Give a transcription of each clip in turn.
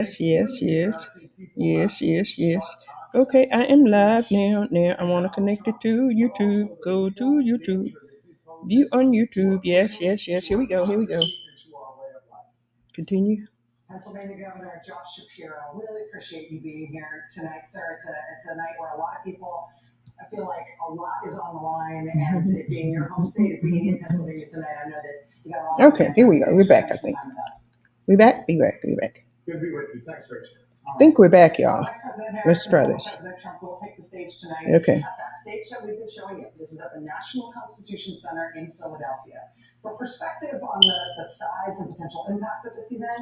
Yes, yes, yes. Yes, yes, yes. Okay, I am live now. Now I want to connect it to YouTube. Go to YouTube. View on YouTube. Yes, yes, yes. Here we go. Here we go. Continue. Pennsylvania Governor Josh Shapiro, really appreciate you being here tonight, sir. It's a night where a lot of people, I feel like a lot is on the line, and it being your home state, it being in Pennsylvania tonight, I know that you got a lot. Okay, here we go. We're back, I think. We back? Be back. Be back. Good to be with you. Thanks, Rachel. I think we're back, y'all. Let's try this. President Trump will take the stage tonight. Okay. At that stage show we've been showing you. This is at the National Constitution Center in Philadelphia. For perspective on the size and potential impact of this event,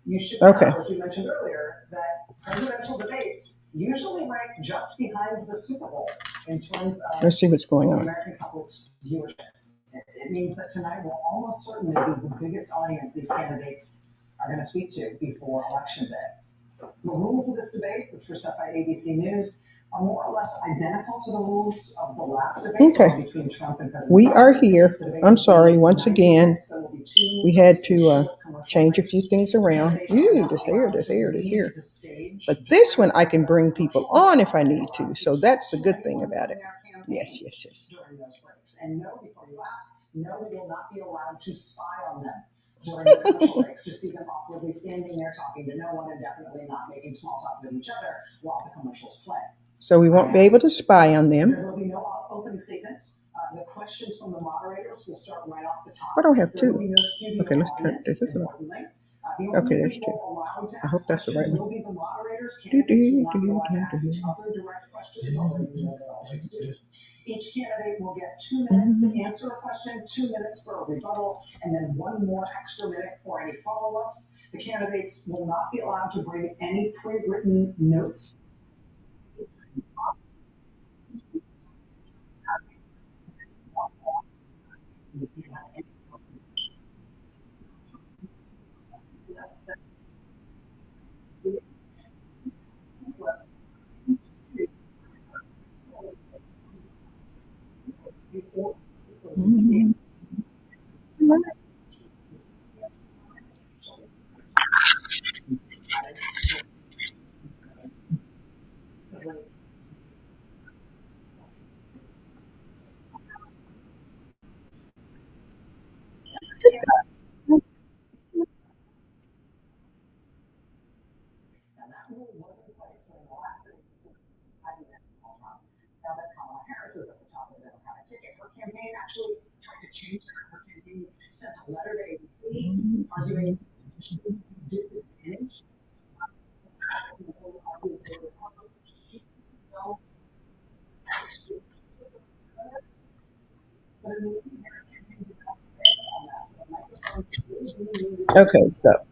you should know, as we mentioned earlier, that presidential debates usually rank just behind the Super Bowl in terms of let's see what's going on. American public's viewership. It means that tonight will almost certainly be the biggest audience these candidates are going to speak to before Election Day. The rules of this debate, which were set by ABC News, are more or less identical to the rules of the last debate between Trump and President We are here. I'm sorry, once again, we had to change a few things around. Ooh, this hair. But this one I can bring people on if I need to, so that's the good thing about it. Yes, yes, yes. During those breaks. And no, before you ask, no, we will not be allowed to spy on them during the commercial breaks, just see them awkwardly standing there talking to no one and definitely not making small talk with each other while the commercials play. So we won't be able to spy on them. There will be no opening statements. The questions from the moderators will start right off the top. I don't have two. Okay, let's turn this. Okay, there's two. I hope that's the right one. Each candidate will get 2 minutes to answer a question, 2 minutes for a rebuttal, and then one more extra minute for any follow-ups. The candidates will not be allowed to bring any pre-written notes. Now that Kamala Harris is at the top of the Democratic ticket, her campaign actually tried to change that. Her campaign sent a letter to ABC arguing disadvantage. Okay, stop.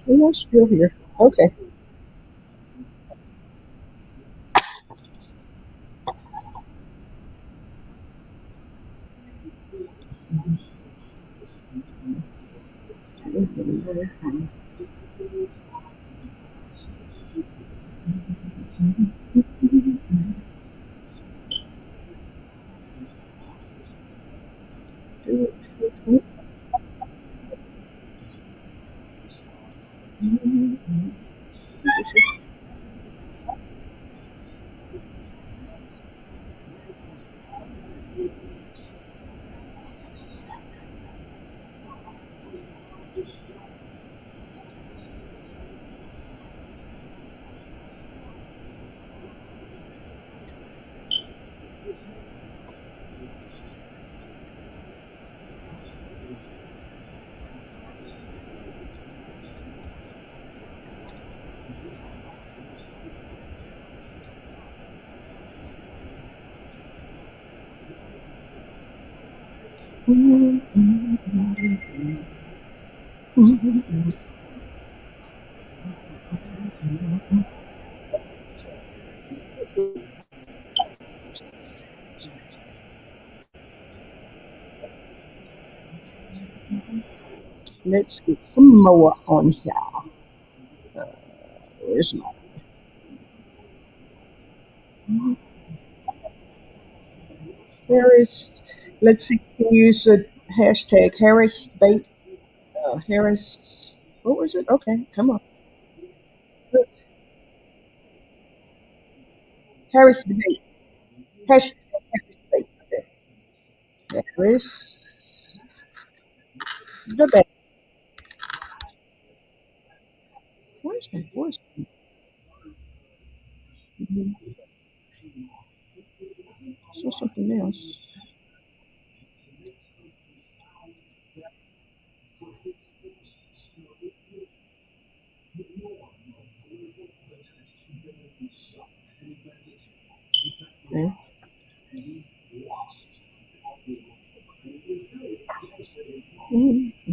We're still here. Okay. Let's get some more on here. Where's my Harris? Let's see. Can you use the hashtag Harris bait? Harris. What was it? Okay, come on. Harris debate. Hashtag Harris debate. Okay. Harris debate. Where's my voice? Saw something else. Okay. Mhm.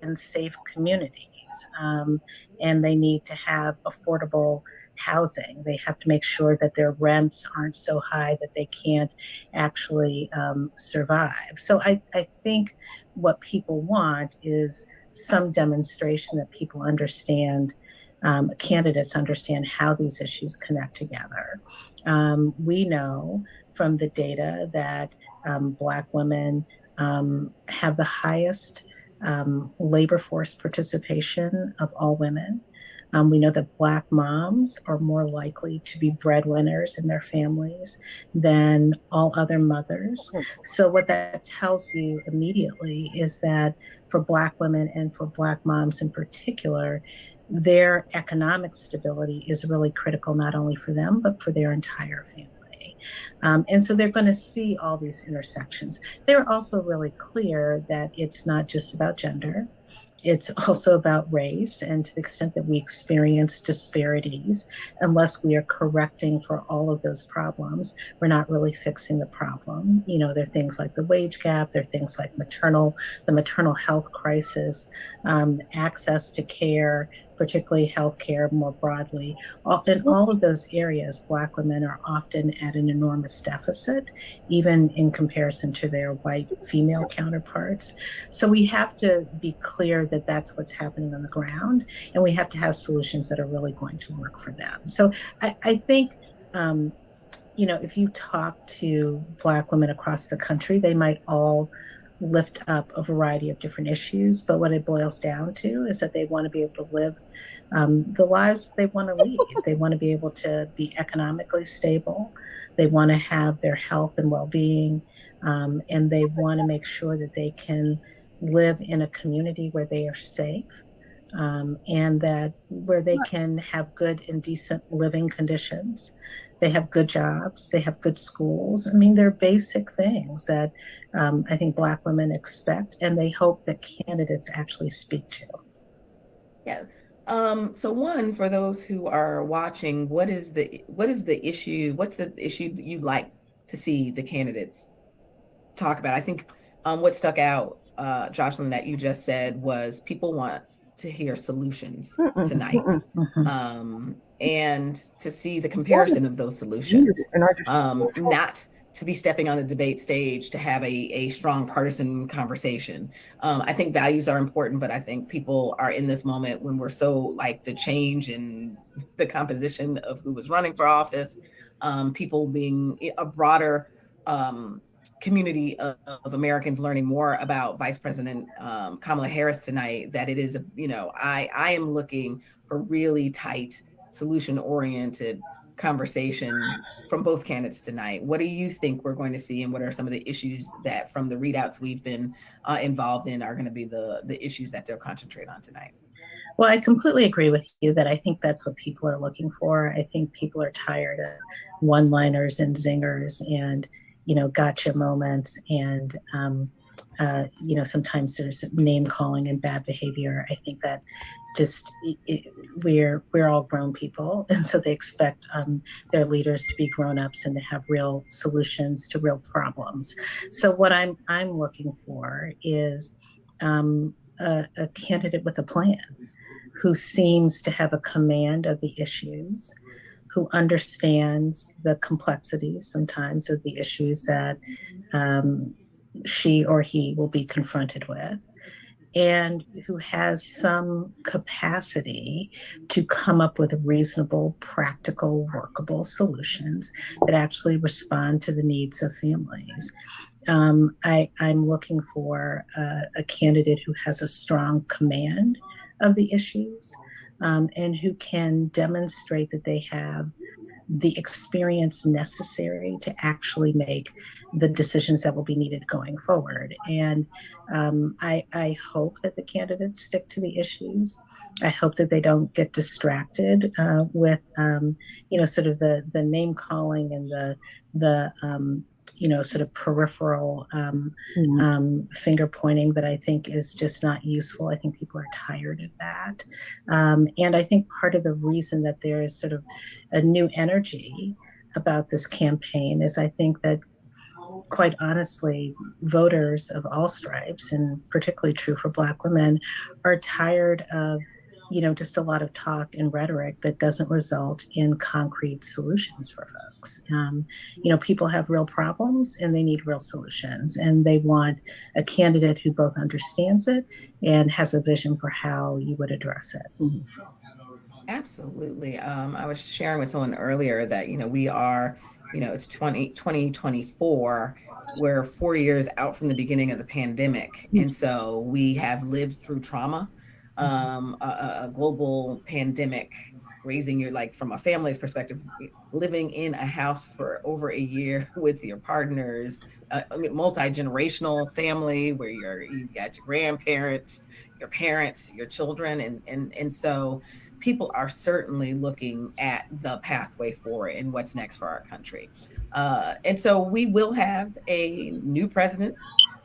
And safe communities. And they need to have affordable housing. They have to make sure that their rents aren't so high that they can't actually survive. So I think what people want is some demonstration that people understand. Candidates understand how these issues connect together. We know from the data that Black women have the highest labor force participation of all women. We know that Black moms are more likely to be breadwinners in their families than all other mothers. So, what that tells you immediately is that for Black women and for Black moms in particular, their economic stability is really critical, not only for them, but for their entire family. community. And so they're going to see all these intersections. They're also really clear that it's not just about gender. It's also about race, and to the extent that we experience disparities, unless we are correcting for all of those problems, we're not really fixing the problem. You know, there are things like the wage gap, there are things like the maternal health crisis, access to care, particularly health care more broadly. In all of those areas, Black women are often at an enormous deficit, even in comparison to their white female counterparts. So we have to be clear that that's what's happening on the ground, and we have to have solutions that are really going to work for them. So I think, you know, if you talk to Black women across the country, they might all lift up a variety of different issues, but what it boils down to is that they want to be able to live the lives they want to lead. They want to be able to be economically stable. They want to have their health and well-being, and they want to make sure that they can live in a community where they are safe, and that where they can have good and decent living conditions. They have good jobs, they have good schools. I mean, they're basic things that I think Black women expect, and they hope that candidates actually speak to. Yeah. So one, for those who are watching, what is the issue? What's the issue that you'd like to see the candidates talk about? I think what stuck out, Jocelyn, that you just said was people want to hear solutions tonight, and to see the comparison of those solutions, not to be stepping on the debate stage to have a strong partisan conversation. I think values are important, but I think people are in this moment when we're so like the change in the composition of who was running for office, people being a broader community of Americans learning more about Vice President Kamala Harris tonight, that it is, you know, I am looking for really tight, solution-oriented conversation from both candidates tonight. What do you think we're going to see, and what are some of the issues that from the readouts we've been involved in are going to be the issues that they'll concentrate on tonight? Well, I completely agree with you that I think that's what people are looking for. I think people are tired of one-liners and zingers and, you know, gotcha moments, and you know, sometimes there's name calling and bad behavior. I think that just we're all grown people, and so they expect their leaders to be grown-ups and to have real solutions to real problems. So what I'm looking for is a candidate with a plan, who seems to have a command of the issues, who understands the complexities sometimes of the issues that she or he will be confronted with, and who has some capacity to come up with reasonable, practical, workable solutions that actually respond to the needs of families. I'm looking for a candidate who has a strong command of the issues, and who can demonstrate that they have the experience necessary to actually make the decisions that will be needed going forward. And I hope that the candidates stick to the issues. I hope that they don't get distracted with, you know, sort of the name calling and the you know, sort of peripheral finger pointing that I think is just not useful. I think people are tired of that. And I think part of the reason that there is sort of a new energy about this campaign is I think that, quite honestly, voters of all stripes, and particularly true for Black women, are tired of, you know, just a lot of talk and rhetoric that doesn't result in concrete solutions for folks. You know, people have real problems and they need real solutions, and they want a candidate who both understands it and has a vision for how you would address it. Absolutely. I was sharing with someone earlier that, you know, we are, you know, it's 2024. We're 4 years out from the beginning of the pandemic. And so we have lived through trauma, a global pandemic, raising your, like, from a family's perspective, living in a house for over a year with your partners, multi-generational family where you've got your grandparents, your parents, your children. And so people are certainly looking at the pathway forward and what's next for our country. And so we will have a new president.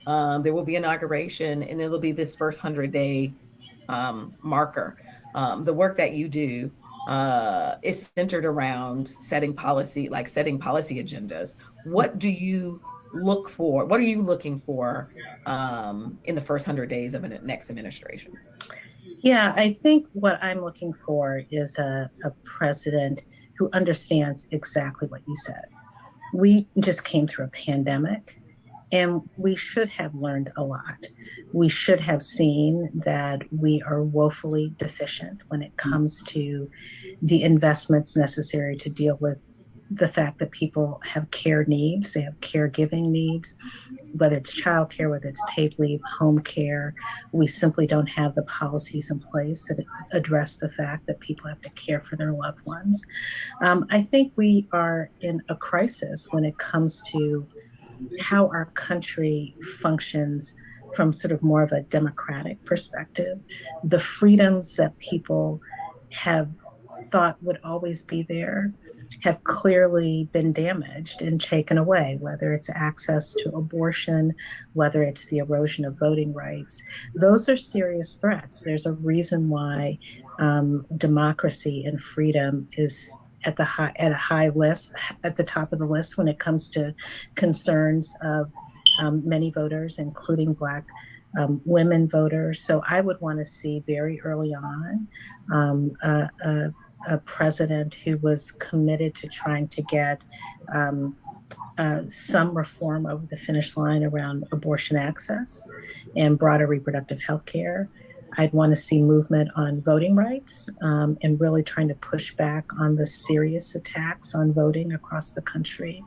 There will be inauguration, and there'll be this first 100-day marker. The work that you do is centered around setting policy agendas. What do you look for? What are you looking for in the first 100 days of a next administration? Yeah, I think what I'm looking for is a president who understands exactly what you said. We just came through a pandemic. And we should have learned a lot. We should have seen that we are woefully deficient when it comes to the investments necessary to deal with the fact that people have care needs, they have caregiving needs, whether it's childcare, whether it's paid leave, home care. We simply don't have the policies in place that address the fact that people have to care for their loved ones. I think we are in a crisis when it comes to how our country functions from sort of more of a democratic perspective. The freedoms that people have thought would always be there have clearly been damaged and taken away, whether it's access to abortion, whether it's the erosion of voting rights. Those are serious threats. There's a reason why democracy and freedom is at a high list, at the top of the list when it comes to concerns of many voters, including Black women voters. So I would want to see very early on a president who was committed to trying to get some reform over the finish line around abortion access and broader reproductive health care. I'd want to see movement on voting rights and really trying to push back on the serious attacks on voting across the country.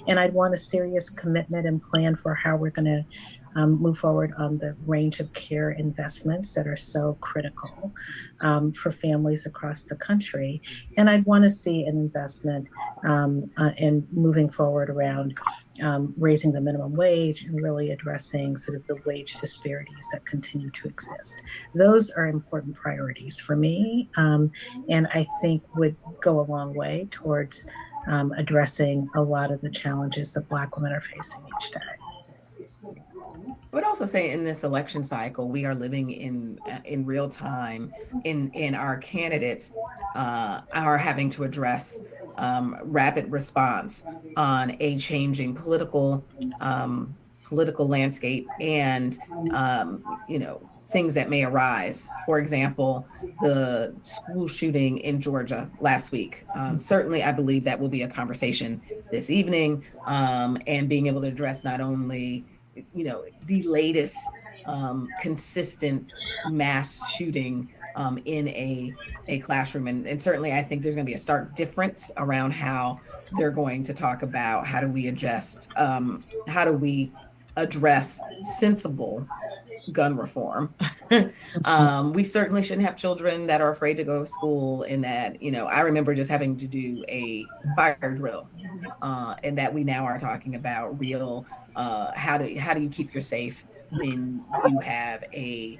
And I'd want a serious commitment and plan for how we're going to move forward on the range of care investments that are so critical for families across the country. And I'd want to see an investment in moving forward around raising the minimum wage and really addressing sort of the wage disparities that continue to exist. Those are important priorities for me, and I think would go a long way towards addressing a lot of the challenges that Black women are facing each day. I would also say in this election cycle, we are living in real time. In our candidates are having to address rapid response on a changing political landscape and things that may arise. For example, the school shooting in Georgia last week. Certainly, I believe that will be a conversation this evening, and being able to address not only the latest consistent mass shooting in a classroom. And certainly I think there's going to be a stark difference around how they're going to talk about how do we address sensible gun reform. We certainly shouldn't have children that are afraid to go to school, and that, I remember just having to do a fire drill, and that we now are talking about real, how do you keep yourself safe when you have a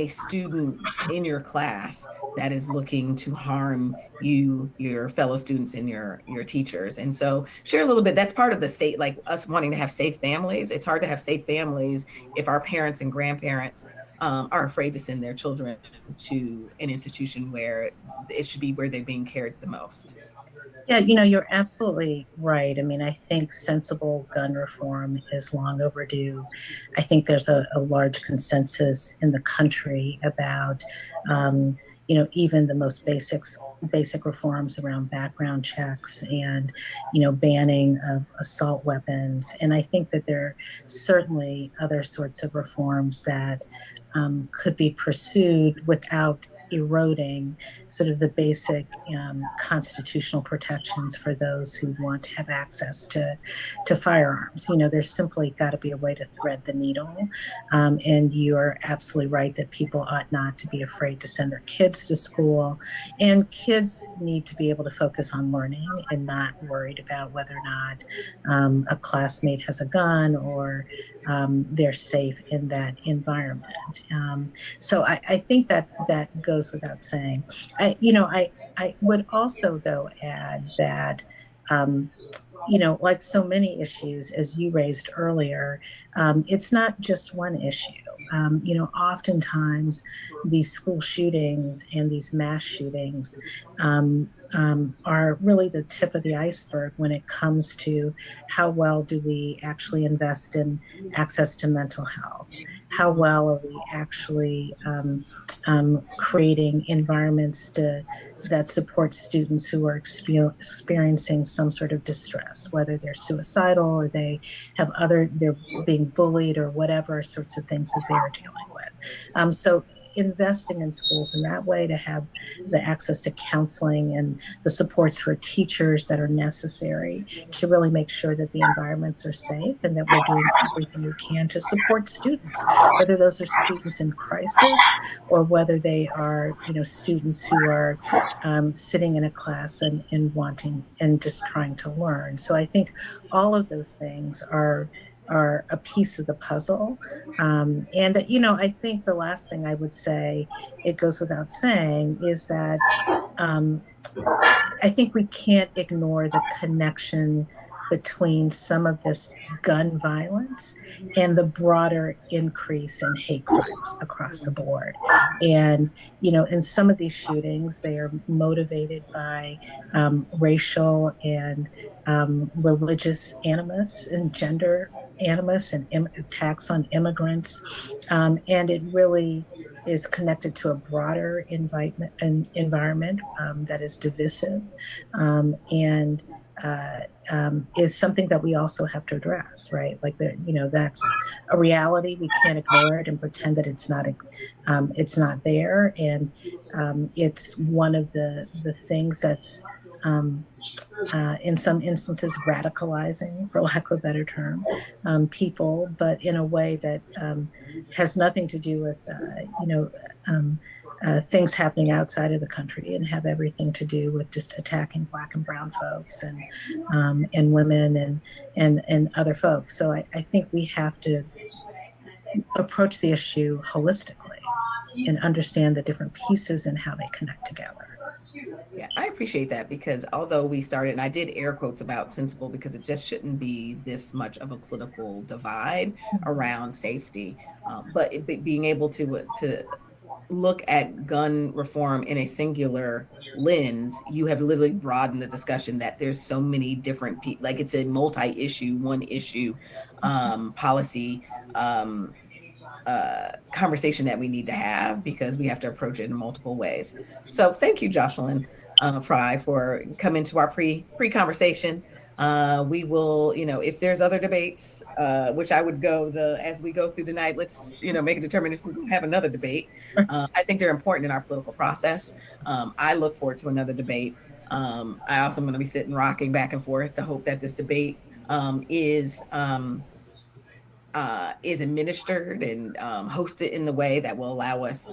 student in your class that is looking to harm you, your fellow students, and your teachers. And so share a little bit, that's part of the state, like us wanting to have safe families. It's hard to have safe families if our parents and grandparents are afraid to send their children to an institution where it should be where they're being cared the most. Yeah, you're absolutely right. I mean, I think sensible gun reform is long overdue. I think there's a large consensus in the country about, even the most basic reforms around background checks and, banning of assault weapons. And I think that there are certainly other sorts of reforms that could be pursued without eroding sort of the basic constitutional protections for those who want to have access to firearms. There's simply got to be a way to thread the needle. And you are absolutely right that people ought not to be afraid to send their kids to school. And kids need to be able to focus on learning and not worried about whether or not a classmate has a gun or they're safe in that environment. So I think that goes without saying. I would also, though, add that like so many issues, as you raised earlier, it's not just one issue. Oftentimes these school shootings and these mass shootings are really the tip of the iceberg when it comes to how well do we actually invest in access to mental health? How well are we actually creating environments that support students who are experiencing some sort of distress, whether they're suicidal or they're being bullied or whatever sorts of things that they're dealing with. So investing in schools in that way to have the access to counseling and the supports for teachers that are necessary to really make sure that the environments are safe and that we're doing everything we can to support students, whether those are students in crisis or whether they are, students who are sitting in a class and wanting and just trying to learn. So I think all of those things are a piece of the puzzle. And, I think the last thing I would say, it goes without saying, is that I think we can't ignore the connection between some of this gun violence and the broader increase in hate crimes across the board. And, in some of these shootings, they are motivated by racial and religious animus and gender animus and attacks on immigrants. And it really is connected to a broader environment that is divisive and is something that we also have to address, right? Like that's a reality. We can't ignore it and pretend that it's not there. And it's one of the things that's in some instances radicalizing, for lack of a better term, people, but in a way that has nothing to do with things happening outside of the country and have everything to do with just attacking Black and brown folks and women and other folks. So I think we have to approach the issue holistically and understand the different pieces and how they connect together. Yeah, I appreciate that, because although we started, and I did air quotes about sensible, because it just shouldn't be this much of a political divide around safety, but being able to look at gun reform in a singular lens, you have literally broadened the discussion that there's so many different like it's a multi-issue, one issue policy conversation that we need to have, because we have to approach it in multiple ways. So thank you, Jocelyn Fry, for coming to our pre-conversation. We will, if there's other debates, which I would go as we go through tonight, let's, make a determination if we're going to have another debate. I think they're important in our political process. I look forward to another debate. I also am going to be sitting rocking back and forth to hope that this debate is administered and hosted in the way that will allow us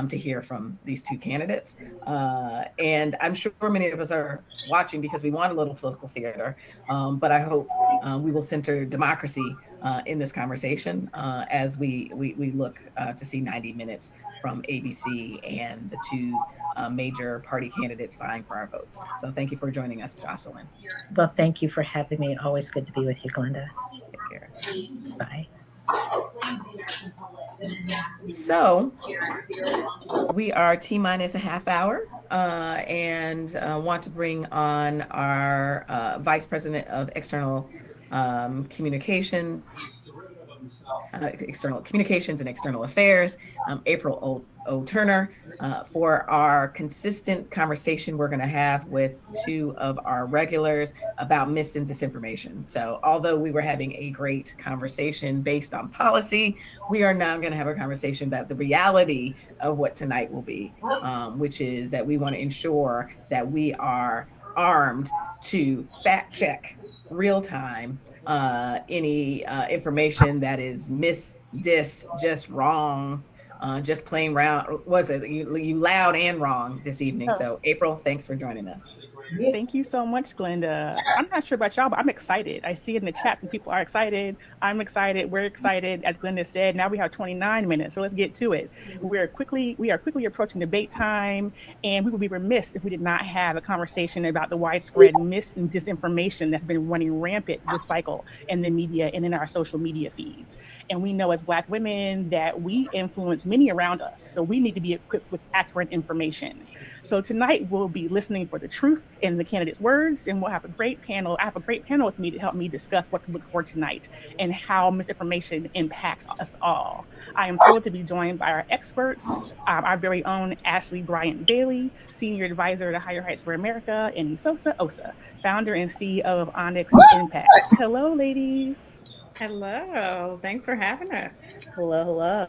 to hear from these two candidates. And I'm sure many of us are watching because we want a little political theater, but I hope we will center democracy in this conversation as we look to see 90 minutes from ABC and the two major party candidates vying for our votes. So thank you for joining us, Jocelyn. Well, thank you for having me. Always good to be with you, Glenda. Take care. Bye. So we are T-minus a half hour and want to bring on our Vice President of External Communication, External Communications and External Affairs, April O. Turner, for our consistent conversation we're going to have with two of our regulars about mis and disinformation. So although we were having a great conversation based on policy, we are now going to have a conversation about the reality of what tonight will be, which is that we want to ensure that we are armed to fact check real time any information that is just wrong, just plain round. Was it you loud and wrong this evening? So April, thanks for joining us. Thank you so much, Glenda. I'm not sure about y'all, but I'm excited. I see in the chat that people are excited. I'm excited. We're excited. As Glenda said, now we have 29 minutes, so let's get to it. We are quickly approaching debate time, and we would be remiss if we did not have a conversation about the widespread mis and disinformation that's been running rampant this cycle in the media and in our social media feeds. And we know as Black women that we influence many around us, so we need to be equipped with accurate information. So tonight we'll be listening for the truth in the candidates' words, and we'll have a great panel. I have a great panel with me to help me discuss what to look for tonight and how misinformation impacts us all. I am thrilled to be joined by our experts, our very own Ashley Bryant Bailey, Senior Advisor to Higher Heights for America, and Sosa Osa, Founder and CEO of Onyx Impact. Hello, ladies. Hello, thanks for having us. Hello.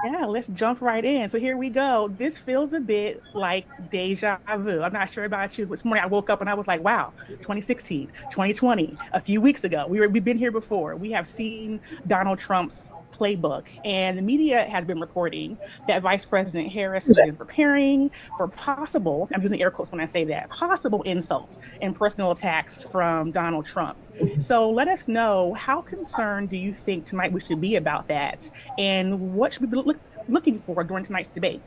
Yeah, let's jump right in. So here we go. This feels a bit like deja vu. I'm not sure about you. This morning I woke up and I was like, wow, 2016, 2020, a few weeks ago. We've been here before. We have seen Donald Trump's playbook, and the media has been reporting that Vice President Harris has been preparing for possible, I'm using air quotes when I say that, possible insults and personal attacks from Donald Trump. So let us know, how concerned do you think tonight we should be about that? And what should we be looking for during tonight's debate?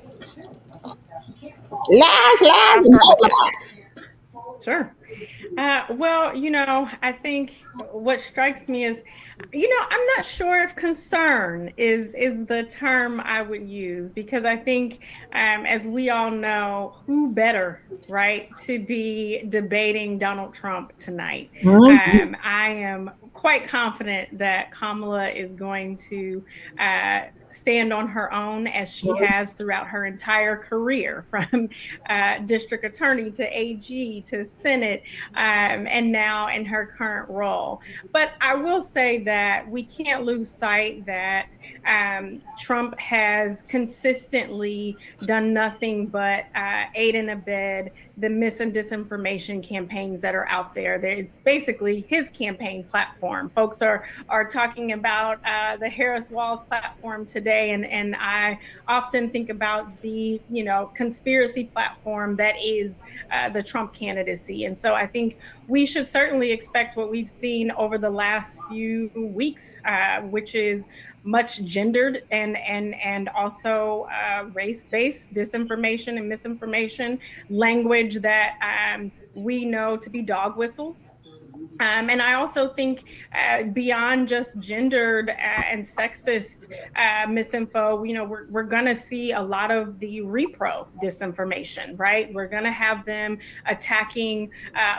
Lies. Sure. Well, I think what strikes me is, I'm not sure if concern is the term I would use, because I think, as we all know, who better, right, to be debating Donald Trump tonight. I am quite confident that Kamala is going to stand on her own, as she has throughout her entire career, from district attorney to AG to Senate, and now in her current role. But I will say that we can't lose sight that Trump has consistently done nothing but aid and abet the mis and disinformation campaigns that are out there. It's basically his campaign platform. Folks are talking about the Harris Walls platform today, and I often think about the conspiracy platform that is the Trump candidacy. And so I think we should certainly expect what we've seen over the last few weeks, which is much gendered and also race-based disinformation and misinformation, language that we know to be dog whistles. And I also think beyond just gendered and sexist misinfo, we're going to see a lot of the repro disinformation, right? We're going to have them attacking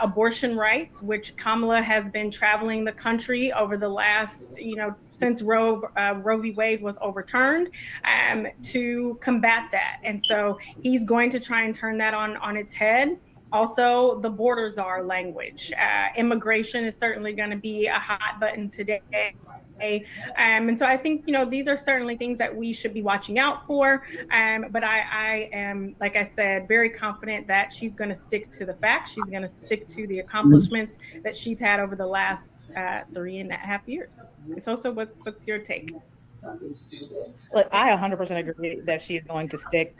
abortion rights, which Kamala has been traveling the country over the last, since Roe v. Wade was overturned, to combat that. And so he's going to try and turn that on its head. Also, the border czar language. Immigration is certainly going to be a hot button today. And so I think, these are certainly things that we should be watching out for. But I am, like I said, very confident that she's going to stick to the facts. She's going to stick to the accomplishments that she's had over the last 3.5 years. So what's your take? Look, I 100% agree that she is going to stick.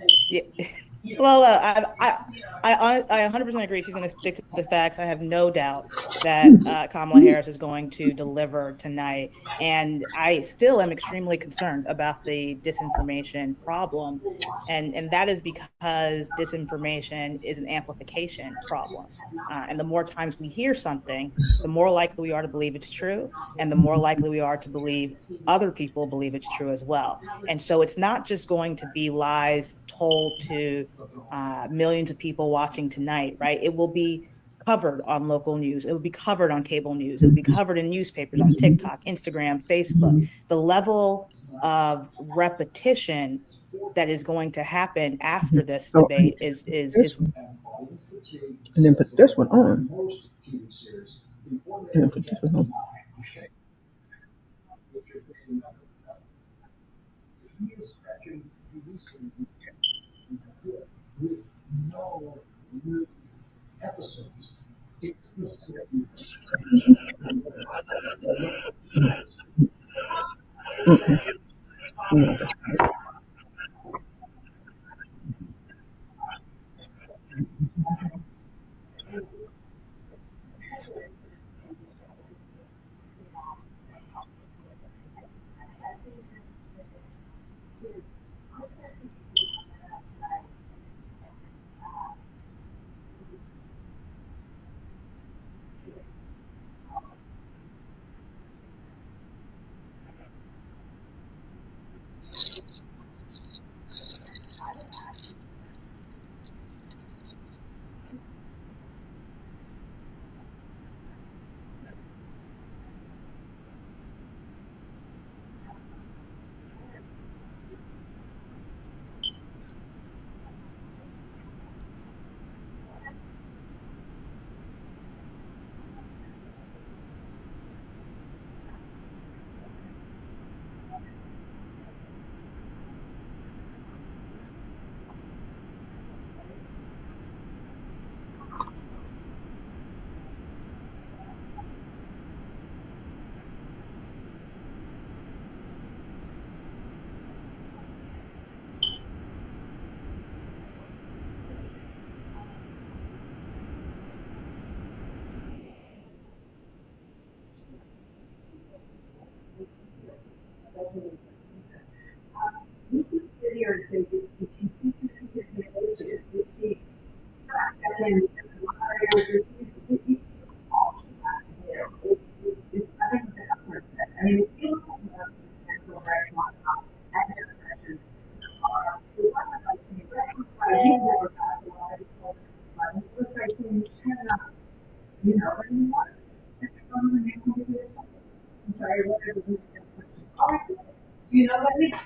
Well, I 100% agree she's going to stick to the facts. I have no doubt that Kamala Harris is going to deliver tonight. And I still am extremely concerned about the disinformation problem. And that is because disinformation is an amplification problem. And the more times we hear something, the more likely we are to believe it's true. And the more likely we are to believe other people believe it's true as well. And so it's not just going to be lies told to millions of people watching tonight, right? It will be covered on local news. It would be covered on cable news. It would be covered in newspapers, on TikTok, Instagram, Facebook. The level of repetition that is going to happen after this debate is and then put this one on. And then put this one on.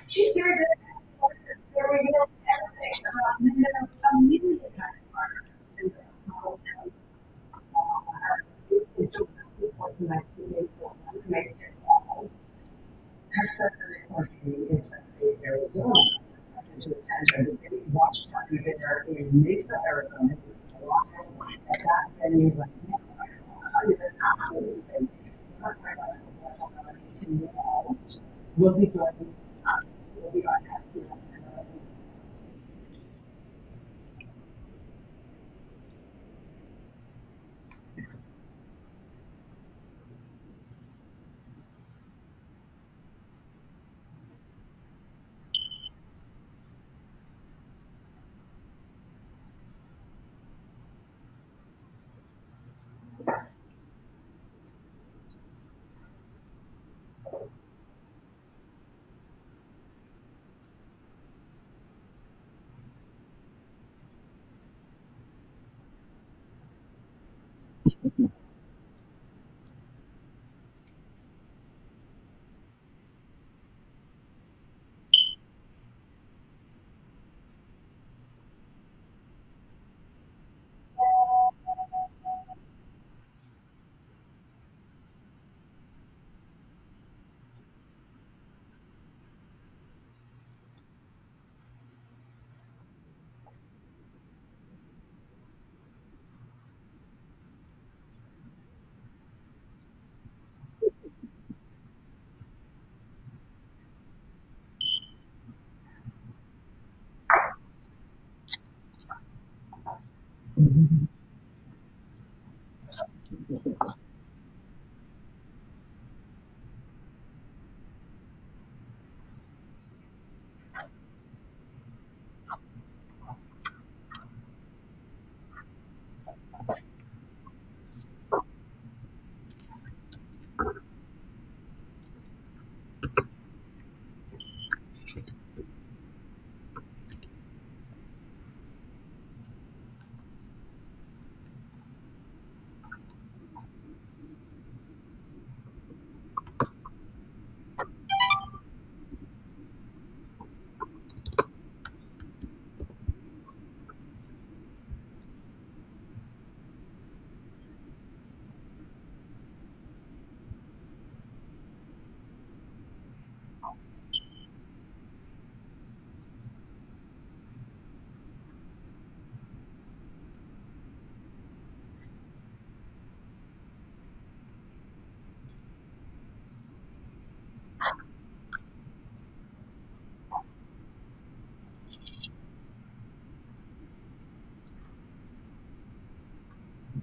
She's very good. Very good. Immediately attacks Arizona to attend a watch party there in Mesa, Arizona. At that venue, like, will be joining us. Will be on SPL.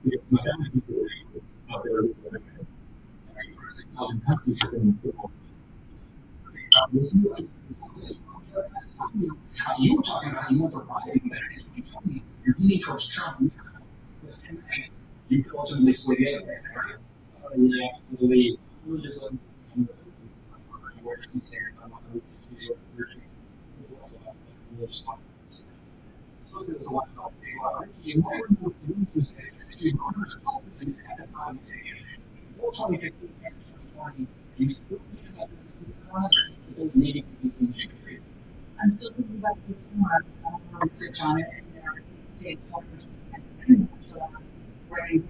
You were talking about you went for Biden, but you told me you're leaning towards Trump. You could ultimately sway the other way, right? Yeah, absolutely. We're just looking where she stands on what those issues are. So there's a lot of you might want to do is actually run herself and at a time to 2016, 2020, you still think about the meeting between Jacob. I'm still thinking about this more. I want to research on it and there are states writing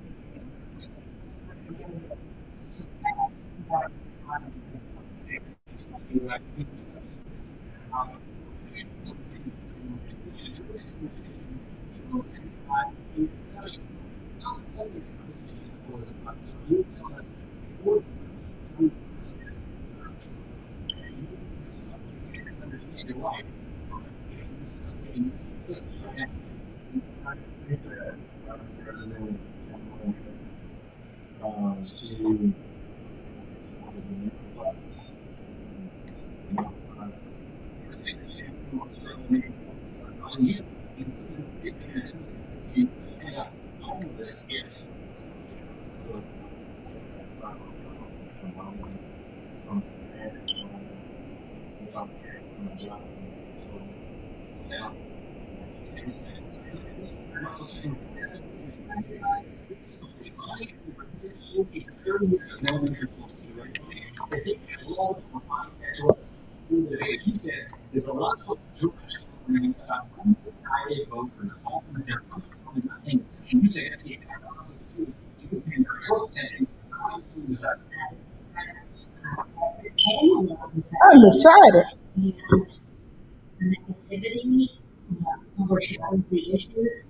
There's a lot of undecided voters often they're probably not paying attention. You say that's the you can pay very close attention. Undecided. And the negativity overshadows the issues.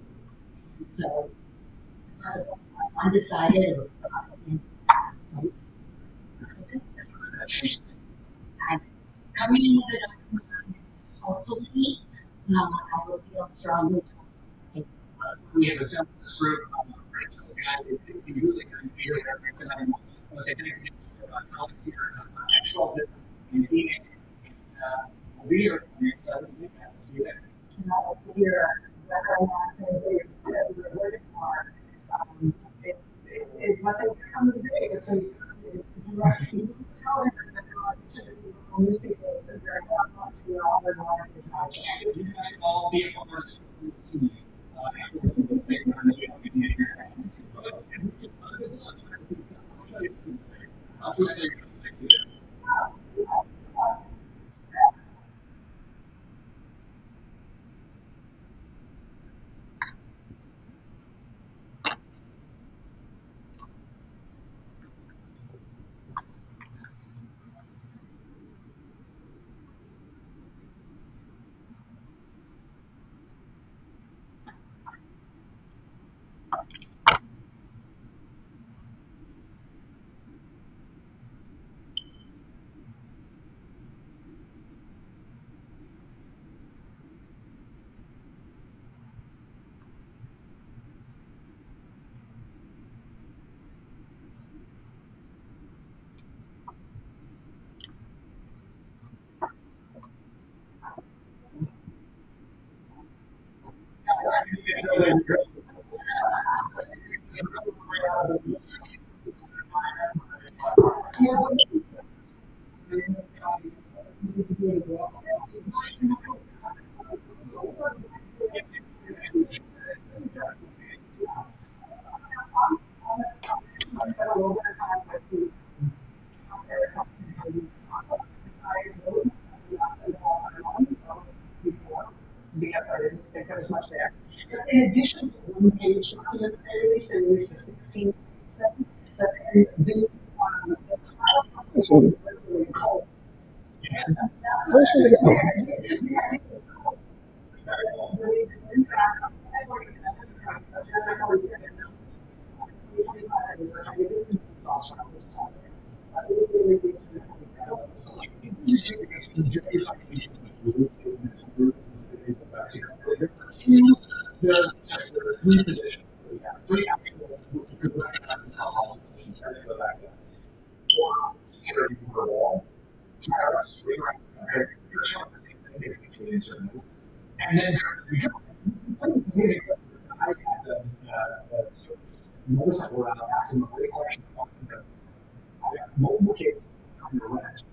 And so, undecided or I'm coming in with it. Hopefully, I will feel strongly. We have a similar group of guys. It's really exciting to hear that. I want to say thank you to our colleagues here actual in Phoenix. We'll be here next Saturday. See you there. It's what they come to do. It's a all be a part of this team. Because I didn't think there was much there. In addition to one-page document they released a 16 but the security for the wall. Tariffs, okay, the same thing, basically, in certain ways. And then it's amazing. I had the service. Notice that we're asking a great question. I got multiple cases on the rent.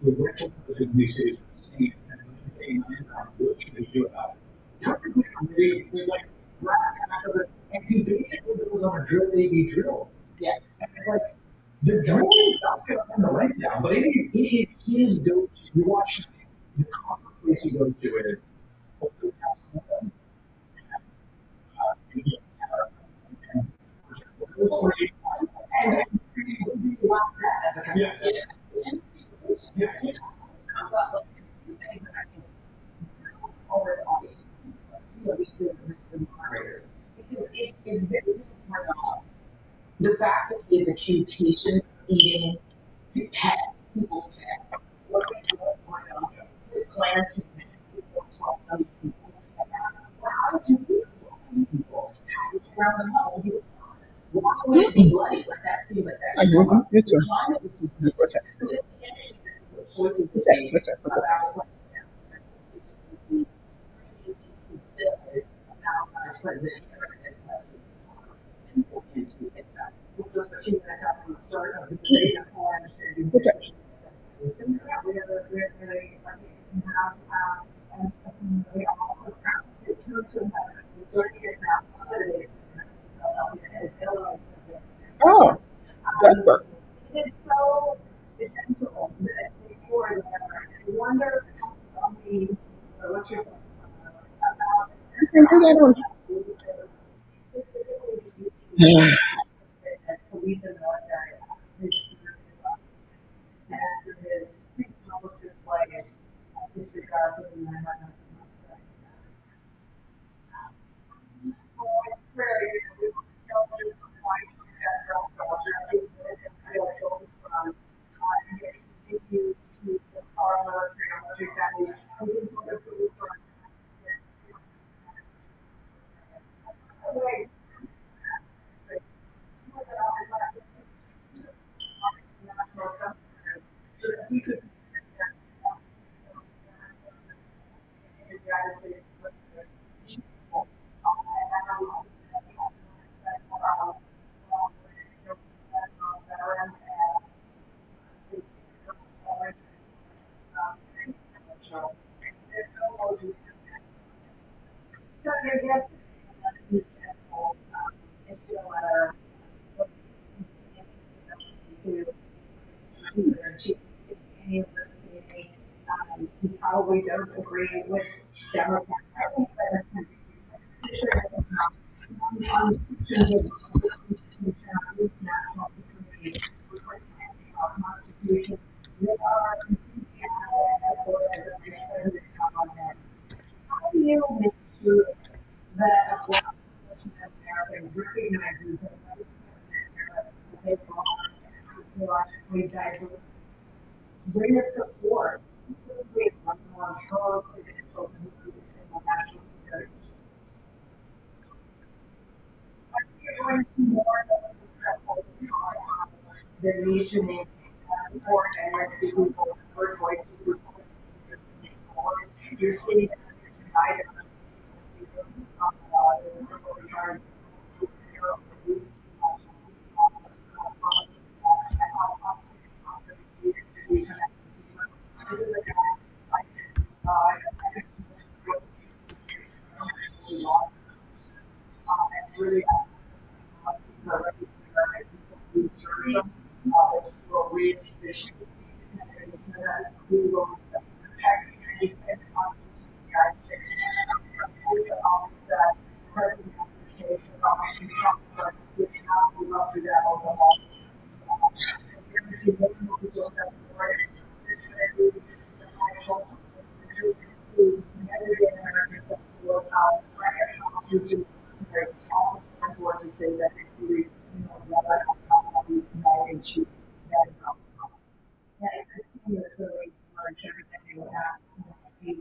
The rental provisions in these cities are insane, and when you're paying on income, what should they do about it? Perfectly amazing. There's like brass tacks of it, and he basically goes on a drill baby drill. Yeah. And it's like, the drill is not going to bring the rent down, but it is his go-to. You watch the comfort place he goes to is hopefully yes. Yes. Comes up with things that I can always audience. We do the moderators. Because it's very different. The fact that he's accused Haitians of eating pets, people's pets. Look at what his plan to people, 12 million people. Well, how did you do 12 million people? Around the world, why would it be bloody? Like that seems like that. I know. It's a. What's that? So choices that they What's that? about what just a few minutes after the start of the debate, I understand What's that? Oh, Duckburg. It is so essential that before I wonder how somebody electric about You can do that on. specifically speaking as police in the military, and his public displays disregard for the environment. We could so I guess if you you probably don't agree with Democrats. I think that Constitution, they are enthusiastic supporters of Vice President Obama. How do you make sure that a black portion of Americans recognizes that they are technologically diverse, their support, specifically on her credentials and national security? Going to more the need to maintain support and to people, first voice to people. You're seeing that this is a really we will protect and to say that we and cheap. That is really much everything you have. Thank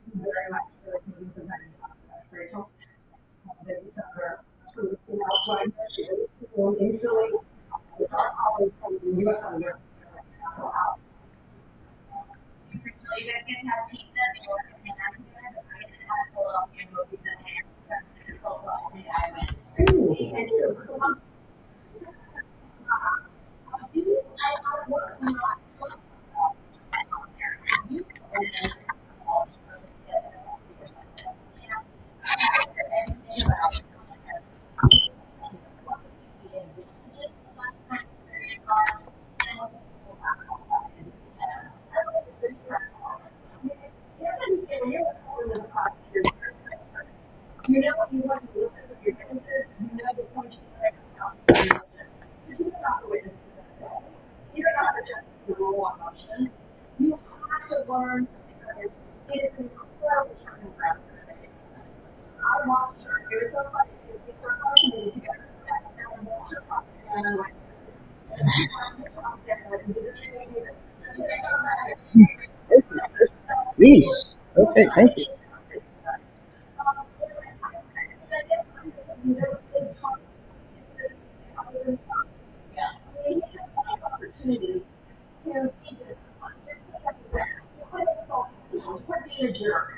you very much for presenting us, Rachel. This is our outline in Philly. U.S. on their So you guys get to have pizza and you work in that together. I get to have Philadelphia and movies in hand. It's also I think I went. It's great to see. And I work on you know, you want to listen to your witnesses, you know the point you make across the table. Because you're not the witness to themselves. You're not the judge to rule on motions. You have to learn because it is an incredible training ground. I watched her. It was so funny because we started watching it together. And I watched her cross-examine witnesses. And she watched me cross-examine witnesses. Jeez. Okay, thank you. Opportunities to be a jerk.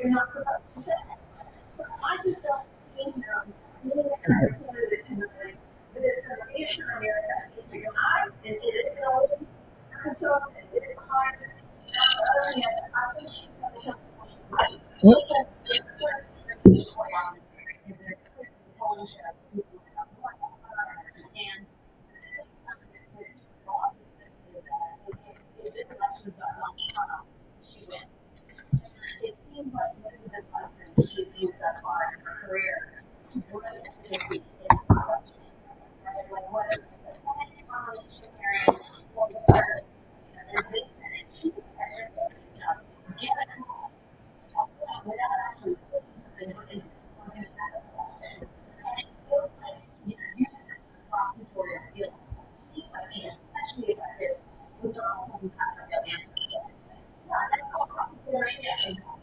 You're not supposed to say. So I just don't see him being a candidate tonight that is going to reassure America it's your time and it is so and so it is hard. I think she's going to show right. It's a certain is there Polish people have more understand if this election is on Trump, she wins. It seems like one of the big lessons she's used thus far in her career to bring efficacy is question. Right? Like whether it's a Senate nomination hearing or whether it's a debate Senate, she can get across without actually saying something and posing it as a question. And it feels like using this prosecutorial skill, I think especially effective with all who have no answers.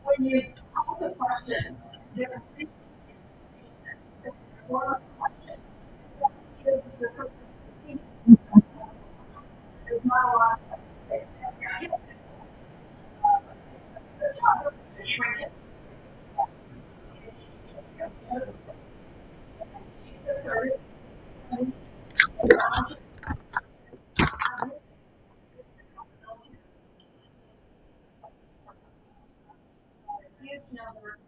When you pose a question, there are three things. One question is the person there's not a lot of space. Shrink it. Huge number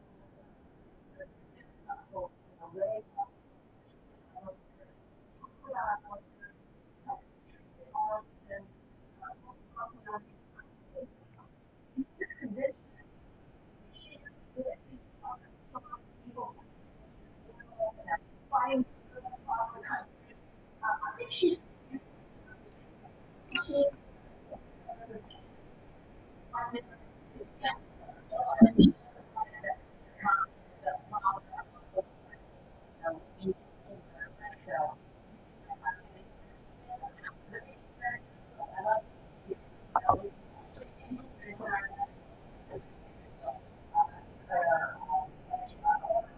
I think she's so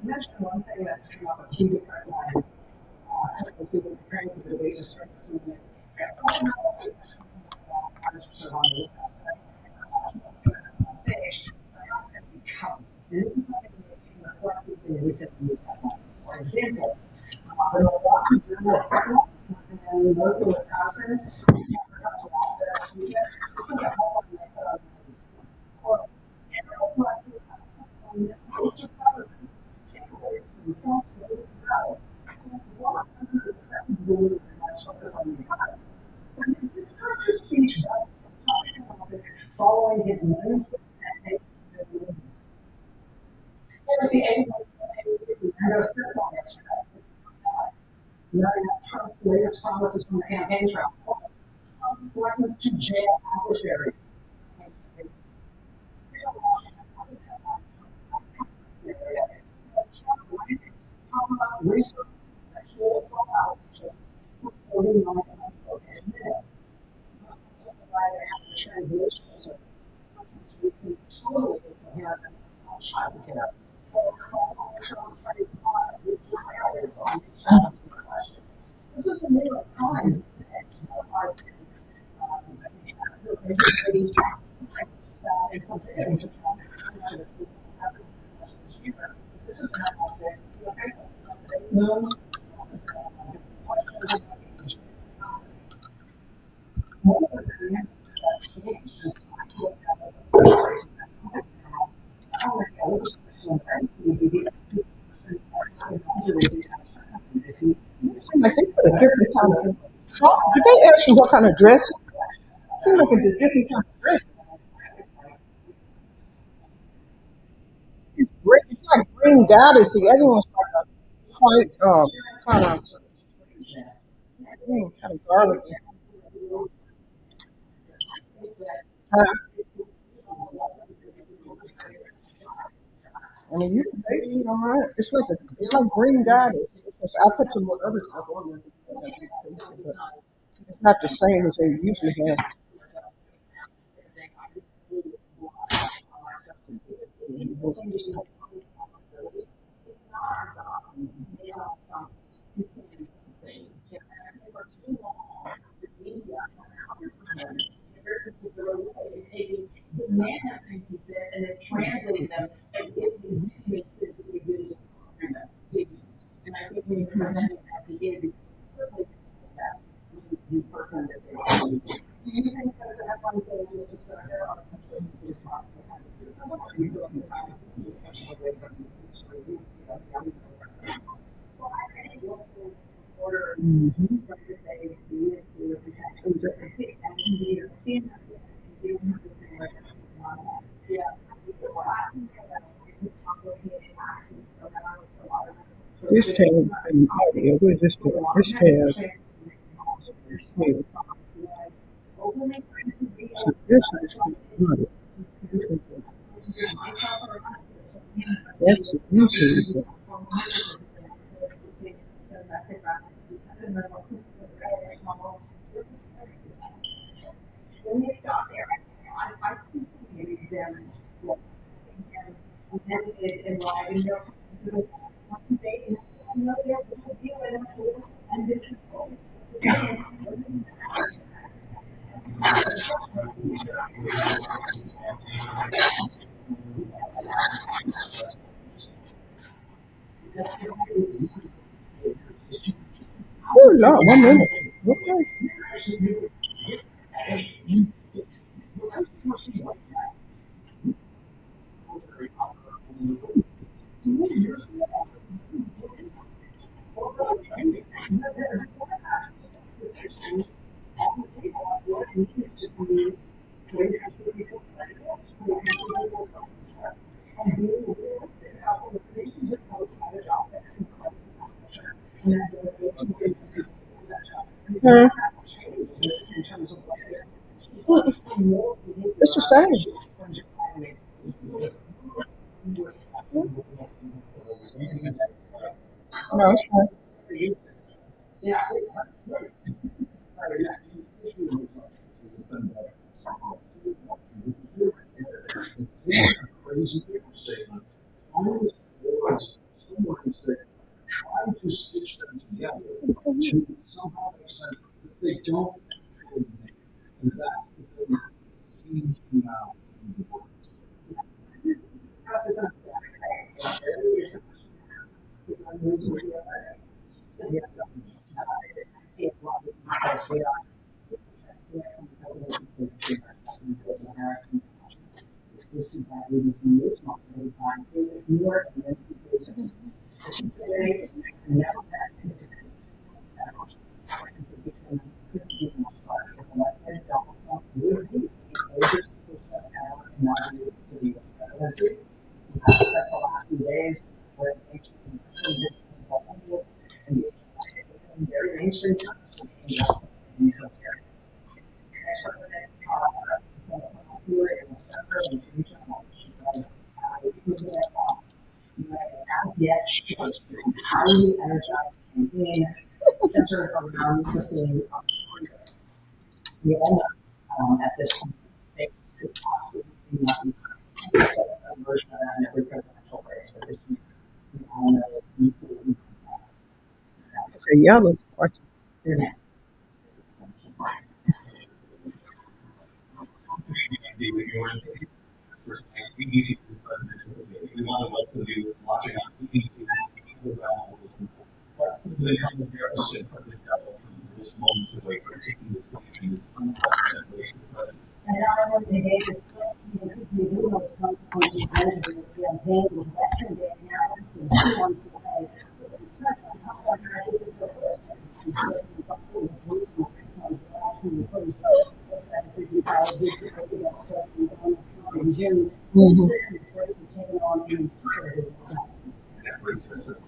mention one thing that's come up a few different times. As we've been preparing for the debate to start this evening. This is something we've seen reflected in recent years. For example, the Milwaukee Journal Sentinel was in Roseville, Wisconsin. Most of promises, takeaways, and talks was about what is expected to do with focus on the economy. And his discursive speech was talking about it following his mindset and there's the angle and those simple yesterday. Not enough Trump's latest promises from the campaign trail. Trump threatens to jail adversaries. Resources, sexual assault allegations for 49 unfocused minutes. Provider after translation service, which is totally incoherent and child care. This is the New York Times. Seems like they put a different kind of. Did they ask you what kind of dress? Seems like it's a different kind of dress. It's great. It's like green goddess. The other one's like a white, kind of green, kind of garlic. I mean, you can take it, all right. It's like green goddess. I put some more other stuff on there, but it's not the same as they usually have. And they're translating them as if it makes sense that we really just kind of big. And I think when you present it as it is, it's certainly that you person that they are. Do you think that the headlines that are just to start there are something to respond to? This tab and audio. What is this tab? This tab is here. So this is audio. That's YouTube. When they stop there, I appreciated them and then it and why I didn't know because they know they're dealing and this is Oh no, 1 minute. Okay. It's the same. No, it's fine. Crazy statement. Someone said, try to stitch them together to somehow make sense that they don't actually make. And that's the thing that seems to now in the world. As yet, shows highly energized campaign centered around the theme of freedom. We all know at this point, states could possibly not be a version of that in every presidential race for this year. The yellow part. Yeah. BBC presidential debate. We want to welcome you watching on BBC. President Kamala Harris and President Donald Trump are just moments away from taking this country in this unprecedented race for president. And not only the day that we do those consequences measures of campaigns with election day announcements and 2 months away. This is the first time since in June. This race is taken on in That brings us to the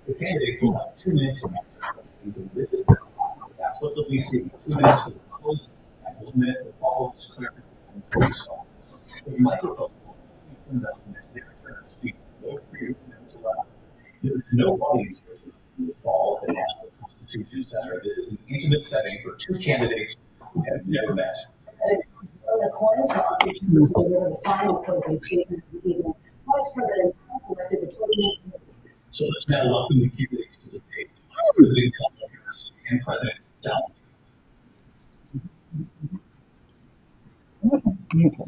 the candidates will have 2 minutes to this is that's what they'll be seeing. 2 minutes to close and 1 minute to follow and police officers. The microphone will be turned up and it's their turn to speak. No free minutes allowed. There is no audience in the fall at the National Constitution Center. This is an intimate setting for 2 candidates who have never met. the coin toss, which was the final closing statement of the evening. Vice President Trump elected the 2018. So let's now welcome the candidates to the stage. President Kamala Harris and President Donald Trump.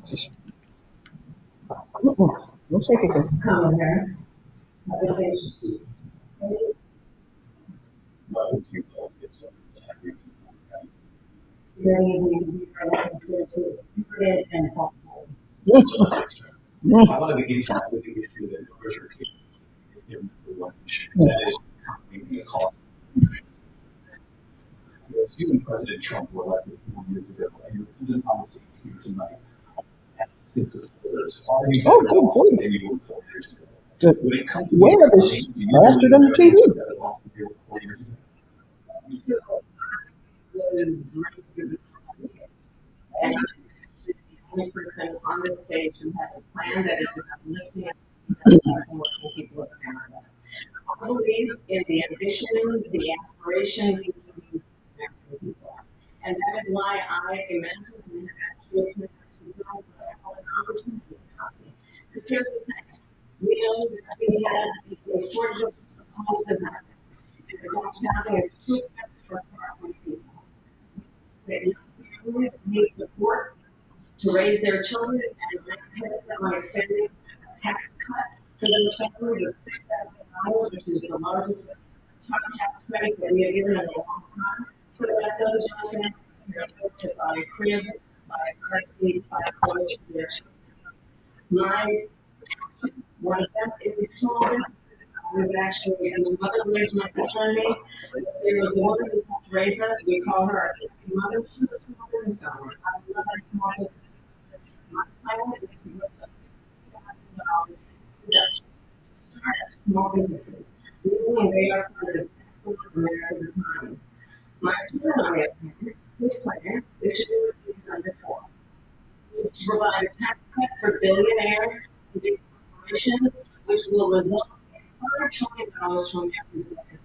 No sé qué. Kamala Harris. Welcome to all this. Very evening, we are looking forward to a spirited and thoughtful. So let's start. I want to begin tonight with the issue that Roger is given for one issue. That is the cost. As you and President Trump were elected 4 years ago, and your foreign policy here tonight since it's already Oh, good point. than you were 4 years ago. The When it comes to web is faster than the TV. 4 years ago. Was great for the and the only person on this stage who has a plan that is uplifting and working people of America. I believe in the ambition, the aspirations of the American people. And that is why I imagined and actually to build what I call an opportunity economy. Because here's the thing. We know that we have a shortage of homes in America. And the cost of housing is too expensive for our people. That families need support to raise their children and on extending a tax cut for those families of $6,000, which is the largest tax credit that we have given in a long time, so that those young families can afford to buy a crib, buy a car seat, buy clothes for their children. One of them is small business. I was actually, and the mother raised my fraternity. There was a woman who helped raise us. We call her our mother. She's a small business owner. I love her small business. My plan is to look at $1,000 to start small businesses. We believe they are part of the America's economy. My plan, this plan is to do what we've done before. It's to provide a tax cut for billionaires and big corporations, which will result $100 trillion from America's business.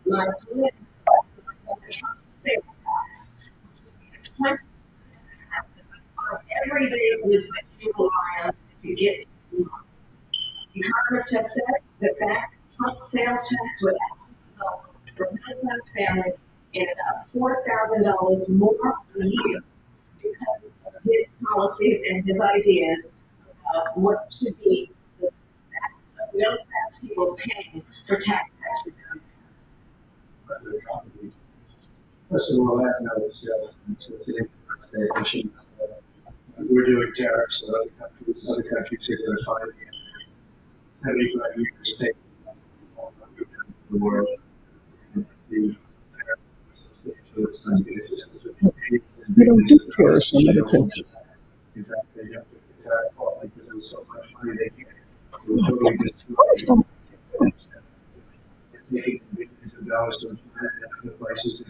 My plan is to Trump's sales tax, which will be a 20% tax on everyday goods that you rely on to get money. Economists have said that Trump sales tax would result for middle-class families in about $4,000 more a year because of his policies and his ideas about what should be the tax of middle-class people paying for tax cuts for them. First of all, that notice, we're doing tariffs in other countries are going to find 75 years take the world. The We don't do tariffs in other countries. in fact, they have to tariff off because it was so much money they get. It was totally just making millions of dollars to other places.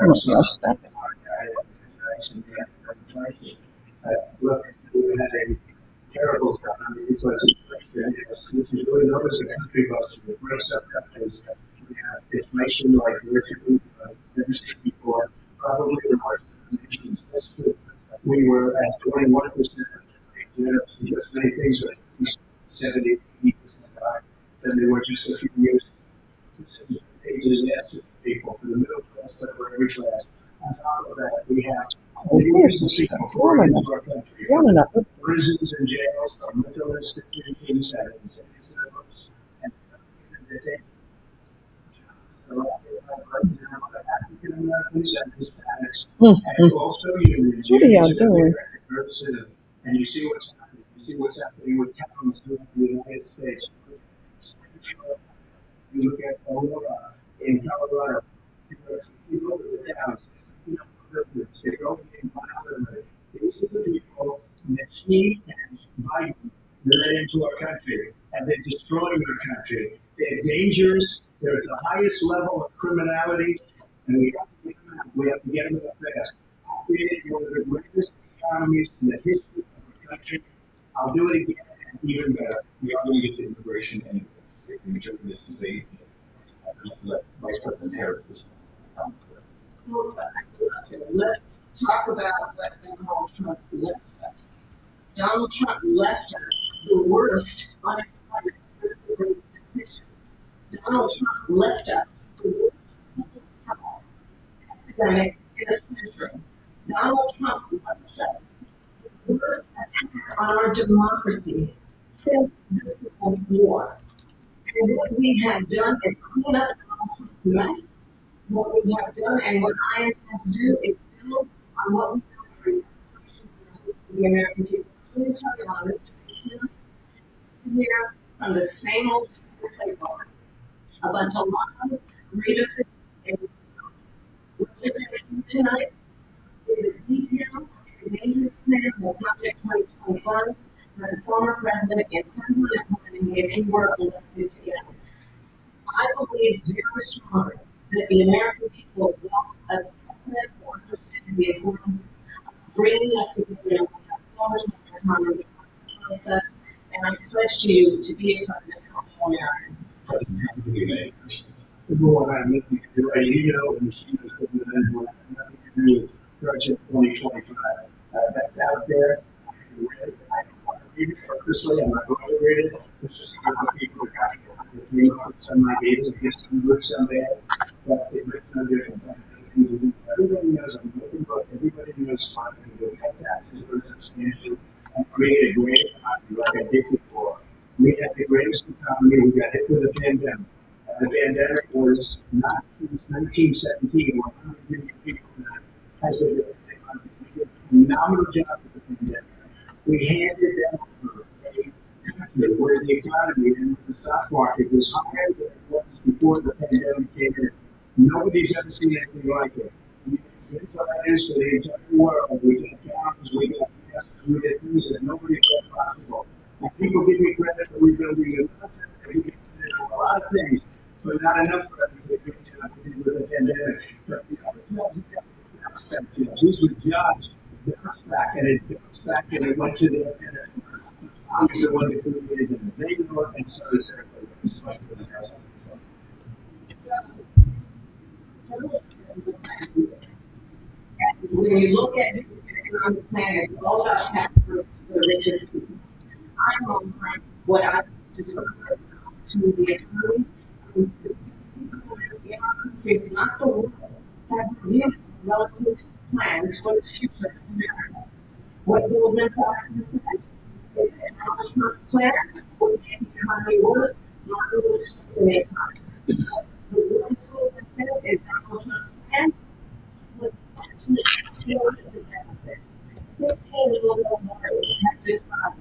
I'll stop it. Look, we had a terrible time because if you really notice the country goes to the breaks up countries, we have inflation like we've never seen before, probably the worst of the nation's history. We were at 21%. Just many things like 70 just a few years, pages asked people for the middle class, but for every class. On top of that, we have Here's the stuff. One enough. One enough. prisons and jails, or mental institutions, and incentives, and African Americans and Hispanics, and also unions. What are y'all doing? And you see what's happening. You see what's happening with towns throughout the United States. You look at in Colorado, you look at the towns, they go in violently. These are the people that she and Biden led into our country, and they're destroying our country. They're dangerous. They're at the highest level of criminality, and we have to get them out. We have to get them out fast. I created one of the greatest economies in the history of our country. I'll do it again, and even better. We are going to get to immigration and during this debate. Let Vice President Harris respond. Let's talk about what Donald Trump left us. Donald Trump left us the worst unemployment since the Great Depression. Donald Trump left us the worst public health epidemic in a century. Donald Trump left us the worst attack on our democracy since the Civil War. And what we have done is clean up Donald Trump's mess. What we have done and what I intend to do is build on what we have created for the American people. Let me tell you on this debate tonight, here from the same old playbook, a bunch of lies, grievances, and what you're going to do tonight is a detailed and dangerous plan for Project 2025 that the former president intended implementing if he were elected again. I believe very strongly that the American people want a president who understands the importance of bringing us together. We have so much more common against us, and I pledge to you to be a president for all Americans. Number one, I'm looking to do, you know, and she was putting it in, nothing to do with Project 2025. That's out there. I read it. I don't want to read it purposely. I'm not going to read it. It's just a group of people who came up with some ideas, I guess some good, some bad. That's it. It's no different. Everybody knows I'm looking, but everybody knows smart and go cut taxes very substantially and create a great economy like I did before. We had the greatest economy. We got hit with the pandemic. The pandemic was not since 1917, 100 million people now. Has a phenomenal job with the pandemic. We handed them over a country where the economy and the stock market was higher than it was before the pandemic came in. Nobody's ever seen anything like it. We did plans for the entire world. We got jobs, we got tests, we did things that nobody thought possible. And people give me credit for rebuilding the military, a lot of things, but not enough credit for the great job we did with the pandemic. But the other jobs, these were jobs that bounced back, and it bounced back, and it went to the pandemic. I was the one that created them. They know it, and so is everybody. When you look at this economic plan, it's all about tax breaks for the richest people. I'm on what I describe as an opportunity economy. The people in our country, not the world, have reviewed relative plans for the future of America. What Goldman Sachs has said is that Donald Trump's plan will make the economy worse, not really strengthen the economy. The one school that said is Donald Trump's plan would actually steal the deficit. 16 million Americans have described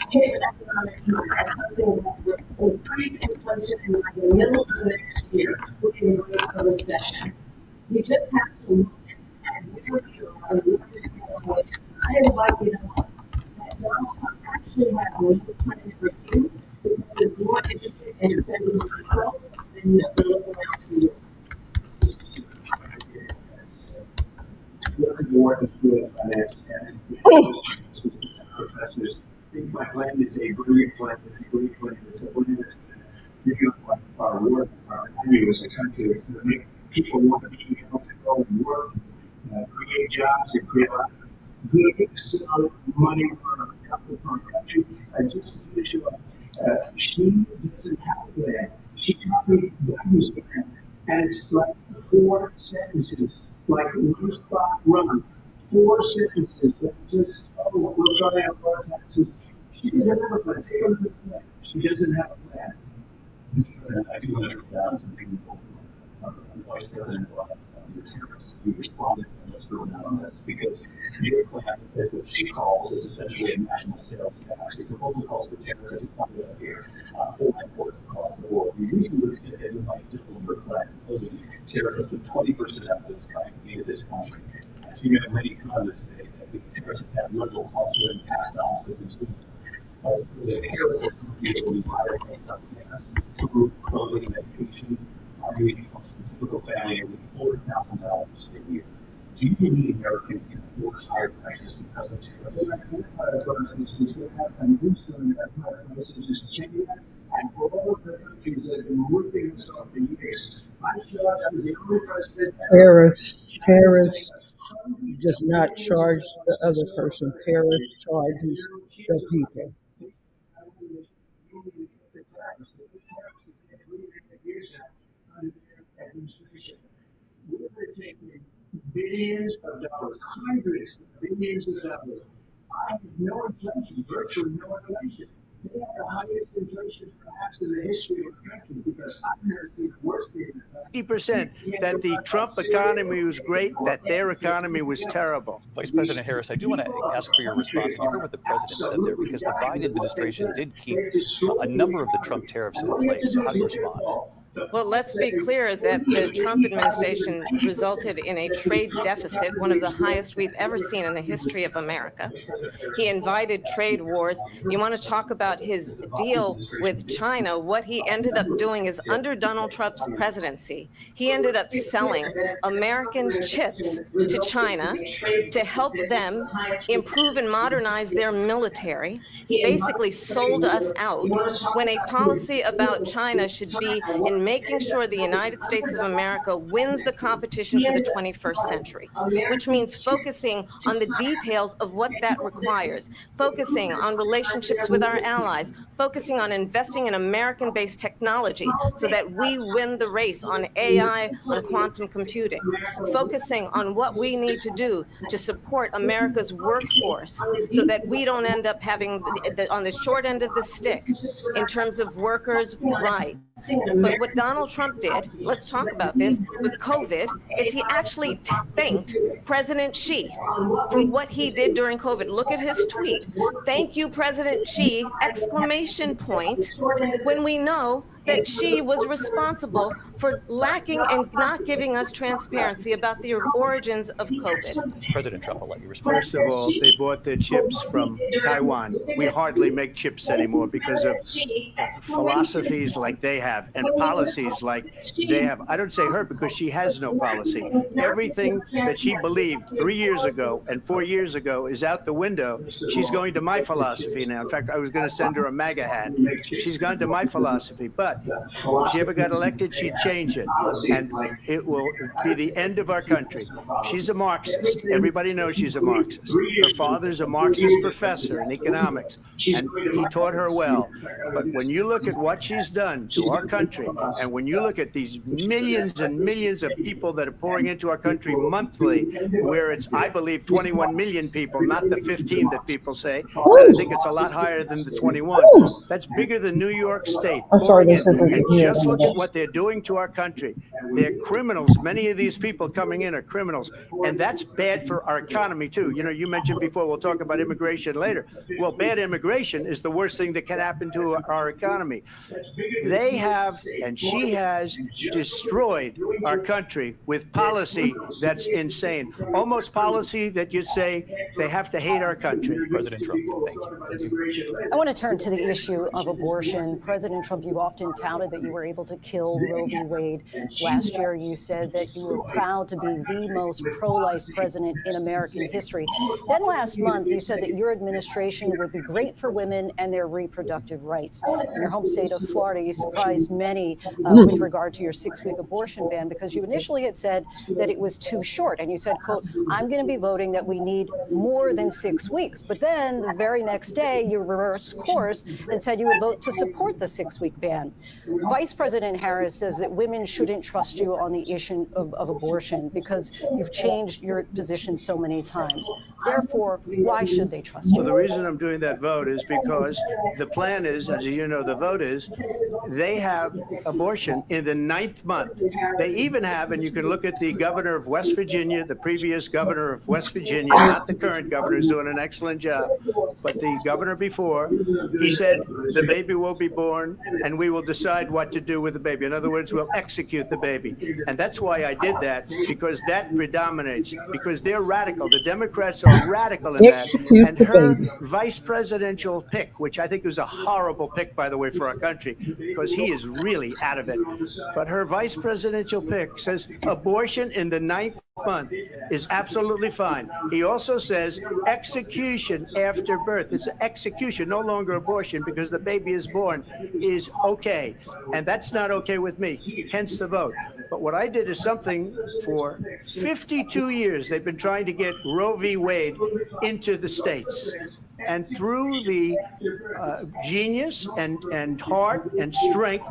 his economic plan as something that would increase inflation and by the middle of next year, we can go into a recession. You just have to look at where we are and what is going on. I invite you to look that Donald Trump actually has a new plan for you because he's more interested in defending himself than he is to look around for you. Look at the work of school finance and professors. I think my plan is a brilliant plan. It's a great plan. It's a plan that's going to give our work, our value as a country, to make people want to be able to go and work, create jobs, and create a lot of good, solid money for our country. I just finish up. She doesn't have a plan. She copied Biden's plan, and it's like 4 sentences, like one spot run, 4 sentences that just, oh, we'll try out our taxes. She doesn't have a plan. Take a look at the plan. She doesn't have a plan. I do want to balance something. Vice President who responded to what's going on this because your plan is what she calls is essentially a national sales tax. The proposal calls for tariffs here for imports across the board. We recently said that we might just over plan imposing tariffs with 20% of this kind into this country. As you know, many economists say that the tariffs have little cost and passed on to the consumer. The tariffs will be higher than something else. Food, clothing, medication, arguing from a typical family with $4,000 a year. Do you believe Americans can afford higher prices because of tariffs? And all of the countries that have been ripping us off for years. I'm sure I was the only president. Tariffs does not charge the other person. Tariffs charges the people. We're taking billions of dollars, hundreds of billions of dollars. I have no inflation, virtually no inflation. They have the highest inflation perhaps in the history of the country because I've never seen worse than 50% that the Trump economy was great, that their economy was terrible. Vice President Harris, I do want to ask for your response. And you heard what the president said there, because the Biden administration did keep a number of the Trump tariffs in place. So how do you respond? Well, let's be clear that the Trump administration resulted in a trade deficit, one of the highest we've ever seen in the history of America. He invited trade wars. You want to talk about his deal with China? What he ended up doing is under Donald Trump's presidency, he ended up selling American chips to China to help them improve and modernize their military. He basically sold us out when a policy about China should be in making sure the United States of America wins the competition for the 21st century, which means focusing on the details of what that requires, focusing on relationships with our allies, focusing on investing in American-based technology so that we win the race on AI, on quantum computing, focusing on what we need to do to support America's workforce so that we don't end up having on the short end of the stick in terms of workers' rights. But what Donald Trump did, let's talk about this, with COVID, is he actually thanked President Xi for what he did during COVID. Look at his tweet. Thank you, President Xi, exclamation point, when we know that Xi was responsible for lacking and not giving us transparency about the origins of COVID. President Trump, I'll let you respond. First of all, they bought their chips from Taiwan. We hardly make chips anymore because of philosophies like they have and policies like they have. I don't say her because she has no policy. Everything that she believed 3 years ago and 4 years ago is out the window. She's going to my philosophy now. In fact, I was going to send her a MAGA hat. She's gone to my philosophy. But if she ever got elected, she'd change it. And it will be the end of our country. She's a Marxist. Everybody knows she's a Marxist. Her father's a Marxist professor in economics, and he taught her well. But when you look at what she's done to our country, and when you look at these millions and millions of people that are pouring into our country monthly, where it's, I believe, 21 million people, not the 15 that people say. I think it's a lot higher than the 21. That's bigger than New York State. And just look at what they're doing to our country. They're criminals. Many of these people coming in are criminals. And that's bad for our economy, too. You know, you mentioned before, we'll talk about immigration later. Well, bad immigration is the worst thing that can happen to our economy. They have, and she has, destroyed our country with policy that's insane. Almost policy that you'd say they have to hate our country. President Trump, thank you. I want to turn to the issue of abortion. President Trump, you've often touted that you were able to kill Roe v. Wade. Last year, you said that you were proud to be the most pro-life president in American history. Then last month, you said that your administration would be great for women and their reproductive rights. In your home state of Florida, you surprised many with regard to your 6-week abortion ban because you initially had said that it was too short. And you said, quote, I'm going to be voting that we need more than 6 weeks. But then the very next day, you reversed course and said you would vote to support the 6-week ban. Vice President Harris says that women shouldn't trust you on the issue of abortion because you've changed your position so many times. Therefore, why should they trust you? Well, the reason I'm doing that vote is because the plan is, as you know, the vote is, they have abortion in the 9th month. They even have, and you can look at the governor of West Virginia, the previous governor of West Virginia, not the current governor, who's doing an excellent job, but the governor before, he said the baby will be born and we will decide what to do with the baby. In other words, we'll execute the baby. And that's why I did that, because that predominates, because they're radical. The Democrats are radical in that. And her vice presidential pick, which I think was a horrible pick, by the way, for our country, because he is really out of it. But her vice presidential pick says abortion in the 9th month is absolutely fine. He also says execution after birth. It's execution, no longer abortion, because the baby is born, is okay. And that's not okay with me, hence the vote. But what I did is something for 52 years. They've been trying to get Roe v. Wade into the states. And through the genius and heart and strength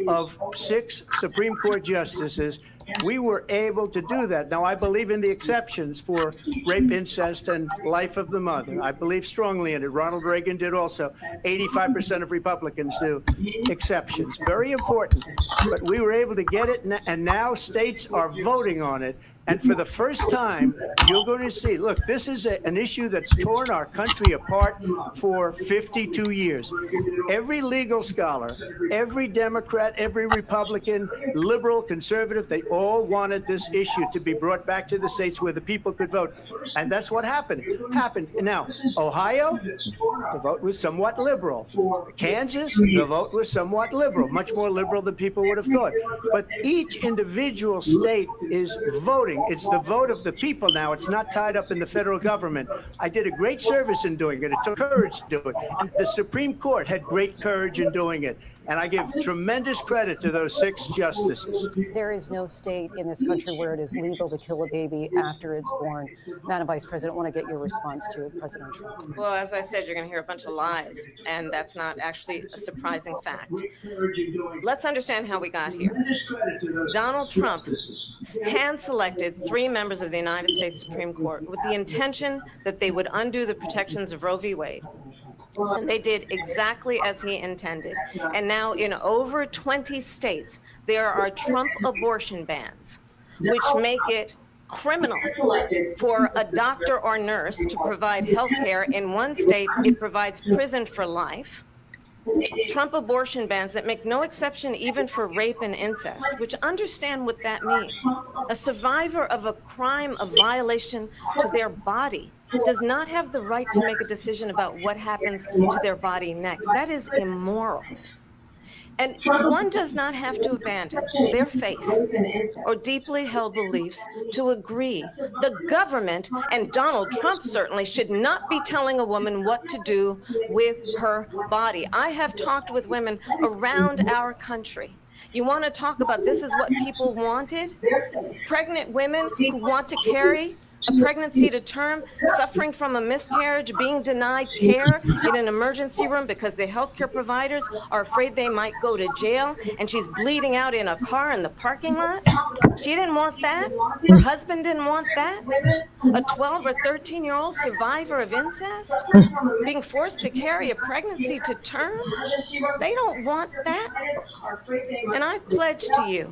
of 6 Supreme Court justices, we were able to do that. Now, I believe in the exceptions for rape, incest, and life of the mother. I believe strongly in it. Ronald Reagan did also. 85% of Republicans do. Exceptions. Very important. But we were able to get it, and now states are voting on it. And for the first time, you're going to see, look, this is an issue that's torn our country apart for 52 years. Every legal scholar, every Democrat, every Republican, liberal, conservative, they all wanted this issue to be brought back to the states where the people could vote. And that's what happened. Now, Ohio, the vote was somewhat liberal. Kansas, the vote was somewhat liberal, much more liberal than people would have thought. But each individual state is voting. It's the vote of the people now. It's not tied up in the federal government. I did a great service in doing it. It took courage to do it. And the Supreme Court had great courage in doing it. And I give tremendous credit to those 6 justices. There is no state in this country where it is legal to kill a baby after it's born. Madam Vice President, I want to get your response to President Trump. Well, as I said, you're going to hear a bunch of lies, and that's not actually a surprising fact. Let's understand how we got here. Donald Trump hand-selected 3 members of the United States Supreme Court with the intention that they would undo the protections of Roe v. Wade. And they did exactly as he intended. And now in over 20 states, there are Trump abortion bans, which make it criminal for a doctor or nurse to provide health care. In one state, it provides prison for life. Trump abortion bans that make no exception even for rape and incest, which understand what that means. A survivor of a crime, a violation to their body, does not have the right to make a decision about what happens to their body next. That is immoral. And one does not have to abandon their faith or deeply held beliefs to agree. The government, and Donald Trump certainly, should not be telling a woman what to do with her body. I have talked with women around our country. You want to talk about this is what people wanted? Pregnant women who want to carry a pregnancy to term, suffering from a miscarriage, being denied care in an emergency room because the healthcare providers are afraid they might go to jail, and she's bleeding out in a car in the parking lot. She didn't want that. Her husband didn't want that. A 12 or 13-year-old survivor of incest being forced to carry a pregnancy to term. They don't want that. And I pledge to you,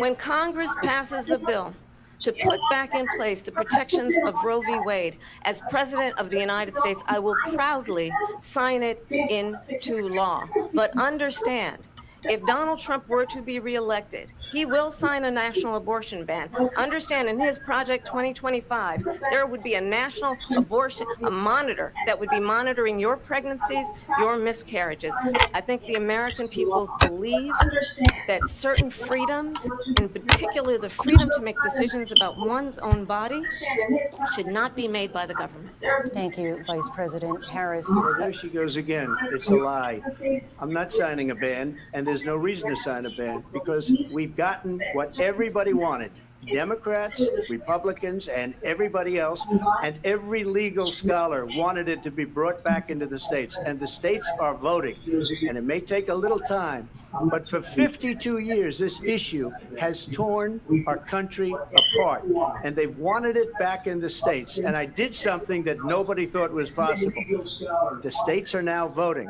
when Congress passes a bill to put back in place the protections of Roe v. Wade, as President of the United States, I will proudly sign it into law. But understand, if Donald Trump were to be reelected, he will sign a national abortion ban. Understand, in his Project 2025, there would be a national abortion, a monitor that would be monitoring your pregnancies, your miscarriages. I think the American people believe that certain freedoms, in particular the freedom to make decisions about one's own body, should not be made by the government. Thank you, Vice President Harris. There she goes again. It's a lie. I'm not signing a ban, and there's no reason to sign a ban, because we've gotten what everybody wanted. Democrats, Republicans, and everybody else, and every legal scholar wanted it to be brought back into the states. And the states are voting. And it may take a little time, but for 52 years, this issue has torn our country apart. And they've wanted it back in the states. And I did something that nobody thought was possible. The states are now voting.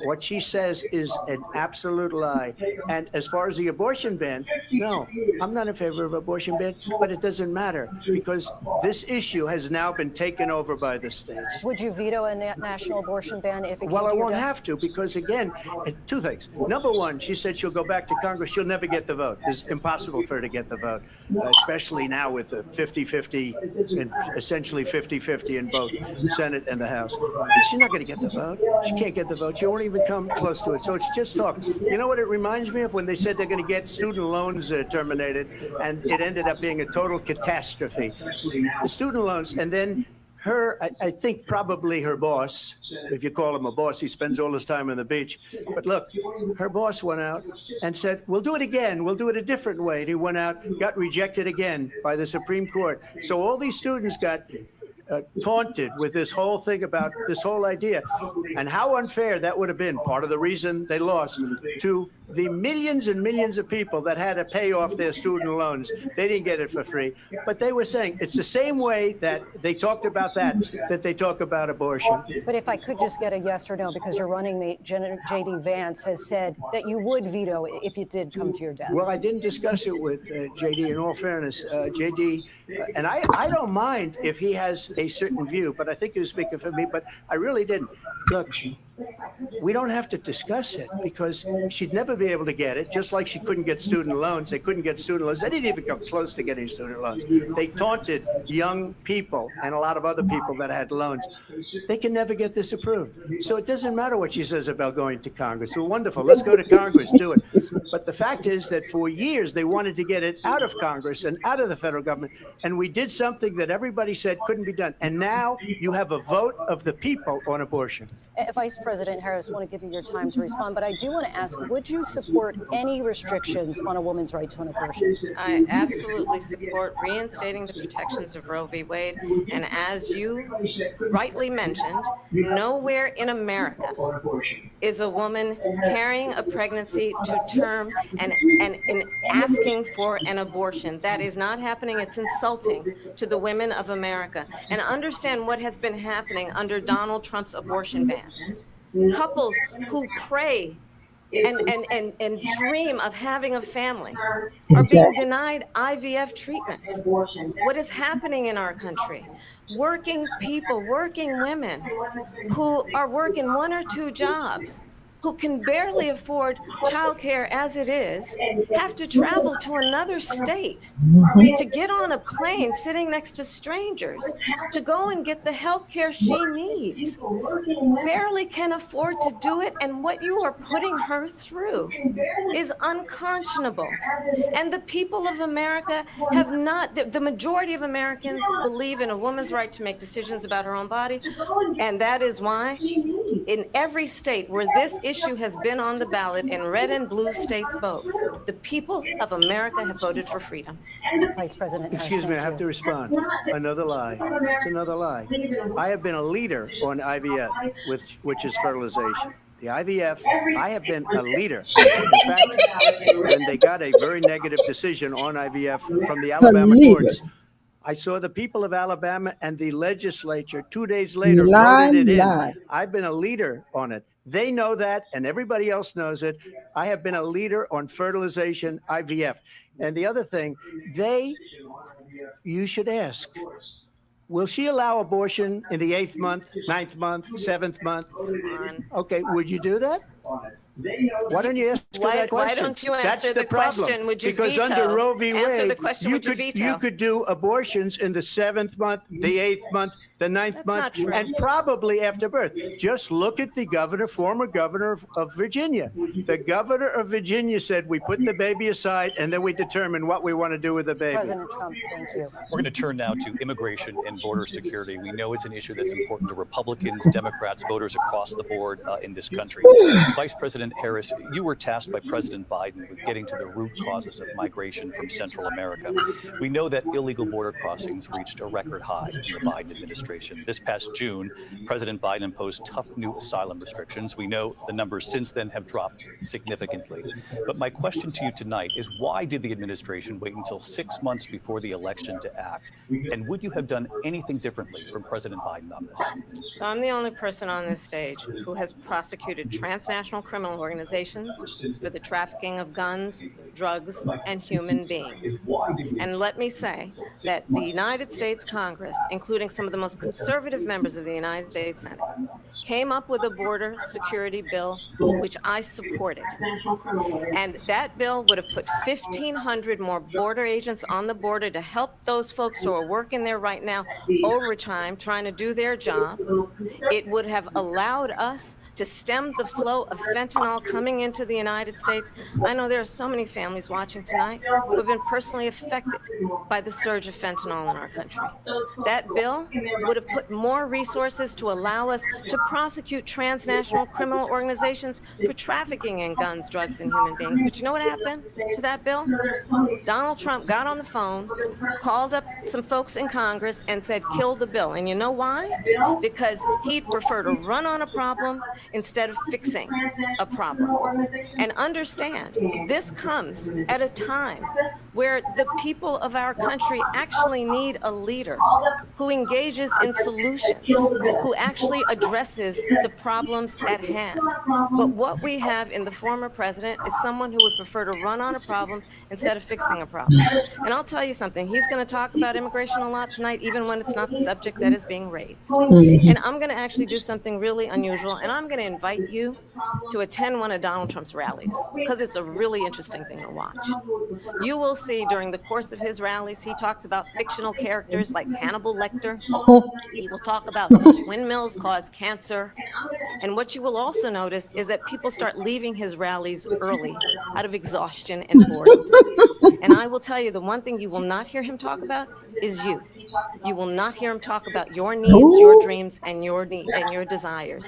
What she says is an absolute lie. And as far as the abortion ban, no, I'm not in favor of abortion ban, but it doesn't matter because this issue has now been taken over by the states. Would you veto a national abortion ban if it came Well, to I your won't desk? have to because, again, two things. Number one, she said she'll go back to Congress. She'll never get the vote. It's impossible for her to get the vote, especially now with the 50-50, and essentially 50-50 in both Senate and the House. She's not going to get the vote. She can't get the vote. She won't even come close to it. So it's just talk. You know what it reminds me of? When they said they're going to get student loans terminated, and it ended up being a total catastrophe. The student loans, and then her, I think probably her boss, if you call him a boss, he spends all his time on the beach. But look, her boss went out and said, we'll do it again. We'll do it a different way. And he went out, got rejected again by the Supreme Court. So all these students got taunted with this whole thing about this whole idea and how unfair that would have been. Part of the reason they lost to the millions and millions of people that had to pay off their student loans. They didn't get it for free, but they were saying it's the same way that they talked about that they talk about abortion. But if I could just get a yes or no, because your running mate, J.D. Vance, has said that you would veto it if it did come to your desk. Well, I didn't discuss it with J.D. In all fairness, J.D. And I don't mind if he has a certain view, but I think he was speaking for me, but I really didn't. Look, we don't have to discuss it because she'd never be able to get it, just like she couldn't get student loans. They couldn't get student loans. They didn't even come close to getting student loans. They taunted young people and a lot of other people that had loans. They can never get this approved. So it doesn't matter what she says about going to Congress. Well, wonderful. Let's go to Congress, do it. But the fact is that for years, they wanted to get it out of Congress and out of the federal government. And we did something that everybody said couldn't be done. And now you have a vote of the people on abortion. Vice President Harris, I want to give you your time to respond, but I do want to ask, would you support any restrictions on a woman's right to an abortion? I absolutely support reinstating the protections of Roe v. Wade. And as you rightly mentioned, nowhere in America is a woman carrying a pregnancy to term and asking for an abortion. That is not happening. It's insulting to the women of America. And understand what has been happening under Donald Trump's abortion bans. Couples who pray and dream of having a family are being denied IVF treatments. What is happening in our country? Working people, working women who are working 1 or 2 jobs, who can barely afford childcare as it is, have to travel to another state to get on a plane sitting next to strangers to go and get the health care she needs, barely can afford to do it. And what you are putting her through is unconscionable. And the people of America have not, the majority of Americans believe in a woman's right to make decisions about her own body. And that is why in every state where this issue has been on the ballot, in red and blue states both, the people of America have voted for freedom. Vice President Harris, Excuse me, I have to respond. Another lie. It's another lie. I have been a leader on IVF, which is fertilization. The IVF, I have been a leader. In fact, when they got a very negative decision on IVF from the Alabama courts, I saw the people of Alabama and the legislature 2 days later voted it in. I've been a leader on it. They know that, and everybody else knows it. I have been a leader on fertilization, IVF. And the other thing, you should ask, will she allow abortion in the 8th month, 9th month, 7th month? Okay, would you do that? Why don't you ask that question? Why don't you answer the question? Would you because veto? Under Roe v. Answer Wade, the question, would you veto? you could do abortions in the 7th month, the 8th month, the 9th month, and probably after birth. Just look at the former governor of Virginia. The governor of Virginia said we put the baby aside and then we determine what we want to do with the baby. President Trump, thank you. We're going to turn now to immigration and border security. We know it's an issue that's important to Republicans, Democrats, voters across the board in this country. Vice President President Harris, you were tasked by President Biden with getting to the root causes of migration from Central America. We know that illegal border crossings reached a record high in the Biden administration. This past June, President Biden imposed tough new asylum restrictions. We know the numbers since then have dropped significantly. But my question to you tonight is, why did the administration wait until 6 months before the election to act? And would you have done anything differently from President Biden on this? So I'm the only person on this stage who has prosecuted transnational criminal organizations for the trafficking of guns, drugs, and human beings. And let me say that the United States Congress, including some of the most conservative members of the United States Senate, came up with a border security bill, which I supported. And that bill would have put 1,500 more border agents on the border to help those folks who are working there right now overtime, trying to do their job. It would have allowed us to stem the flow of fentanyl coming into the United States. I know there are so many families watching tonight who have been personally affected by the surge of fentanyl in our country. That bill would have put more resources to allow us to prosecute transnational criminal organizations for trafficking in guns, drugs, and human beings. But you know what happened to that bill? Donald Trump got on the phone, called up some folks in Congress, and said, kill the bill. And you know why? Because he'd prefer to run on a problem instead of fixing a problem. And understand, this comes at a time where the people of our country actually need a leader who engages in solutions, who actually addresses the problems at hand. But what we have in the former president is someone who would prefer to run on a problem instead of fixing a problem. And I'll tell you something, he's going to talk about immigration a lot tonight, even when it's not the subject that is being raised. And I'm going to actually do something really unusual, and I'm going to invite you to attend one of Donald Trump's rallies, because it's a really interesting thing to watch. You will see during the course of his rallies, he talks about fictional characters like Hannibal Lecter. He will talk about windmills cause cancer. And what you will also notice is that people start leaving his rallies early out of exhaustion and boredom. And I will tell you, the one thing you will not hear him talk about is you. You will not hear him talk about your needs, your dreams, and your desires.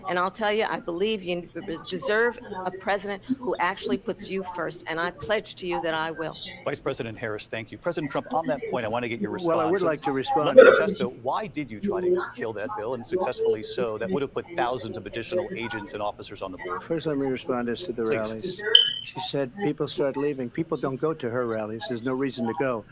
And I'll tell you, I believe you deserve a president who actually puts you first, and I pledge to you that I will. Vice President Harris, thank you. President Trump, on that point, I want to get your response. Well, I would like to respond. Let me just ask, though, why did you try to kill that bill, and successfully so, that would have put thousands of additional agents and officers on the board? First, let me respond as to the rallies. She said people start leaving. People don't go to her rallies. There's no reason to go.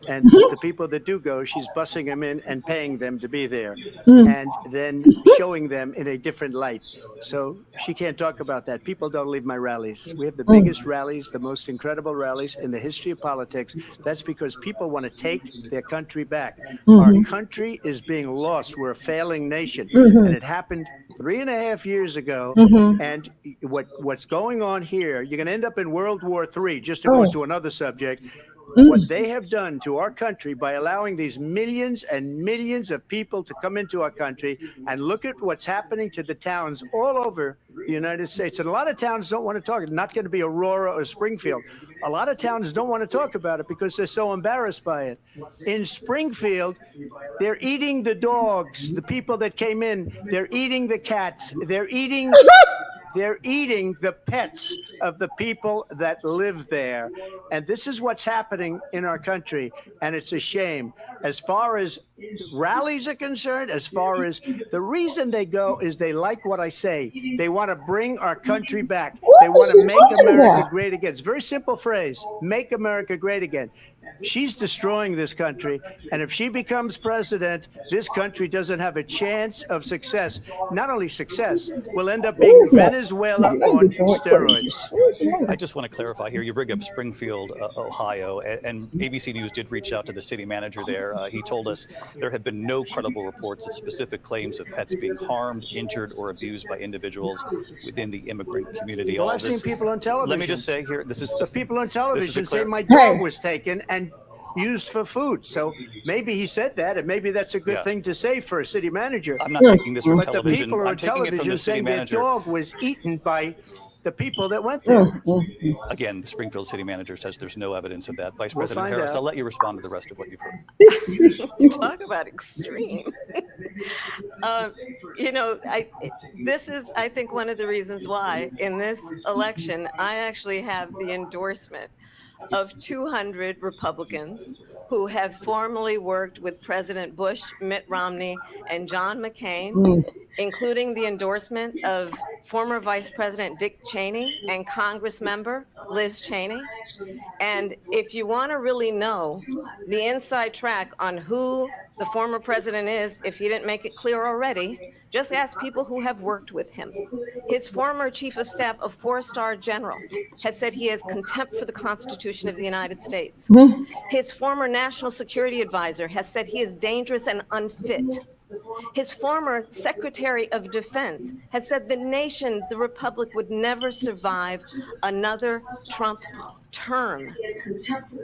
And the people that do go, she's bussing them in and paying them to be there, and then showing them in a different light. So she can't talk about that. People don't leave my rallies. We have the biggest rallies, the most incredible rallies in the history of politics. That's because people want to take their country back. Our country is being lost. We're a failing nation. And it happened 3.5 years ago. And what's going on here, you're going to end up in World War III, just to go to another subject. What they have done to our country by allowing these millions and millions of people to come into our country, and look at what's happening to the towns all over the United States. And a lot of towns don't want to talk. It's not going to be Aurora or Springfield. A lot of towns don't want to talk about it because they're so embarrassed by it. In Springfield, they're eating the dogs, the people that came in. They're eating the cats. They're eating the pets of the people that live there. And this is what's happening in our country. And it's a shame. As far as rallies are concerned, as far as the reason they go is they like what I say. They want to bring our country back. They want to make America great again. It's a very simple phrase, make America great again. She's destroying this country. And if she becomes president, this country doesn't have a chance of success. Not only success, we'll end up being Venezuela on steroids. I just want to clarify here. You bring up Springfield, Ohio, and ABC News did reach out to the city manager there. He told us there have been no credible reports of specific claims of pets being harmed, injured, or abused by individuals within the immigrant community. Well, I've seen people on television. Let me just say here, this is the people on television say my dog was taken, and used for food. So maybe he said that, and maybe that's a good thing to say for a city manager. I'm not taking this from but television. the people are I'm on taking it from television the city saying their manager. dog was eaten by the people that went there. Again, the Springfield city manager says there's no evidence of that. Vice We'll President find Harris, out. I'll let you respond to the rest of what you've heard. Talk about extreme. This is, I think, one of the reasons why in this election, I actually have the endorsement of 200 Republicans who have formerly worked with President Bush, Mitt Romney, and John McCain, including the endorsement of former Vice President Dick Cheney and Congress member Liz Cheney. And if you want to really know the inside track on who the former president is, if he didn't make it clear already, just ask people who have worked with him. His former chief of staff, a 4-star general, has said he has contempt for the Constitution of the United States. His former national security advisor has said he is dangerous and unfit. His former Secretary of Defense has said the nation, the republic, would never survive another Trump term.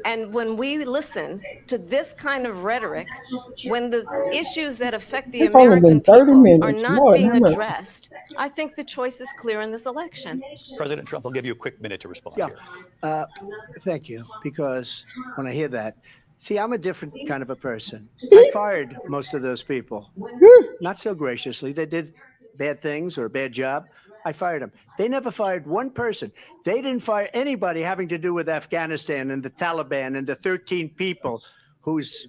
And when we listen to this kind of rhetoric, when the issues that affect the It's only American been 30 people are minutes. not Lord, being how much? addressed, I think the choice is clear in this election. President Trump, I'll give you a quick minute to respond Yeah. here. Thank you, because when I hear that, see, I'm a different kind of a person. I fired most of those people, not so graciously. They did bad things or a bad job. I fired them. They never fired one person. They didn't fire anybody having to do with Afghanistan and the Taliban and the 13 people who's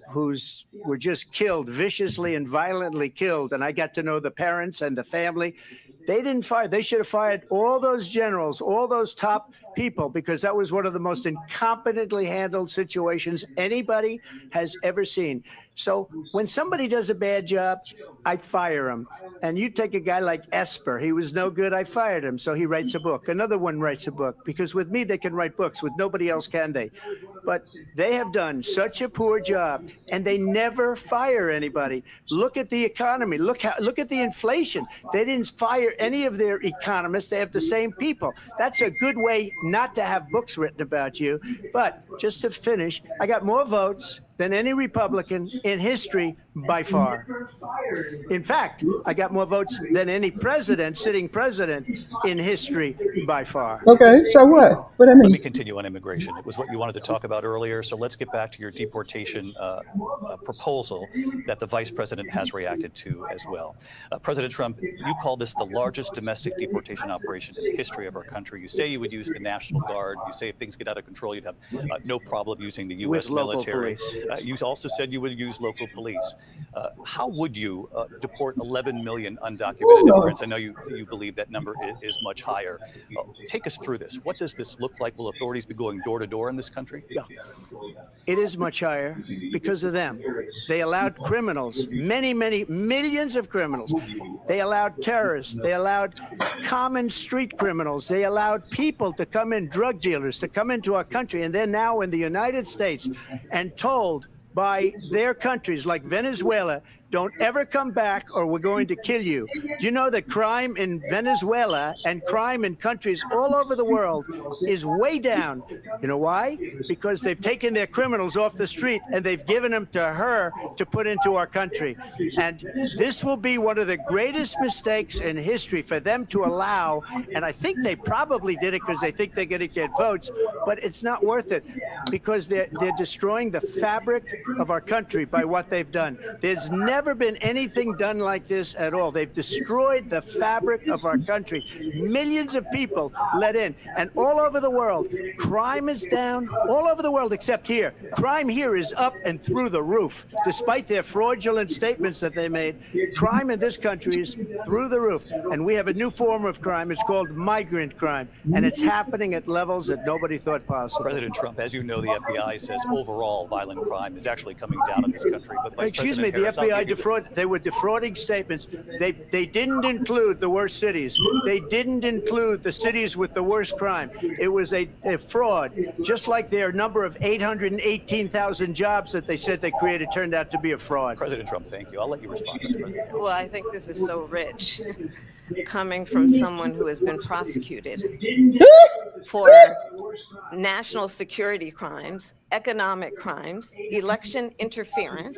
were just killed, viciously and violently killed. And I got to know the parents and the family. They didn't fire. They should have fired all those generals, all those top people, because that was one of the most incompetently handled situations anybody has ever seen. So when somebody does a bad job, I fire him. And you take a guy like Esper, he was no good, I fired him. So he writes a book. Another one writes a book, because with me, they can write books. With nobody else can they? But they have done such a poor job, and they never fire anybody. Look at the economy. Look at the inflation. They didn't fire any of their economists. They have the same people. That's a good way not to have books written about you. But just to finish, I got more votes than any Republican in history by far. In fact, I got more votes than any sitting president in history by far. Okay, so what? What I Let mean? me continue on immigration. It was what you wanted to talk about earlier. So let's get back to your deportation proposal that the vice president has reacted to as well. President Trump, you call this the largest domestic deportation operation in the history of our country. You say you would use the National Guard. You say if things get out of control, you'd have no problem using the U.S. With local military. police. You also said you would use local police. How would you deport 11 million undocumented immigrants? I know you believe that number is much higher. Take us through this. What does this look like? Will authorities be going door to door in this country? Yeah. It is much higher because of them. They allowed criminals, many millions of criminals. They allowed terrorists. They allowed common street criminals. They allowed people to come in, drug dealers, to come into our country. And they're now in the United States and told by their countries like Venezuela, don't ever come back or we're going to kill you. Do you know that crime in Venezuela and crime in countries all over the world is way down? You know why? Because they've taken their criminals off the street and they've given them to her to put into our country. And this will be one of the greatest mistakes in history for them to allow. And I think they probably did it because they think they're going to get votes, but it's not worth it because they're destroying the fabric of our country by what they've done. There's never been anything done like this at all. They've destroyed the fabric of our country. Millions of people let in, and all over the world, crime is down all over the world except here. Crime here is up and through the roof, despite their fraudulent statements that they made. Crime in this country is through the roof, and we have a new form of crime. It's called migrant crime, and it's happening at levels that nobody thought possible. President Trump, as you know, the FBI says overall violent crime is actually coming down in this country. But Vice Excuse me, President the Harris, FBI they were defrauding statements. They didn't include the worst cities. They didn't include the cities with the worst crime. It was a fraud, just like their number of 818,000 jobs that they said they created turned out to be a fraud. President Trump, thank you. I'll let you respond. President. Well, I think this is so rich coming from someone who has been prosecuted for national security crimes, economic crimes, election interference,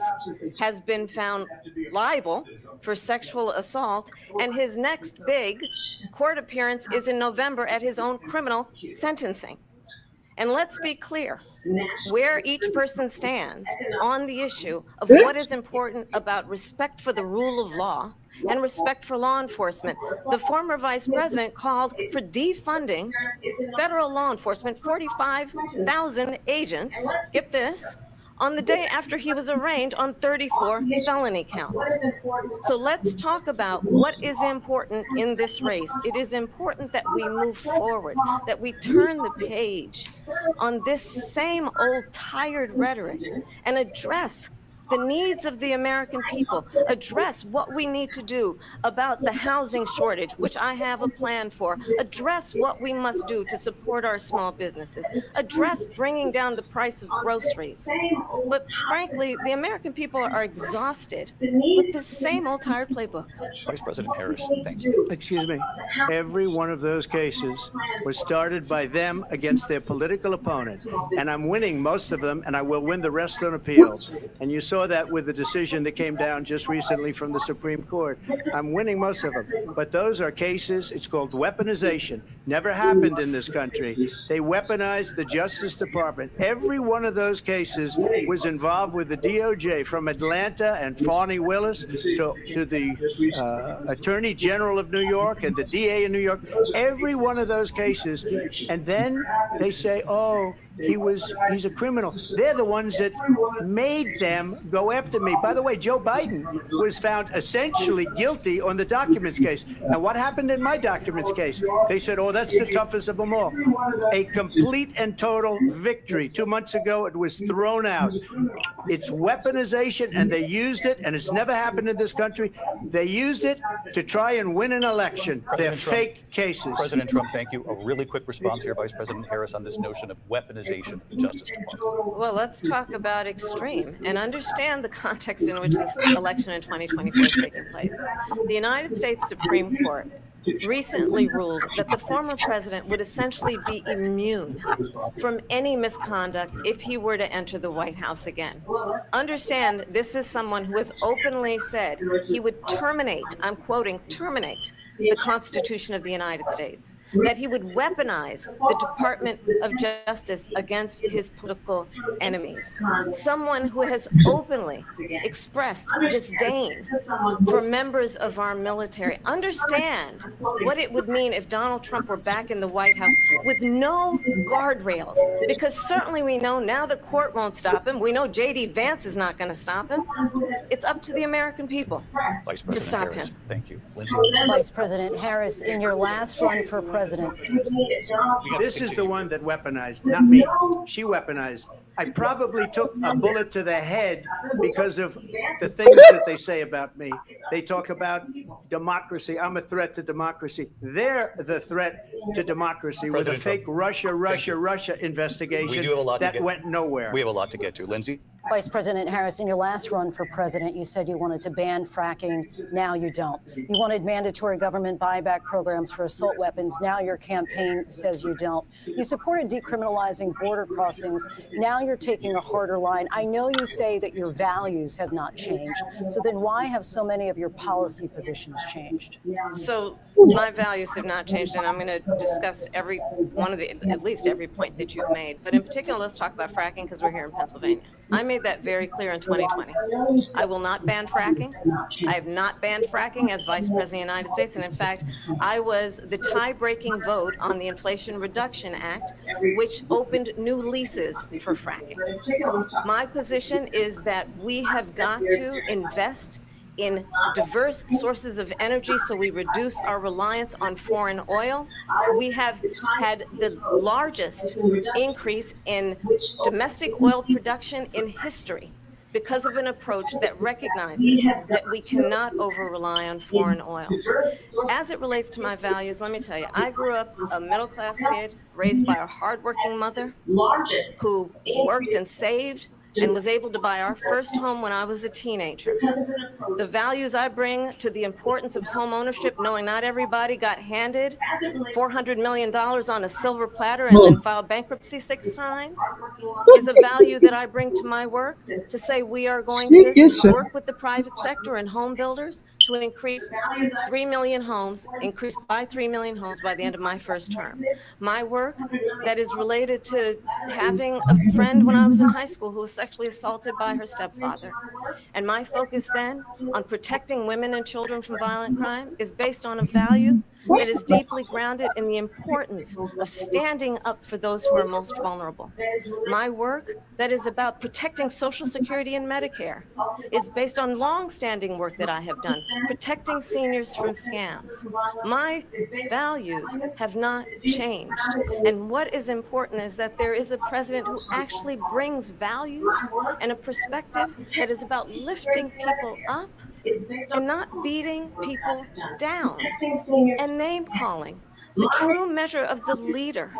has been found liable for sexual assault, and his next big court appearance is in November at his own criminal sentencing. And let's be clear where each person stands on the issue of what is important about respect for the rule of law and respect for law enforcement. The former vice president called for defunding federal law enforcement, 45,000 agents, get this, on the day after he was arraigned on 34 felony counts. So let's talk about what is important in this race. It is important that we move forward, that we turn the page on this same old tired rhetoric and address the needs of the American people, address what we need to do about the housing shortage, which I have a plan for, address what we must do to support our small businesses, address bringing down the price of groceries. But frankly, the American people are exhausted with the same old tired playbook. Vice President Harris, thank you. Excuse me. Every one of those cases was started by them against their political opponent, and I'm winning most of them, and I will win the rest on appeal. And you saw that with the decision that came down just recently from the Supreme Court. I'm winning most of them. But those are cases, it's called weaponization. Never happened in this country. They weaponized the Justice Department. Every one of those cases was involved with the DOJ, from Atlanta and Fani Willis to the Attorney General of New York and the DA in New York. Every one of those cases. And then they say, oh, he's a criminal. They're the ones that made them go after me. By the way, Joe Biden was found essentially guilty on the documents case. And what happened in my documents case? They said, oh, that's the toughest of them all. A complete and total victory. 2 months ago, it was thrown out. It's weaponization, and they used it, and it's never happened in this country. They used it to try and win an election. They're fake cases. President Trump, thank you. A really quick response here, Vice President Harris, on this notion of weaponization of the Justice Department. Well, let's talk about extreme and understand the context in which this election in 2024 is taking place. The United States Supreme Court recently ruled that the former president would essentially be immune from any misconduct if he were to enter the White House again. Understand, this is someone who has openly said he would terminate, I'm quoting, terminate the Constitution of the United States, that he would weaponize the Department of Justice against his political enemies. Someone who has openly expressed disdain for members of our military. Understand what it would mean if Donald Trump were back in the White House with no guardrails, because certainly we know now the court won't stop him. We know J.D. Vance is not going to stop him. It's up to the American people Vice to President stop Harris, him. thank you. Lindsay? Vice President Harris, in your last run for president. This is the one that weaponized, not me. She weaponized. I probably took a bullet to the head because of the things that they say about me. They talk about democracy. I'm a threat to democracy. They're the threat to democracy with a President fake Russia investigation We do have a lot to that get- went nowhere. We have a lot to get to. Lindsay? Vice President Harris, in your last run for president, you said you wanted to ban fracking. Now you don't. You wanted mandatory government buyback programs for assault weapons. Now your campaign says you don't. You supported decriminalizing border crossings. Now you're taking a harder line. I know you say that your values have not changed. So then why have so many of your policy positions changed? So my values have not changed, and I'm going to discuss every one of the, at least every point that you've made. But in particular, let's talk about fracking because we're here in Pennsylvania. I made that very clear in 2020. I will not ban fracking. I have not banned fracking as Vice President of the United States. And in fact, I was the tie-breaking vote on the Inflation Reduction Act, which opened new leases for fracking. My position is that we have got to invest in diverse sources of energy so we reduce our reliance on foreign oil. We have had the largest increase in domestic oil production in history because of an approach that recognizes that we cannot over-rely on foreign oil. As it relates to my values, let me tell you, I grew up a middle-class kid raised by a hardworking mother who worked and saved and was able to buy our first home when I was a teenager. The values I bring to the importance of home ownership, knowing not everybody got handed $400 million on a silver platter and then filed bankruptcy 6 times, is a value that I bring to my work, to say we are going to work with the private sector and home builders to increase 3 million homes, increase by 3 million homes by the end of my first term. My work that is related to having a friend when I was in high school who was sexually assaulted by her stepfather. And my focus then on protecting women and children from violent crime is based on a value that is deeply grounded in the importance of standing up for those who are most vulnerable. My work that is about protecting Social Security and Medicare is based on long-standing work that I have done, protecting seniors from scams. My values have not changed. And what is important is that there is a president who actually brings values and a perspective that is about lifting people up and not beating people down and name calling. The true measure of the leader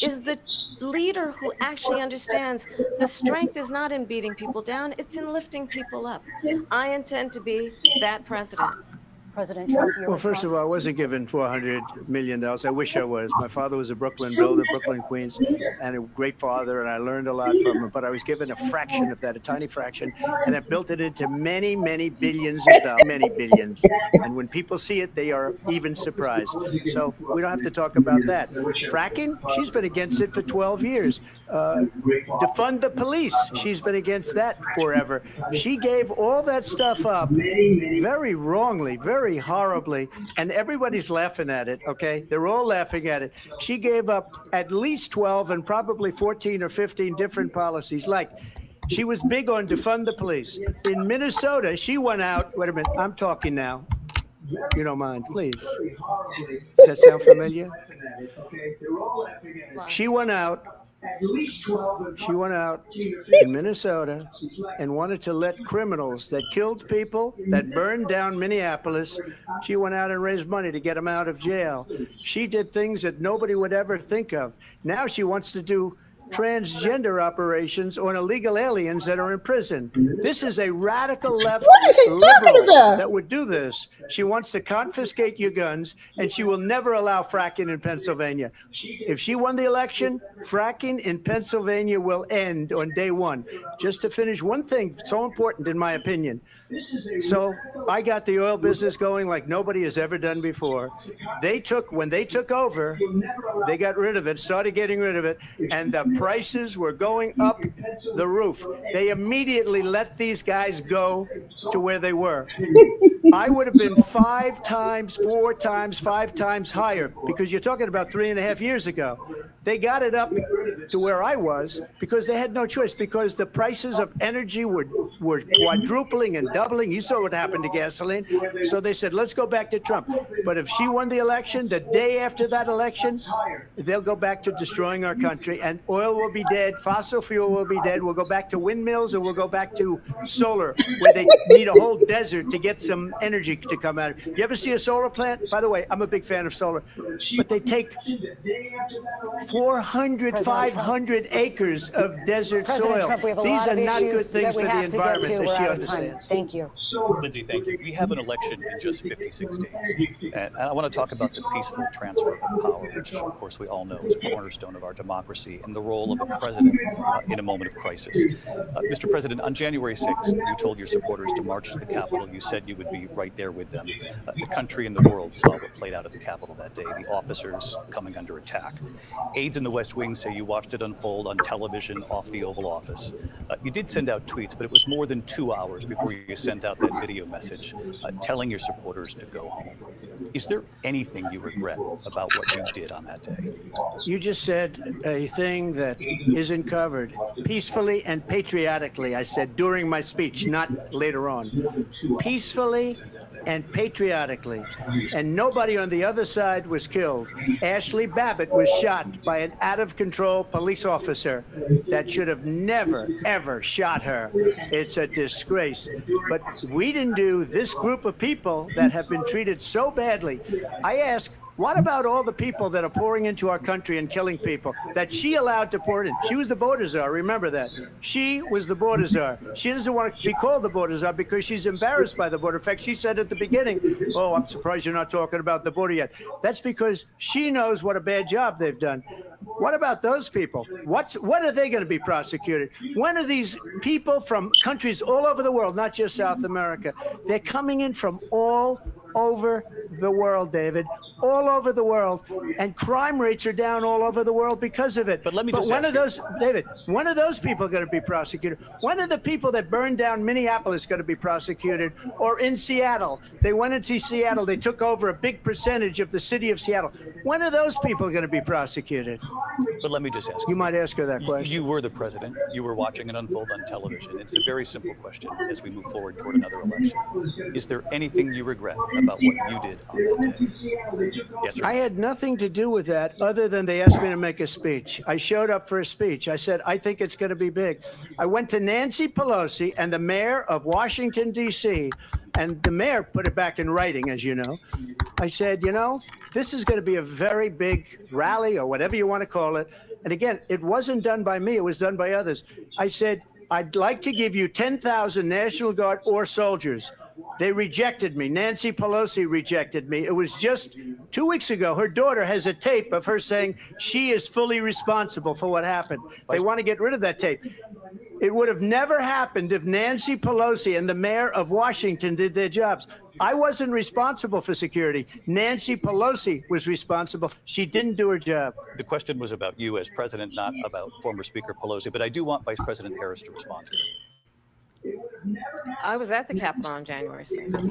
is the leader who actually understands the strength is not in beating people down, it's in lifting people up. I intend to be that president. President Trump, your Well, first of all, I wasn't given $400 million. I wish I was. My father was a Brooklyn builder, Brooklyn, Queens, and a great father, and I learned a lot from him. But I was given a fraction of that, a tiny fraction, and I built it into many, many billions of dollars, many billions. And when people see it, they are even surprised. So we don't have to talk about that. Fracking, she's been against it for 12 years. Defund the police, she's been against that forever. She gave all that stuff up very wrongly, very horribly, and everybody's laughing at it, okay? They're all laughing at it. She gave up at least 12 and probably 14 or 15 different policies. Like, she was big on defund the police. In Minnesota, she went out, wait a minute, I'm talking now. You don't mind, please. Does that sound familiar? She went out in Minnesota and wanted to let criminals that killed people, that burned down Minneapolis, she went out and raised money to get them out of jail. She did things that nobody would ever think of. Now she wants to do transgender operations on illegal aliens that are in prison. This is a radical left liberal that would do this. She wants to confiscate your guns, and she will never allow fracking in Pennsylvania. If she won the election, fracking in Pennsylvania will end on day one. Just to finish one thing, so important in my opinion. So I got the oil business going like nobody has ever done before. When they took over, they got rid of it, started getting rid of it, and the prices were going up the roof. They immediately let these guys go to where they were. I would have been 5 times, 4 times, 5 times higher, because you're talking about 3.5 years ago. They got it up to where I was because they had no choice, because the prices of energy were quadrupling and doubling. You saw what happened to gasoline. So they said, let's go back to Trump. But if she won the election, the day after that election, they'll go back to destroying our country, and oil will be dead, fossil fuel will be dead. We'll go back to windmills, and we'll go back to solar, where they need a whole desert to get some energy to come out. You ever see a solar plant? By the way, I'm a big fan of solar, but they take 400, 500 acres of desert soil. Trump, we have a These lot are of not good issues things that we for the have to get environment to. that We're she out of time. understands. Thank you. Lindsay, thank you. We have an election in just 56 days. And I want to talk about the peaceful transfer of power, which, of course, we all know is a cornerstone of our democracy, and the role of a president in a moment of crisis. Mr. President, on January 6th, you told your supporters to march to the Capitol. You said you would be right there with them. The country and the world saw what played out at the Capitol that day, the officers coming under attack. Aides in the West Wing say you watched it unfold on television off the Oval Office. You did send out tweets, but it was more than 2 hours before you sent out that video message telling your supporters to go home. Is there anything you regret about what you did on that day? You just said a thing that isn't covered. Peacefully and patriotically, I said during my speech, not later on. Peacefully and patriotically. And nobody on the other side was killed. Ashley Babbitt was shot by an out-of-control police officer that should have never, ever shot her. It's a disgrace. But we didn't do this group of people that have been treated so badly. I ask, What about all the people that are pouring into our country and killing people that she allowed to pour in? She was the border czar. Remember that. She was the border czar. She doesn't want to be called the border czar because she's embarrassed by the border. In fact, she said at the beginning, oh, I'm surprised you're not talking about the border yet. That's because she knows what a bad job they've done. What about those people? What are they going to be prosecuted? When are these people from countries all over the world, not just South America, they're coming in from all over the world, David, all over the world, and crime rates are down all over the world because of it. But let me just when are those, David, when are those people going to be prosecuted? When are the people that burned down Minneapolis going to be prosecuted? Or in Seattle, they went into Seattle, they took over a big percentage of the city of Seattle. When are those people going to be prosecuted? But let me just ask you. Might ask her that question. You were the president. You were watching it unfold on television. It's a very simple question as we move forward toward another election. Is there anything you regret about what you did on that day? Yes, sir. I had nothing to do with that other than they asked me to make a speech. I showed up for a speech. I said, I think it's going to be big. I went to Nancy Pelosi and the mayor of Washington, D.C., and the mayor put it back in writing, as you know. I said, you know, this is going to be a very big rally or whatever you want to call it. And again, it wasn't done by me. It was done by others. I said, I'd like to give you 10,000 National Guard or soldiers. They rejected me. Nancy Pelosi rejected me. It was just 2 weeks ago. Her daughter has a tape of her saying she is fully responsible for what happened. They want to get rid of that tape. It would have never happened if Nancy Pelosi and the mayor of Washington did their jobs. I wasn't responsible for security. Nancy Pelosi was responsible. She didn't do her job. The question was about you as president, not about former Speaker Pelosi, but I do want Vice President Harris to respond to it. I was at the Capitol on January 6th.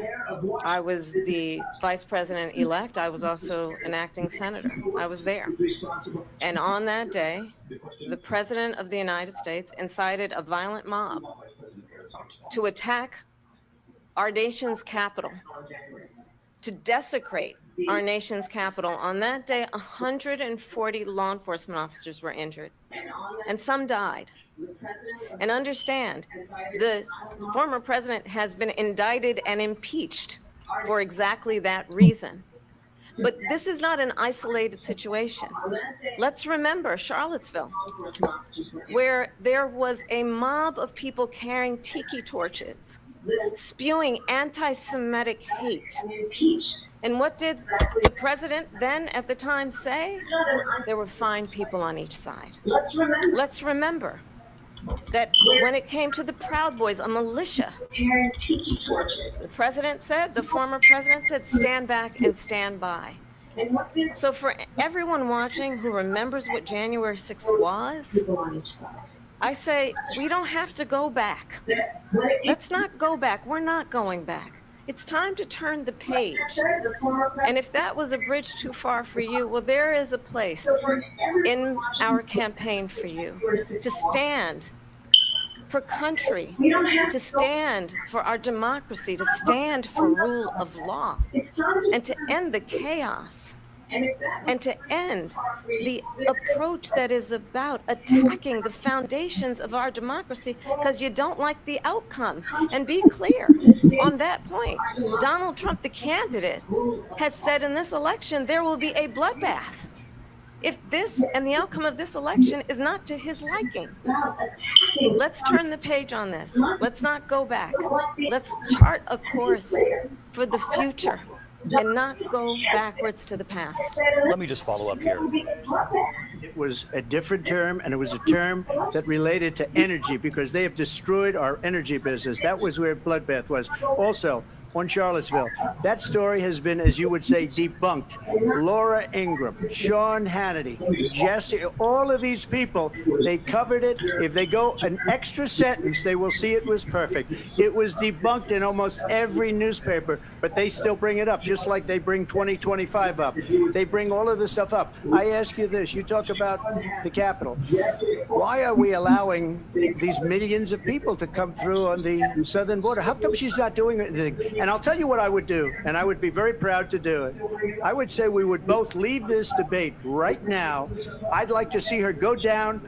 I was the vice president-elect. I was also an acting senator. I was there. And on that day, the president of the United States incited a violent mob to attack our nation's capital, to desecrate our nation's capital. On that day, 140 law enforcement officers were injured, and some died. And understand, the former president has been indicted and impeached for exactly that reason. But this is not an isolated situation. Let's remember Charlottesville, where there was a mob of people carrying tiki torches, spewing anti-Semitic hate. And what did the president then at the time say? There were fine people on each side. Let's remember that when it came to the Proud Boys, a militia, the president said, the former president said, stand back and stand by. So for everyone watching who remembers what January 6th was, I say, we don't have to go back. Let's not go back. We're not going back. It's time to turn the page. And if that was a bridge too far for you, well, there is a place in our campaign for you to stand for country, to stand for our democracy, to stand for rule of law, and to end the chaos, and to end the approach that is about attacking the foundations of our democracy because you don't like the outcome. And be clear on that point. Donald Trump, the candidate, has said in this election there will be a bloodbath if this and the outcome of this election is not to his liking. Let's turn the page on this. Let's not go back. Let's chart a course for the future and not go backwards to the past. Let me just follow up here. It was a different term, and it was a term that related to energy because they have destroyed our energy business. That was where bloodbath was. Also, on Charlottesville, that story has been, as you would say, debunked. Laura Ingraham, Sean Hannity, Jesse, all of these people, they covered it. If they go an extra sentence, they will see it was perfect. It was debunked in almost every newspaper, but they still bring it up, just like they bring 2025 up. They bring all of this stuff up. I ask you this, you talk about the Capitol. Why are we allowing these millions of people to come through on the southern border? How come she's not doing anything? And I'll tell you what I would do, and I would be very proud to do it. I would say we would both leave this debate right now. I'd like to see her go down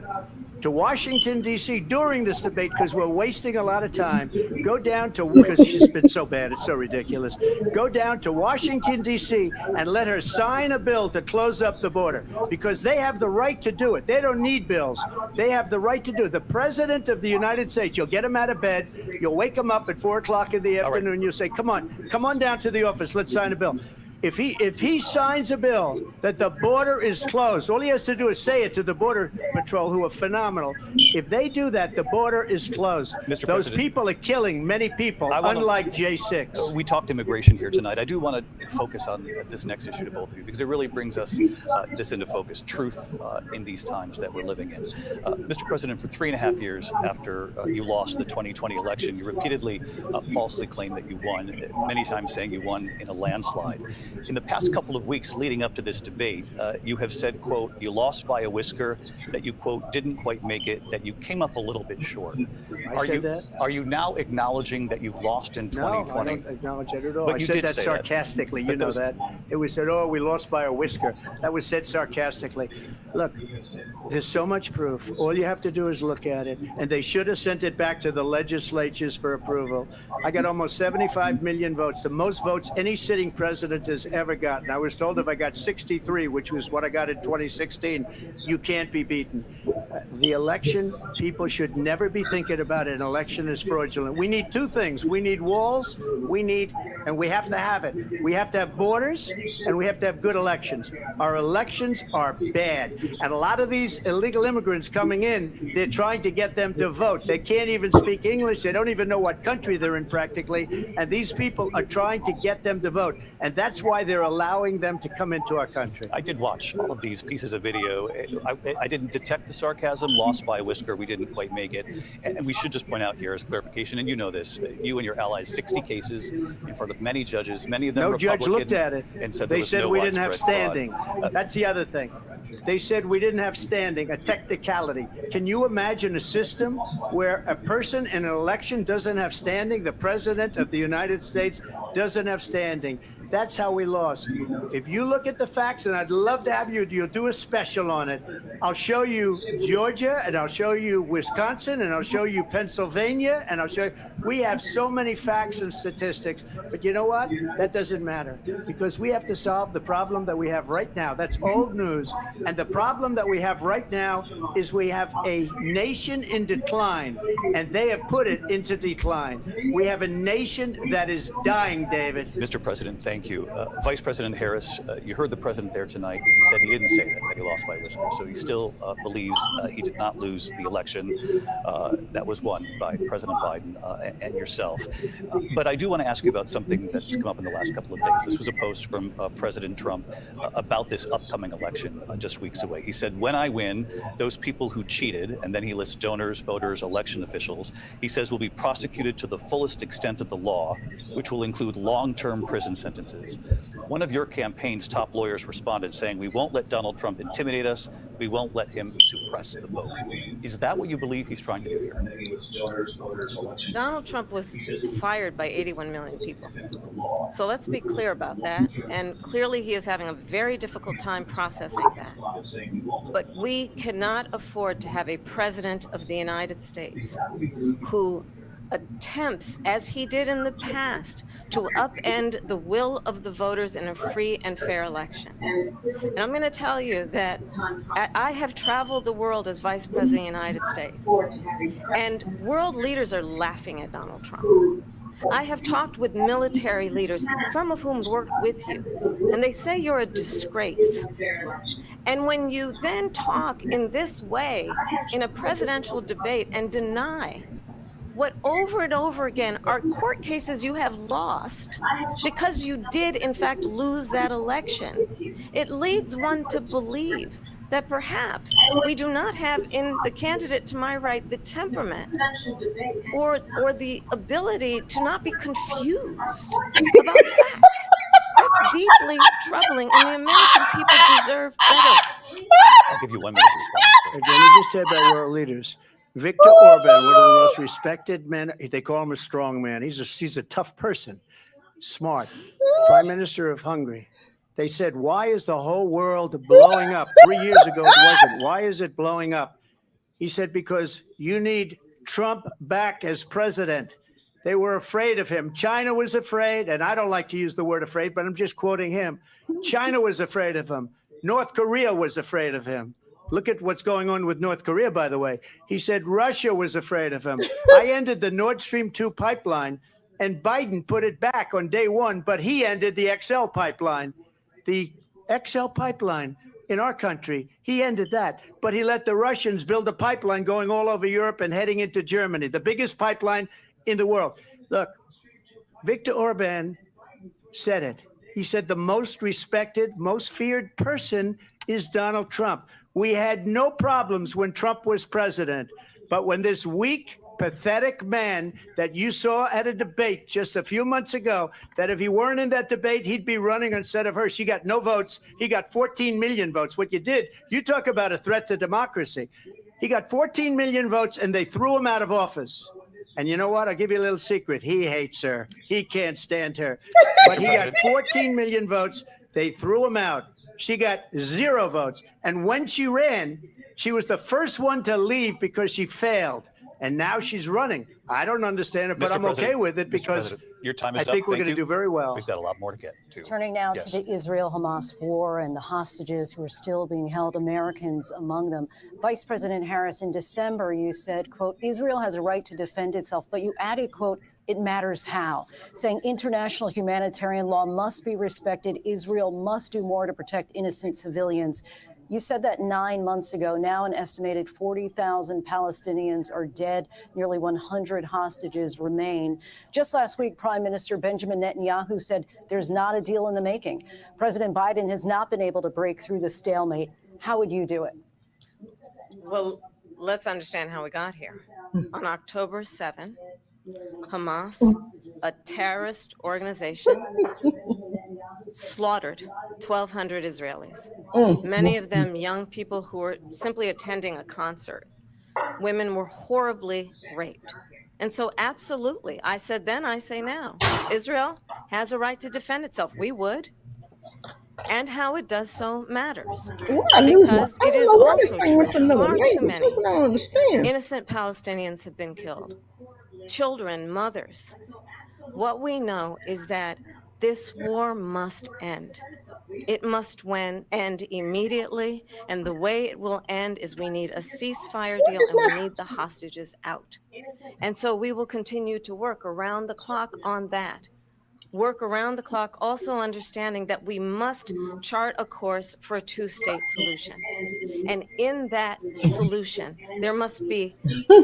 to Washington, D.C. during this debate, because we're wasting a lot of time. Go down to, because she's been so bad, it's so ridiculous. Go down to Washington, D.C. and let her sign a bill to close up the border, because they have the right to do it. They don't need bills. They have the right to do it. The President of the United States, you'll get him out of bed, you'll wake him up at 4 o'clock in the afternoon, you'll say, come on down to the office, let's sign a bill. If he signs a bill that the border is closed, all he has to do is say it to the Border Patrol, who are phenomenal. If they do that, the border is closed. Mr. Those President, people are killing many people, unlike J6. We talked immigration here tonight. I do want to focus on this next issue to both of you, because it really brings us this into focus, truth in these times that we're living in. Mr. President, for 3.5 years after you lost the 2020 election, you repeatedly falsely claimed that you won, many times saying you won in a landslide. In the past couple of weeks leading up to this debate, you have said, quote, you lost by a whisker, that you, quote, didn't quite make it, that you came up a little bit short. Are you now acknowledging that you lost in 2020? No, I don't acknowledge it at all. But I you said did that say sarcastically. You know that. It was said, oh, we lost by a whisker. That was said sarcastically. Look, there's so much proof. All you have to do is look at it. And they should have sent it back to the legislatures for approval. I got almost 75 million votes, the most votes any sitting president has ever gotten. I was told if I got 63, which was what I got in 2016, you can't be beaten. The election, people should never be thinking about an election as fraudulent. We need two things. We need walls, and we have to have it. We have to have borders, and we have to have good elections. Our elections are bad. And a lot of these illegal immigrants coming in, they're trying to get them to vote. They can't even speak English. They don't even know what country they're in practically. And these people are trying to get them to vote. And that's why they're allowing them to come into our country. I did watch all of these pieces of video. I didn't detect the sarcasm, lost by a whisker, we didn't quite make it. And we should just point out here as clarification, and you know this, you and your allies, 60 cases in front of many judges, many of them No Republican, judge looked at it. And said they said we didn't have standing. Fraud. That's the other thing. They said we didn't have standing, a technicality. Can you imagine a system where a person in an election doesn't have standing? The President of the United States doesn't have standing. That's how we lost. If you look at the facts, and I'd love to have you'll do a special on it. I'll show you Georgia, and I'll show you Wisconsin, and I'll show you Pennsylvania, and I'll show you. We have so many facts and statistics, but you know what? That doesn't matter, because we have to solve the problem that we have right now. That's old news. And the problem that we have right now is we have a nation in decline, and they have put it into decline. We have a nation that is dying, David. Mr. President, thank you. Vice President Harris, you heard the president there tonight. He said he didn't say that he lost by a whisker. So he still believes he did not lose the election that was won by President Biden and yourself. But I do want to ask you about something that's come up in the last couple of days. This was a post from President Trump about this upcoming election just weeks away. He said, when I win, those people who cheated, and then he lists donors, voters, election officials, he says will be prosecuted to the fullest extent of the law, which will include long-term prison sentences. One of your campaign's top lawyers responded saying, we won't let Donald Trump intimidate us. We won't let him suppress the vote. Is that what you believe he's trying to do here? Donald Trump was fired by 81 million people. So let's be clear about that. And clearly he is having a very difficult time processing that. But we cannot afford to have a president of the United States who attempts, as he did in the past, to upend the will of the voters in a free and fair election. And I'm going to tell you that I have traveled the world as Vice President of the United States, and world leaders are laughing at Donald Trump. I have talked with military leaders, some of whom worked with you, and they say you're a disgrace. And when you then talk in this way in a presidential debate and deny what over and over again are court cases you have lost because you did in fact lose that election, it leads one to believe that perhaps we do not have in the candidate to my right the temperament or the ability to not be confused about facts. That's deeply troubling, and the American people deserve better. I'll give you 1 minute to respond. Let me just say about world leaders. Viktor Orban, one of the most respected men, they call him a strong man. He's a tough person, smart. Prime Minister of Hungary. They said, why is the whole world blowing up? 3 years ago it wasn't. Why is it blowing up? He said, because you need Trump back as president. They were afraid of him. China was afraid, and I don't like to use the word afraid, but I'm just quoting him. China was afraid of him. North Korea was afraid of him. Look at what's going on with North Korea, by the way. He said Russia was afraid of him. I ended the Nord Stream 2 pipeline, and Biden put it back on day one, but he ended the XL pipeline. The XL pipeline in our country, he ended that. But he let the Russians build a pipeline going all over Europe and heading into Germany, the biggest pipeline in the world. Look, Viktor Orban said it. He said the most respected, most feared person is Donald Trump. We had no problems when Trump was president, but when this weak, pathetic man that you saw at a debate just a few months ago, that if he weren't in that debate, he'd be running instead of her. She got no votes. He got 14 million votes. What you did, you talk about a threat to democracy. He got 14 million votes and they threw him out of office. And you know what? I'll give you a little secret. He hates her. He can't stand her. But he got 14 million votes. They threw him out. She got 0 votes. And when she ran, she was the first one to leave because she failed. And now she's running. I don't understand it, but Mr. I'm okay with it because your time is I think up. we're Thank going to you. do very well. We've got a lot more to get to. Turning now Yes. to the Israel-Hamas war and the hostages who are still being held, Americans among them. Vice President Harris, in December, you said, quote, Israel has a right to defend itself, but you added, quote, it matters how, saying international humanitarian law must be respected. Israel must do more to protect innocent civilians. You said that 9 months ago. Now an estimated 40,000 Palestinians are dead. Nearly 100 hostages remain. Just last week, Prime Minister Benjamin Netanyahu said there's not a deal in the making. President Biden has not been able to break through the stalemate. How would you do it? Well, let's understand how we got here. On October 7, Hamas, a terrorist organization, slaughtered 1,200 Israelis, many of them young people who were simply attending a concert. Women were horribly raped. And so, absolutely, I said then, I say now, Israel has a right to defend itself. We would. And how it does so matters. Because it is also true, far too many innocent Palestinians have been killed. Children, mothers. What we know is that this war must end. It must end immediately, and the way it will end is we need a ceasefire deal and we need the hostages out. And so we will continue to work around the clock on that. Work around the clock, also understanding that we must chart a course for a two-state solution. And in that solution, there must be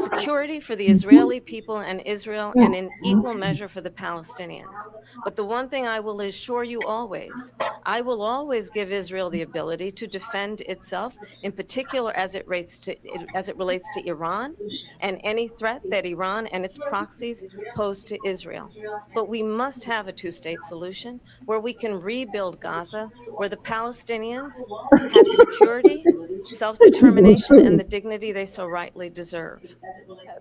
security for the Israeli people and Israel, and in equal measure for the Palestinians. But the one thing I will assure you always, I will always give Israel the ability to defend itself, in particular as it relates to Iran and any threat that Iran and its proxies pose to Israel. But we must have a two-state solution where we can rebuild Gaza, where the Palestinians have security, self-determination, and the dignity they so rightly deserve.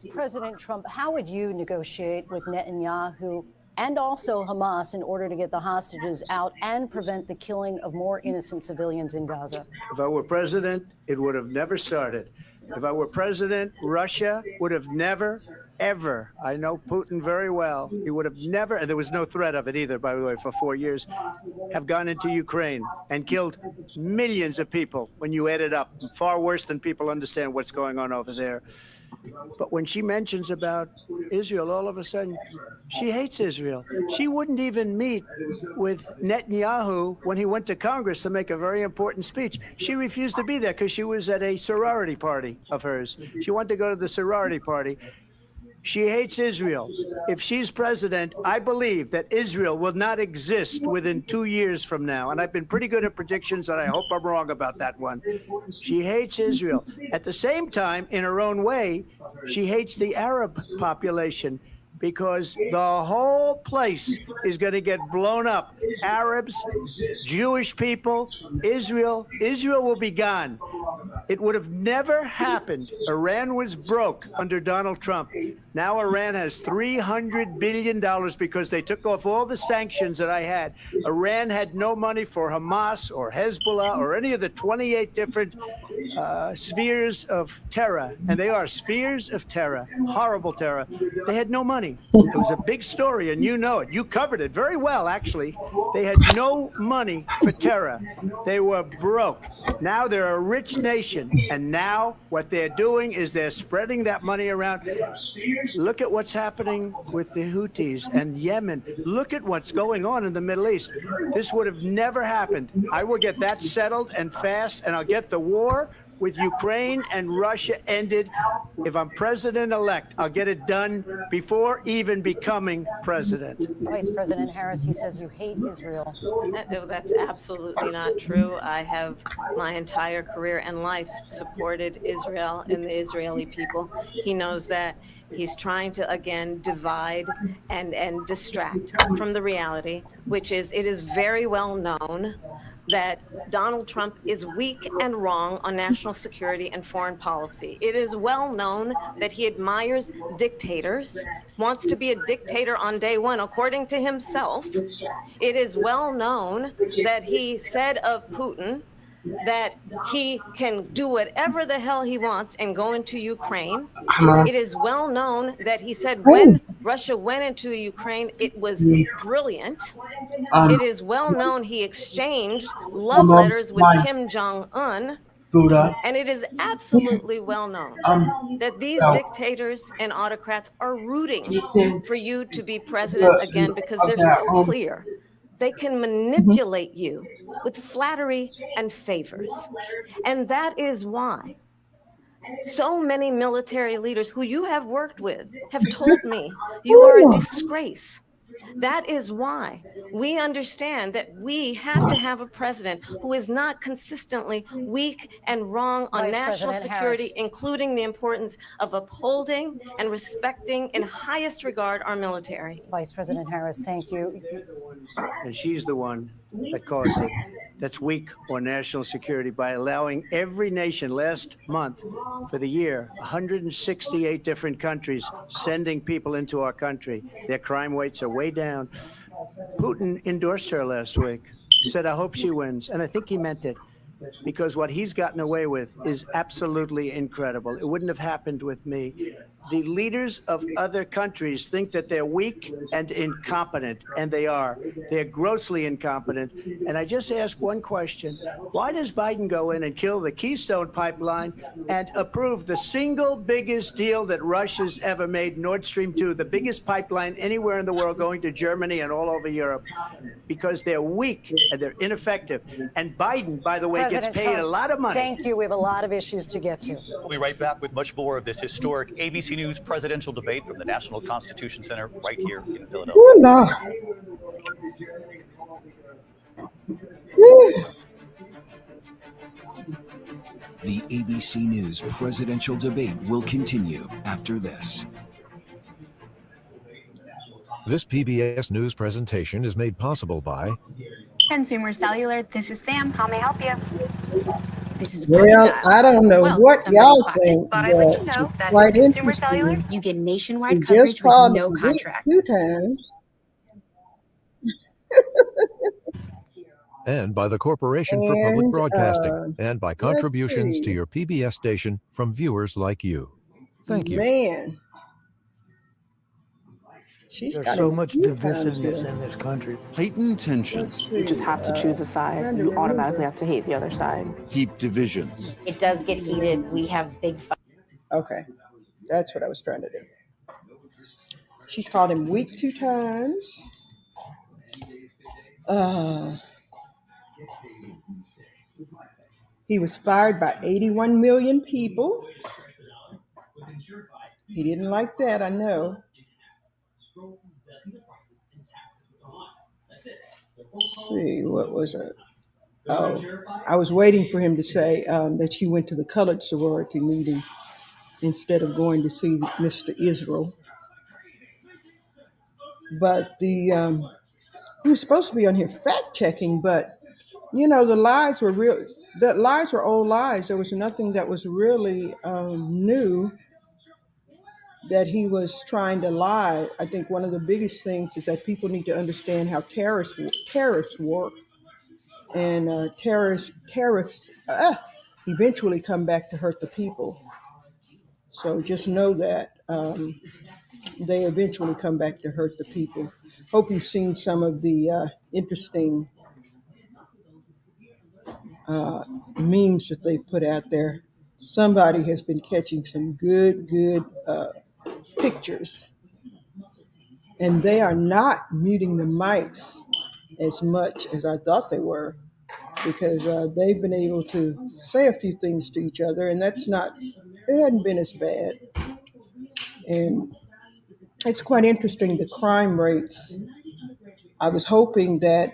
President Trump, how would you negotiate with Netanyahu and also Hamas in order to get the hostages out and prevent the killing of more innocent civilians in Gaza? If I were president, it would have never started. If I were president, Russia would have never, ever, I know Putin very well, he would have never, and there was no threat of it either, by the way, for 4 years, have gone into Ukraine and killed millions of people when you add it up, far worse than people understand what's going on over there. But when she mentions about Israel, all of a sudden, she hates Israel. She wouldn't even meet with Netanyahu when he went to Congress to make a very important speech. She refused to be there because she was at a sorority party of hers. She wanted to go to the sorority party. She hates Israel. If she's president, I believe that Israel will not exist within 2 years from now. And I've been pretty good at predictions, and I hope I'm wrong about that one. She hates Israel. At the same time, in her own way, she hates the Arab population. because the whole place is going to get blown up. Arabs, Jewish people, Israel will be gone. It would have never happened. Iran was broke under Donald Trump. Now Iran has $300 billion because they took off all the sanctions that I had. Iran had no money for Hamas or Hezbollah or any of the 28 different spheres of terror. And they are spheres of terror, horrible terror. They had no money. It was a big story, and you know it. You covered it very well, actually. They had no money for terror. They were broke. Now they're a rich nation, and now what they're doing is they're spreading that money around. Look at what's happening with the Houthis and Yemen. Look at what's going on in the Middle East. This would have never happened. I will get that settled and fast, and I'll get the war with Ukraine and Russia ended. If I'm president-elect, I'll get it done before even becoming president. Vice President Harris, he says you hate Israel. No, that's absolutely not true. I have my entire career and life supported Israel and the Israeli people. He knows that. He's trying to, again, divide and distract from the reality, which is it is very well known that Donald Trump is weak and wrong on national security and foreign policy. It is well known that he admires dictators, wants to be a dictator on day one, according to himself. It is well known that he said of Putin that he can do whatever the hell he wants and go into Ukraine. It is well known that he said when Russia went into Ukraine, it was brilliant. It is well known he exchanged love letters with Kim Jong-un. And it is absolutely well known that these dictators and autocrats are rooting for you to be president again because they're so clear. They can manipulate you with flattery and favors. And that is why so many military leaders who you have worked with have told me you are a disgrace. That is why we understand that we have to have a president who is not consistently weak and wrong on national security, including the importance of upholding and respecting in highest regard our military. Vice President Harris, thank you. And she's the one that caused it. That's weak on national security by allowing every nation last month for the year, 168 different countries sending people into our country. Their crime rates are way down. Putin endorsed her last week, said, I hope she wins. And I think he meant it because what he's gotten away with is absolutely incredible. It wouldn't have happened with me. The leaders of other countries think that they're weak and incompetent, and they are. They're grossly incompetent. And I just ask one question. Why does Biden go in and kill the Keystone Pipeline and approve the single biggest deal that Russia's ever made, Nord Stream 2, the biggest pipeline anywhere in the world going to Germany and all over Europe? Because they're weak and they're ineffective. And Biden, by the way, President gets paid Trump, a lot of money. Thank you. We have a lot of issues to get to. We'll be right back with much more of this historic ABC News presidential debate from the National Constitution Center right here in Philadelphia. Oh, no. The ABC News presidential debate will continue after this. This PBS News presentation is made possible by Consumer Cellular. This is Sam. How may I help you? This is Well, I don't know what y'all think, Thought I'd let you but know it's that quite with Consumer interesting. Cellular, you get nationwide He coverage just with called no me contract. 2 times. and by the Corporation for Public And, Broadcasting and by let's contributions to see. your PBS station from viewers like you. Thank you. Man. She's There's got so a much few times divisiveness here. in this country. Heightened tensions, You just have to choose a side. trying to You automatically remember. have to hate the other side. deep divisions. It does get heated. We have big fights. Okay, that's what I was trying to do. She's called him weak 2 times. He was fired by 81 million people. He didn't like that, I know. Let's see, what was it? Oh, I was waiting for him to say that she went to the colored sorority meeting instead of going to see Mr. Israel. but he was supposed to be on here fact checking, but the lies were real. The lies were old lies. There was nothing that was really new that he was trying to lie. I think one of the biggest things is that people need to understand how terrorists work, and terrorists eventually come back to hurt the people. So just know that they eventually come back to hurt the people. Hope you've seen some of the interesting memes that they put out there. Somebody has been catching some good pictures, and they are not muting the mics as much as I thought they were, because they've been able to say a few things to each other, and it hadn't been as bad. And it's quite interesting, the crime rates. I was hoping that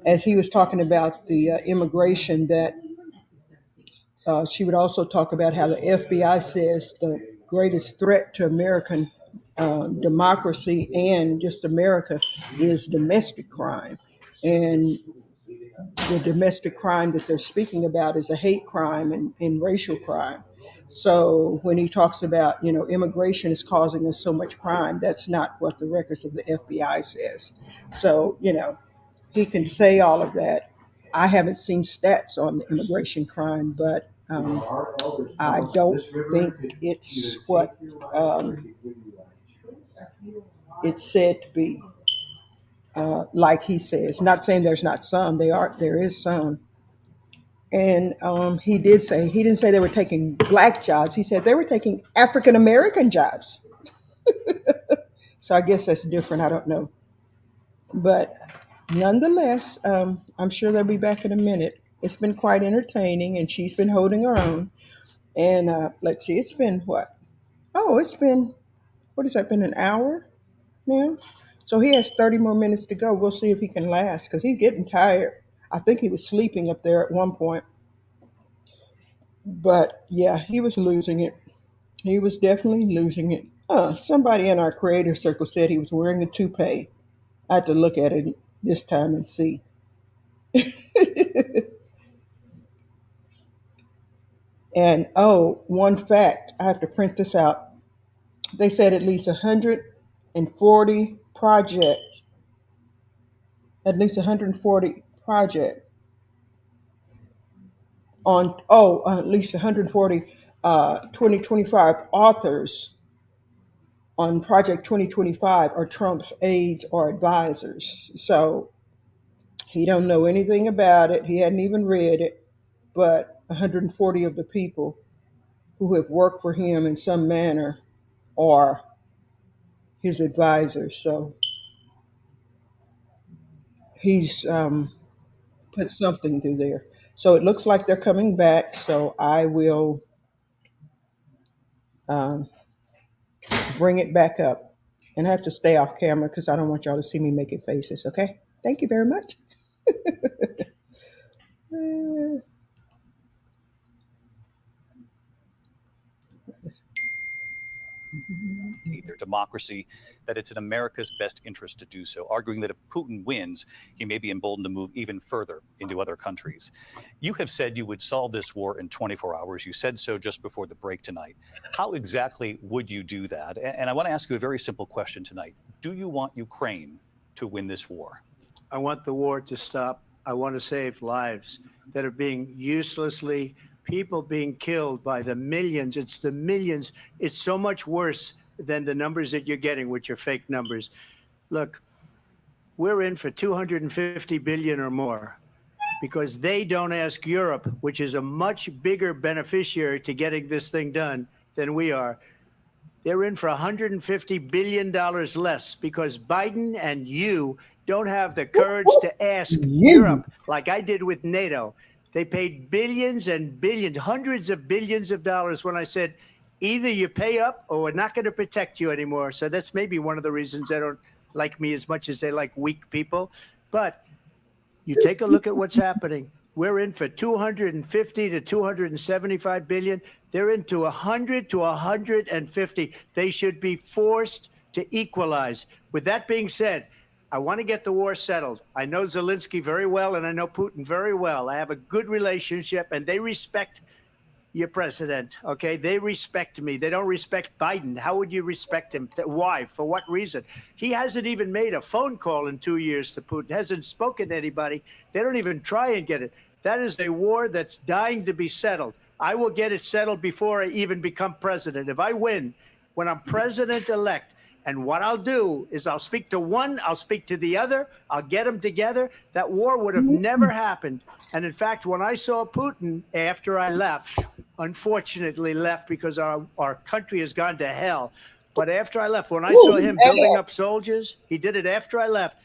as he was talking about the immigration, that she would also talk about how the FBI says the greatest threat to American democracy and just America is domestic crime. And the domestic crime that they're speaking about is a hate crime and racial crime. So when he talks about, immigration is causing us so much crime, that's not what the records of the FBI says. So, he can say all of that. I haven't seen stats on the immigration crime, but I don't think it's what it's said to be. Like he says, not saying there's not some, there is some. And he didn't say they were taking black jobs. He said they were taking African American jobs. So I guess that's different. I don't know. But nonetheless, I'm sure they'll be back in a minute. It's been quite entertaining, and she's been holding her own. And let's see, it's been what? Oh, what has that been, an hour now? So he has 30 more minutes to go. We'll see if he can last, because he's getting tired. I think he was sleeping up there at one point. But yeah, he was losing it. He was definitely losing it. Somebody in our creator circle said he was wearing a toupee. I had to look at it this time and see. And one fact, I have to print this out. They said at least 140 projects, on, at least 140 2025 authors on Project 2025 are Trump's aides or advisors. So he don't know anything about it. He hadn't even read it, but 140 of the people who have worked for him in some manner are his advisors. So he's put something through there. So it looks like they're coming back. So I will bring it back up. And I have to stay off camera because I don't want y'all to see me making faces, okay? Thank you very much. Their democracy, that it's in America's best interest to do so, arguing that if Putin wins, he may be emboldened to move even further into other countries. You have said you would solve this war in 24 hours. You said so just before the break tonight. How exactly would you do that? And I want to ask you a very simple question tonight. Do you want Ukraine to win this war? I want the war to stop. I want to save lives that are being uselessly, people being killed by the millions. It's the millions. It's so much worse than the numbers that you're getting, which are fake numbers. Look, we're in for 250 billion or more because they don't ask Europe, which is a much bigger beneficiary to getting this thing done than we are. They're in for $150 billion less because Biden and you don't have the courage to ask Europe like I did with NATO. They paid billions and billions, hundreds of billions of dollars when I said, either you pay up or we're not going to protect you anymore. So that's maybe one of the reasons they don't like me as much as they like weak people. But you take a look at what's happening. We're in for 250 to 275 billion. They're into 100 to 150. They should be forced to equalize. With that being said, I want to get the war settled. I know Zelensky very well, and I know Putin very well. I have a good relationship, and they respect your president, okay? They respect me. They don't respect Biden. How would you respect him? Why? For what reason? He hasn't even made a phone call in 2 years to Putin, hasn't spoken to anybody. They don't even try and get it. That is a war that's dying to be settled. I will get it settled before I even become president. If I win, when I'm president-elect, and what I'll do is I'll speak to one, I'll speak to the other, I'll get them together. That war would have never happened. And in fact, when I saw Putin after I left, unfortunately left because our country has gone to hell. But after I left, when I saw him building up soldiers, he did it after I left.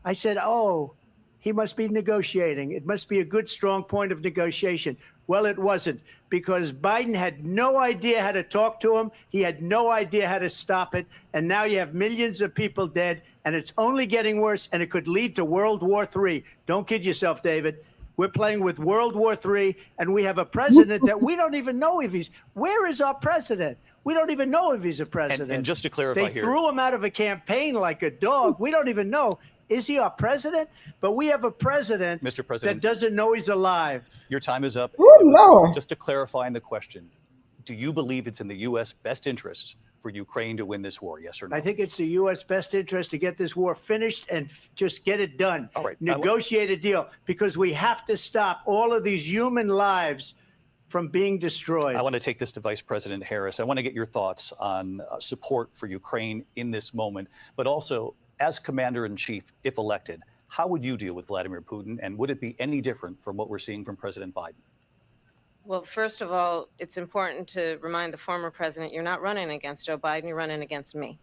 I said, oh, he must be negotiating. It must be a good, strong point of negotiation. Well, it wasn't, because Biden had no idea how to talk to him. He had no idea how to stop it. And now you have millions of people dead, and it's only getting worse, and it could lead to World War III. Don't kid yourself, David. We're playing with World War III, and we have a president that we don't even know if he's. Where is our president? We don't even know if he's a president. And just to clarify they here, threw him out of a campaign like a dog. We don't even know. Is he our president? But we have a president, Mr. President, that doesn't know he's alive. your time is up. Oh, Lord. Just to clarify the question, do you believe it's in the U.S. best interest for Ukraine to win this war, yes or no? I think it's the U.S. best interest to get this war finished and just get it done. All right. Negotiate a deal, because we have to stop all of these human lives from being destroyed. I want to take this to Vice President Harris. I want to get your thoughts on support for Ukraine in this moment, but also as Commander-in-Chief, if elected, how would you deal with Vladimir Putin, and would it be any different from what we're seeing from President Biden? Well, first of all, it's important to remind the former president you're not running against Joe Biden, you're running against me.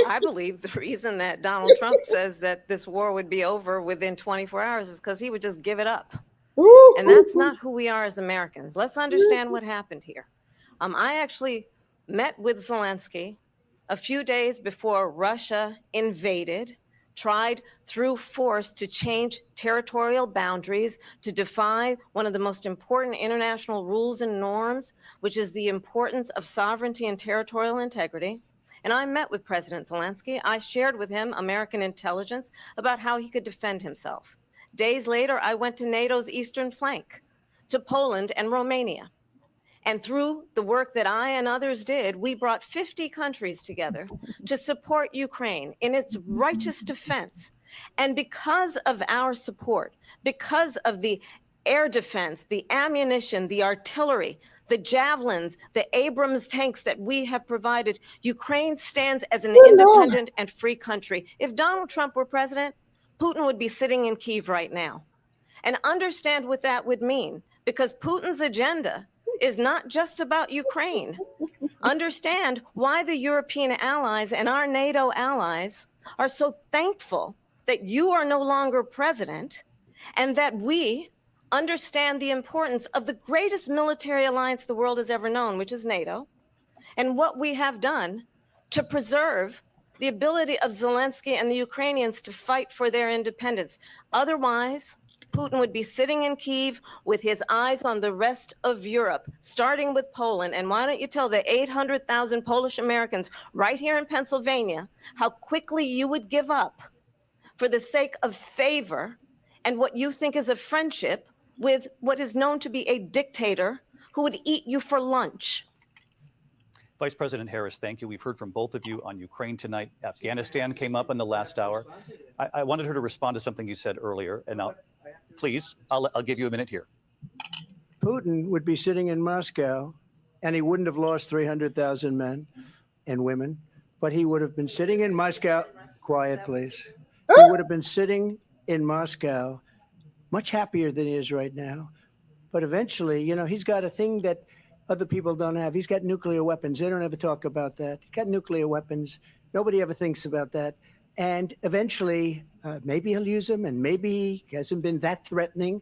I believe the reason that Donald Trump says that this war would be over within 24 hours is because he would just give it up. And that's not who we are as Americans. Let's understand what happened here. I actually met with Zelensky a few days before Russia invaded, tried through force to change territorial boundaries, to defy one of the most important international rules and norms, which is the importance of sovereignty and territorial integrity. And I met with President Zelensky. I shared with him American intelligence about how he could defend himself. Days later, I went to NATO's eastern flank, to Poland and Romania. And through the work that I and others did, we brought 50 countries together to support Ukraine in its righteous defense. And because of our support, because of the air defense, the ammunition, the artillery, the javelins, the Abrams tanks that we have provided, Ukraine stands as an independent and free country. If Donald Trump were president, Putin would be sitting in Kyiv right now. And understand what that would mean, because Putin's agenda is not just about Ukraine. Understand why the European allies and our NATO allies are so thankful that you are no longer president, and that we understand the importance of the greatest military alliance the world has ever known, which is NATO, and what we have done to preserve the ability of Zelensky and the Ukrainians to fight for their independence. Otherwise, Putin would be sitting in Kyiv with his eyes on the rest of Europe, starting with Poland. And why don't you tell the 800,000 Polish Americans right here in Pennsylvania how quickly you would give up for the sake of favor and what you think is a friendship with what is known to be a dictator who would eat you for lunch. Vice President Harris, thank you. We've heard from both of you on Ukraine tonight. Afghanistan came up in the last hour. I wanted her to respond to something you said earlier, and please, I'll give you a minute here. Putin would be sitting in Moscow, and he wouldn't have lost 300,000 men and women, but he would have been sitting in Moscow. Quiet, please. He would have been sitting in Moscow, much happier than he is right now. But eventually, you know, he's got a thing that other people don't have. He's got nuclear weapons. They don't ever talk about that. He's got nuclear weapons. Nobody ever thinks about that. And eventually, maybe he'll use them, and maybe he hasn't been that threatening,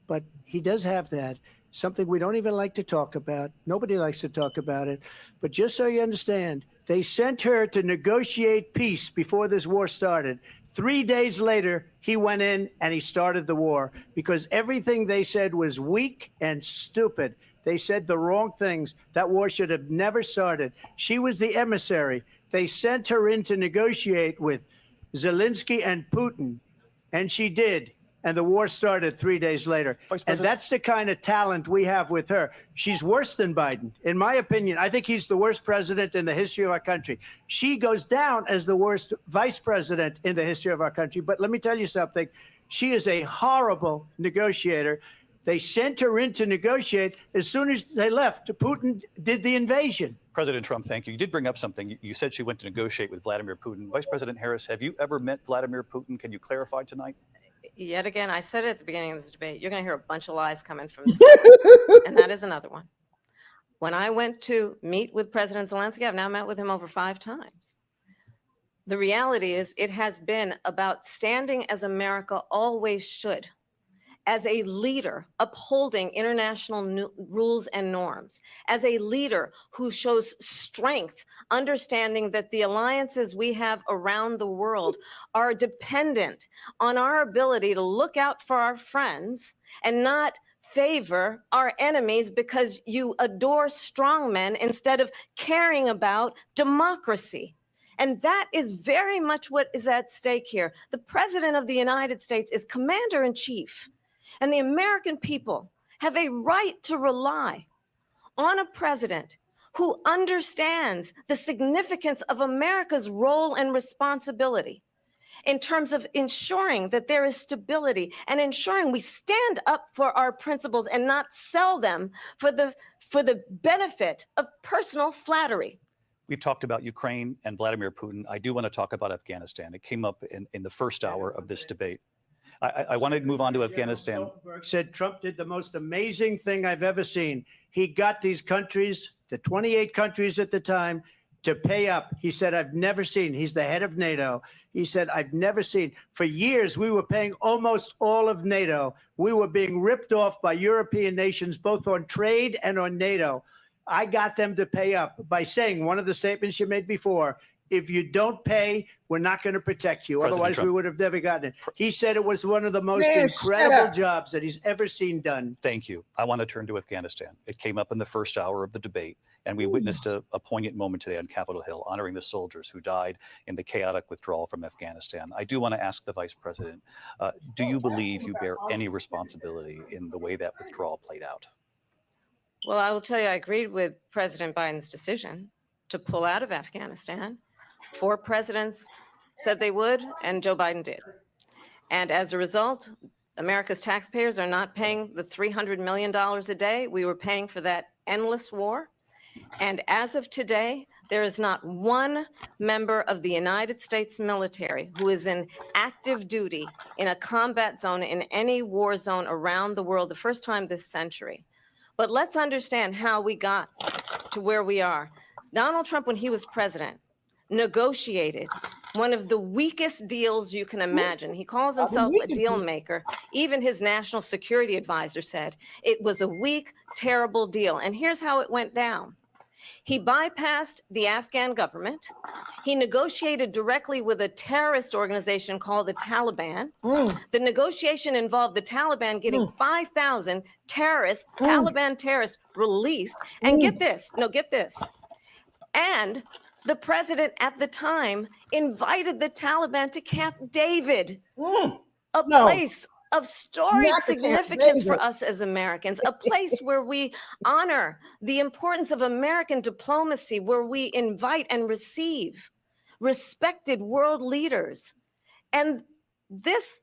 but he does have that. Something we don't even like to talk about. Nobody likes to talk about it. But just so you understand, they sent her to negotiate peace before this war started. 3 days later, he went in and he started the war, because everything they said was weak and stupid. They said the wrong things. That war should have never started. She was the emissary. They sent her in to negotiate with Zelensky and Putin, and she did. And the war started 3 days later. And that's the kind of talent we have with her. She's worse than Biden. In my opinion, I think he's the worst president in the history of our country. She goes down as the worst vice president in the history of our country. But let me tell you something. She is a horrible negotiator. They sent her in to negotiate. As soon as they left, Putin did the invasion. President Trump, thank you. You did bring up something. You said she went to negotiate with Vladimir Putin. Vice President Harris, have you ever met Vladimir Putin? Can you clarify tonight? Yet again, I said it at the beginning of this debate, you're going to hear a bunch of lies coming from this. And that is another one. When I went to meet with President Zelensky, I've now met with him over 5 times. The reality is it has been about standing as America always should, as a leader upholding international rules and norms, as a leader who shows strength, understanding that the alliances we have around the world are dependent on our ability to look out for our friends and not favor our enemies because you adore strongmen instead of caring about democracy. And that is very much what is at stake here. The President of the United States is commander-in-chief. And the American people have a right to rely on a president who understands the significance of America's role and responsibility in terms of ensuring that there is stability and ensuring we stand up for our principles and not sell them for the benefit of personal flattery. We've talked about Ukraine and Vladimir Putin. I do want to talk about Afghanistan. It came up in the first hour of this debate. I want to move on to Afghanistan. Stoltenberg said Trump did the most amazing thing I've ever seen. He got these countries, the 28 countries at the time, to pay up. He said, I've never seen. He's the head of NATO. He said, I've never seen. For years, we were paying almost all of NATO. We were being ripped off by European nations, both on trade and on NATO. I got them to pay up by saying one of the statements you made before, if you don't pay, we're not going to protect you. President Otherwise, Trump. we would have never gotten it. He said it was one of the most Man, incredible jobs that he's ever seen done. Thank you. I want to turn to Afghanistan. It came up in the first hour of the debate, and we witnessed a poignant moment today on Capitol Hill, honoring the soldiers who died in the chaotic withdrawal from Afghanistan. I do want to ask the Vice President, do you believe you bear any responsibility in the way that withdrawal played out? Well, I will tell you, I agreed with President Biden's decision to pull out of Afghanistan. 4 presidents said they would, and Joe Biden did. And as a result, America's taxpayers are not paying the $300 million a day we were paying for that endless war. And as of today, there is not one member of the United States military who is in active duty in a combat zone in any war zone around the world, the first time this century. But let's understand how we got to where we are. Donald Trump, when he was president, negotiated one of the weakest deals you can imagine. He calls himself a deal maker. Even his national security advisor said it was a weak, terrible deal. And here's how it went down. He bypassed the Afghan government. He negotiated directly with a terrorist organization called the Taliban. The negotiation involved the Taliban getting 5,000 terrorists, Taliban terrorists released. And get this, and the president at the time invited the Taliban to Camp David, a place of storied significance for us as Americans, a place where we honor the importance of American diplomacy, where we invite and receive respected world leaders. And this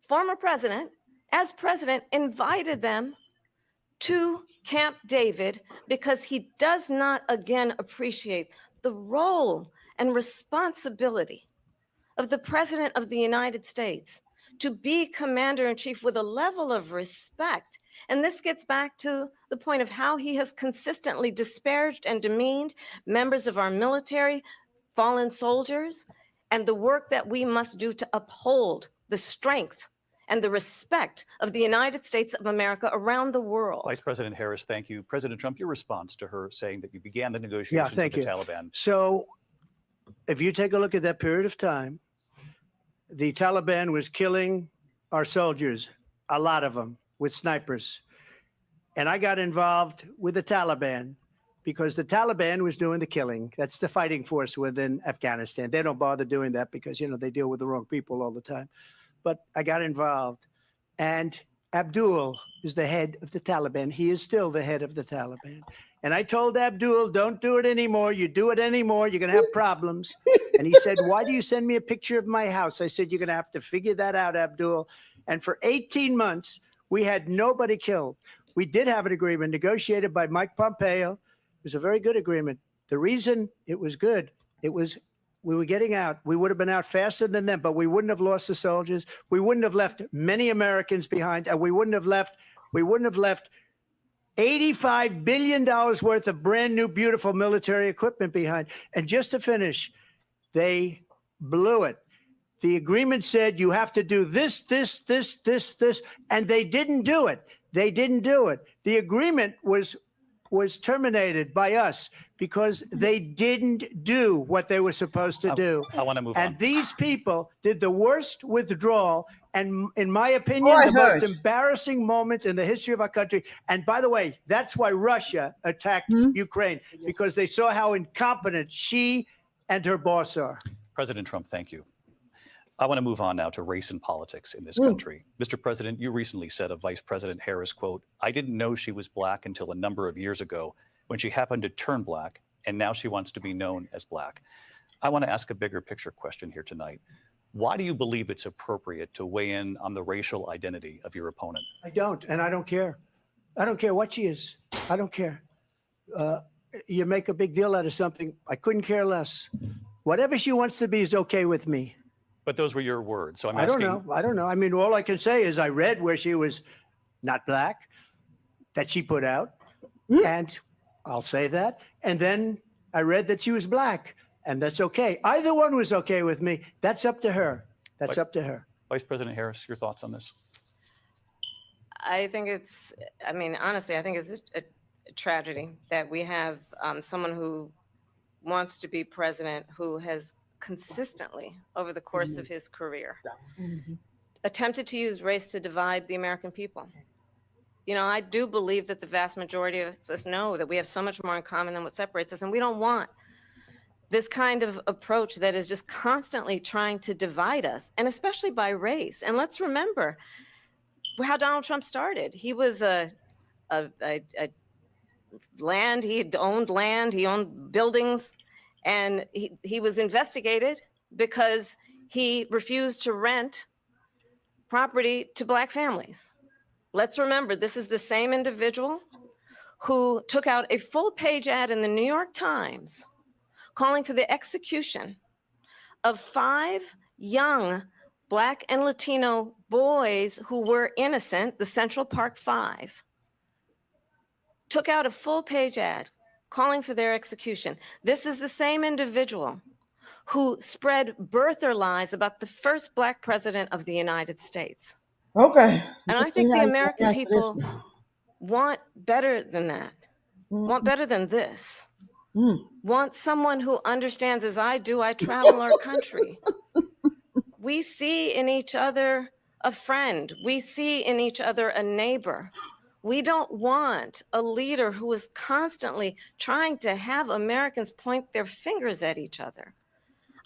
former president, as president, invited them to Camp David because he does not again appreciate the role and responsibility of the President of the United States to be commander-in-chief with a level of respect. And this gets back to the point of how he has consistently disparaged and demeaned members of our military, fallen soldiers, and the work that we must do to uphold the strength and the respect of the United States of America around the world. Vice President Harris, thank you. President Trump, your response to her saying that you began the negotiations with the Taliban. So if you take a look at that period of time, the Taliban was killing our soldiers, a lot of them, with snipers. And I got involved with the Taliban because the Taliban was doing the killing. That's the fighting force within Afghanistan. They don't bother doing that because, they deal with the wrong people all the time. But I got involved. And Abdul is the head of the Taliban. He is still the head of the Taliban. And I told Abdul, don't do it anymore. You do it anymore, you're going to have problems. And he said, why do you send me a picture of my house? I said, you're going to have to figure that out, Abdul. And for 18 months, we had nobody killed. We did have an agreement negotiated by Mike Pompeo. It was a very good agreement. The reason it was good, we were getting out. We would have been out faster than them, but we wouldn't have lost the soldiers. We wouldn't have left many Americans behind, and we wouldn't have left $85 billion worth of brand new, beautiful military equipment behind. And just to finish, they blew it. The agreement said you have to do this, and they didn't do it. They didn't do it. The agreement was terminated by us because they didn't do what they were supposed to do. I want to move on. And these people did the worst withdrawal, and in my opinion, the most embarrassing moment in the history of our country. And by the way, that's why Russia attacked Ukraine, because they saw how incompetent she and her boss are. President Trump, thank you. I want to move on now to race and politics in this country. Mr. President, you recently said of Vice President Harris, quote, I didn't know she was black until a number of years ago when she happened to turn black, and now she wants to be known as black. I want to ask a bigger picture question here tonight. Why do you believe it's appropriate to weigh in on the racial identity of your opponent? I don't, and I don't care. I don't care what she is. I don't care. You make a big deal out of something. I couldn't care less. Whatever she wants to be is okay with me. But those were your words. So I'm I asking. don't know. I mean, all I can say is I read where she was not black, that she put out, and I'll say that. And then I read that she was black, and that's okay. Either one was okay with me. That's up to her. That's up to her. Vice President Harris, your thoughts on this? I think honestly, I think it's a tragedy that we have someone who wants to be president who has consistently over the course of his career attempted to use race to divide the American people. I do believe that the vast majority of us know that we have so much more in common than what separates us, and we don't want this kind of approach that is just constantly trying to divide us, and especially by race. And let's remember how Donald Trump started. He was he owned buildings, and he was investigated because he refused to rent property to black families. Let's remember, this is the same individual who took out a full-page ad in the New York Times calling for the execution of 5 young Black and Latino boys who were innocent, the Central Park 5. Took out a full-page ad calling for their execution. This is the same individual who spread birther lies about the first Black president of the United States. Okay. And I think the American people want better than that, want better than this, want someone who understands, as I do, I travel our country. We see in each other a friend. We see in each other a neighbor. We don't want a leader who is constantly trying to have Americans point their fingers at each other.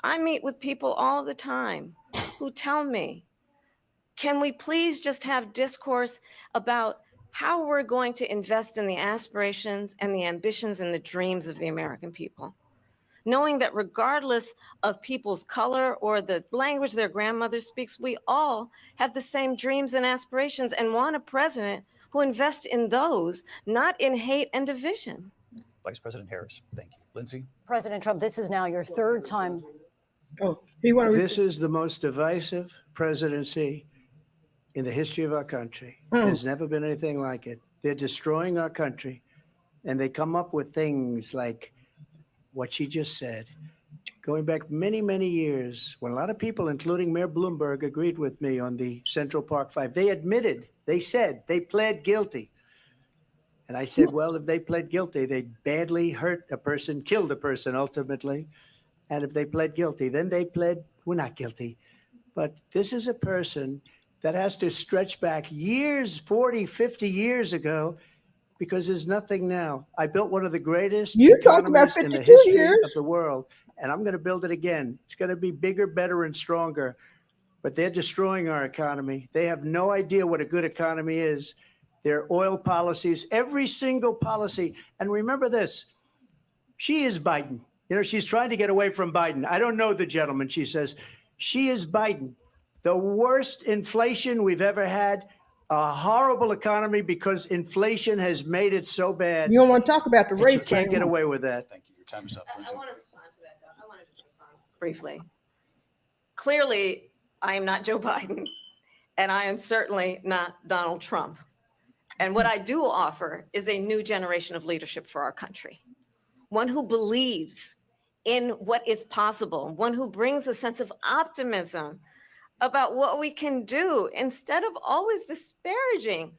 I meet with people all the time who tell me, can we please just have discourse about how we're going to invest in the aspirations and the ambitions and the dreams of the American people? Knowing that regardless of people's color or the language their grandmother speaks, we all have the same dreams and aspirations and want a president who invests in those, not in hate and division. Vice President Harris, thank you. Lindsay? President Trump, this is now your 3rd time. This is the most divisive presidency in the history of our country. There's never been anything like it. They're destroying our country, and they come up with things like what she just said. Going back many, many years, when a lot of people, including Mayor Bloomberg, agreed with me on the Central Park 5, they admitted, they said, they pled guilty. And I said, well, if they pled guilty, they badly hurt a person, killed a person ultimately. And if they pled guilty, then they pled, we're not guilty. But this is a person that has to stretch back years, 40, 50 years ago, because there's nothing now. I built one of the greatest You talked about economies in the 52 history years. of the world, and I'm going to build it again. It's going to be bigger, better, and stronger. But they're destroying our economy. They have no idea what a good economy is. Their oil policies, every single policy. And remember this, she is Biden. You know, she's trying to get away from Biden. I don't know the gentleman, she says. She is Biden. The worst inflation we've ever had, a horrible economy because inflation has made it so bad. You don't want to talk about the that race. you can't get anymore. away with that. Thank you. Your time is up. I want to respond to that, though. I want to just respond briefly. Clearly, I am not Joe Biden, and I am certainly not Donald Trump. And what I do offer is a new generation of leadership for our country, one who believes in what is possible, one who brings a sense of optimism about what we can do instead of always disparaging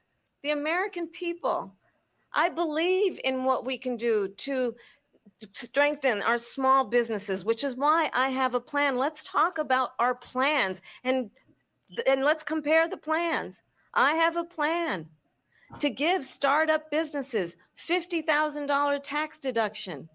the American people. I believe in what we can do to strengthen our small businesses, which is why I have a plan. Let's talk about our plans and let's compare the plans. I have a plan to give startup businesses $50,000 tax deduction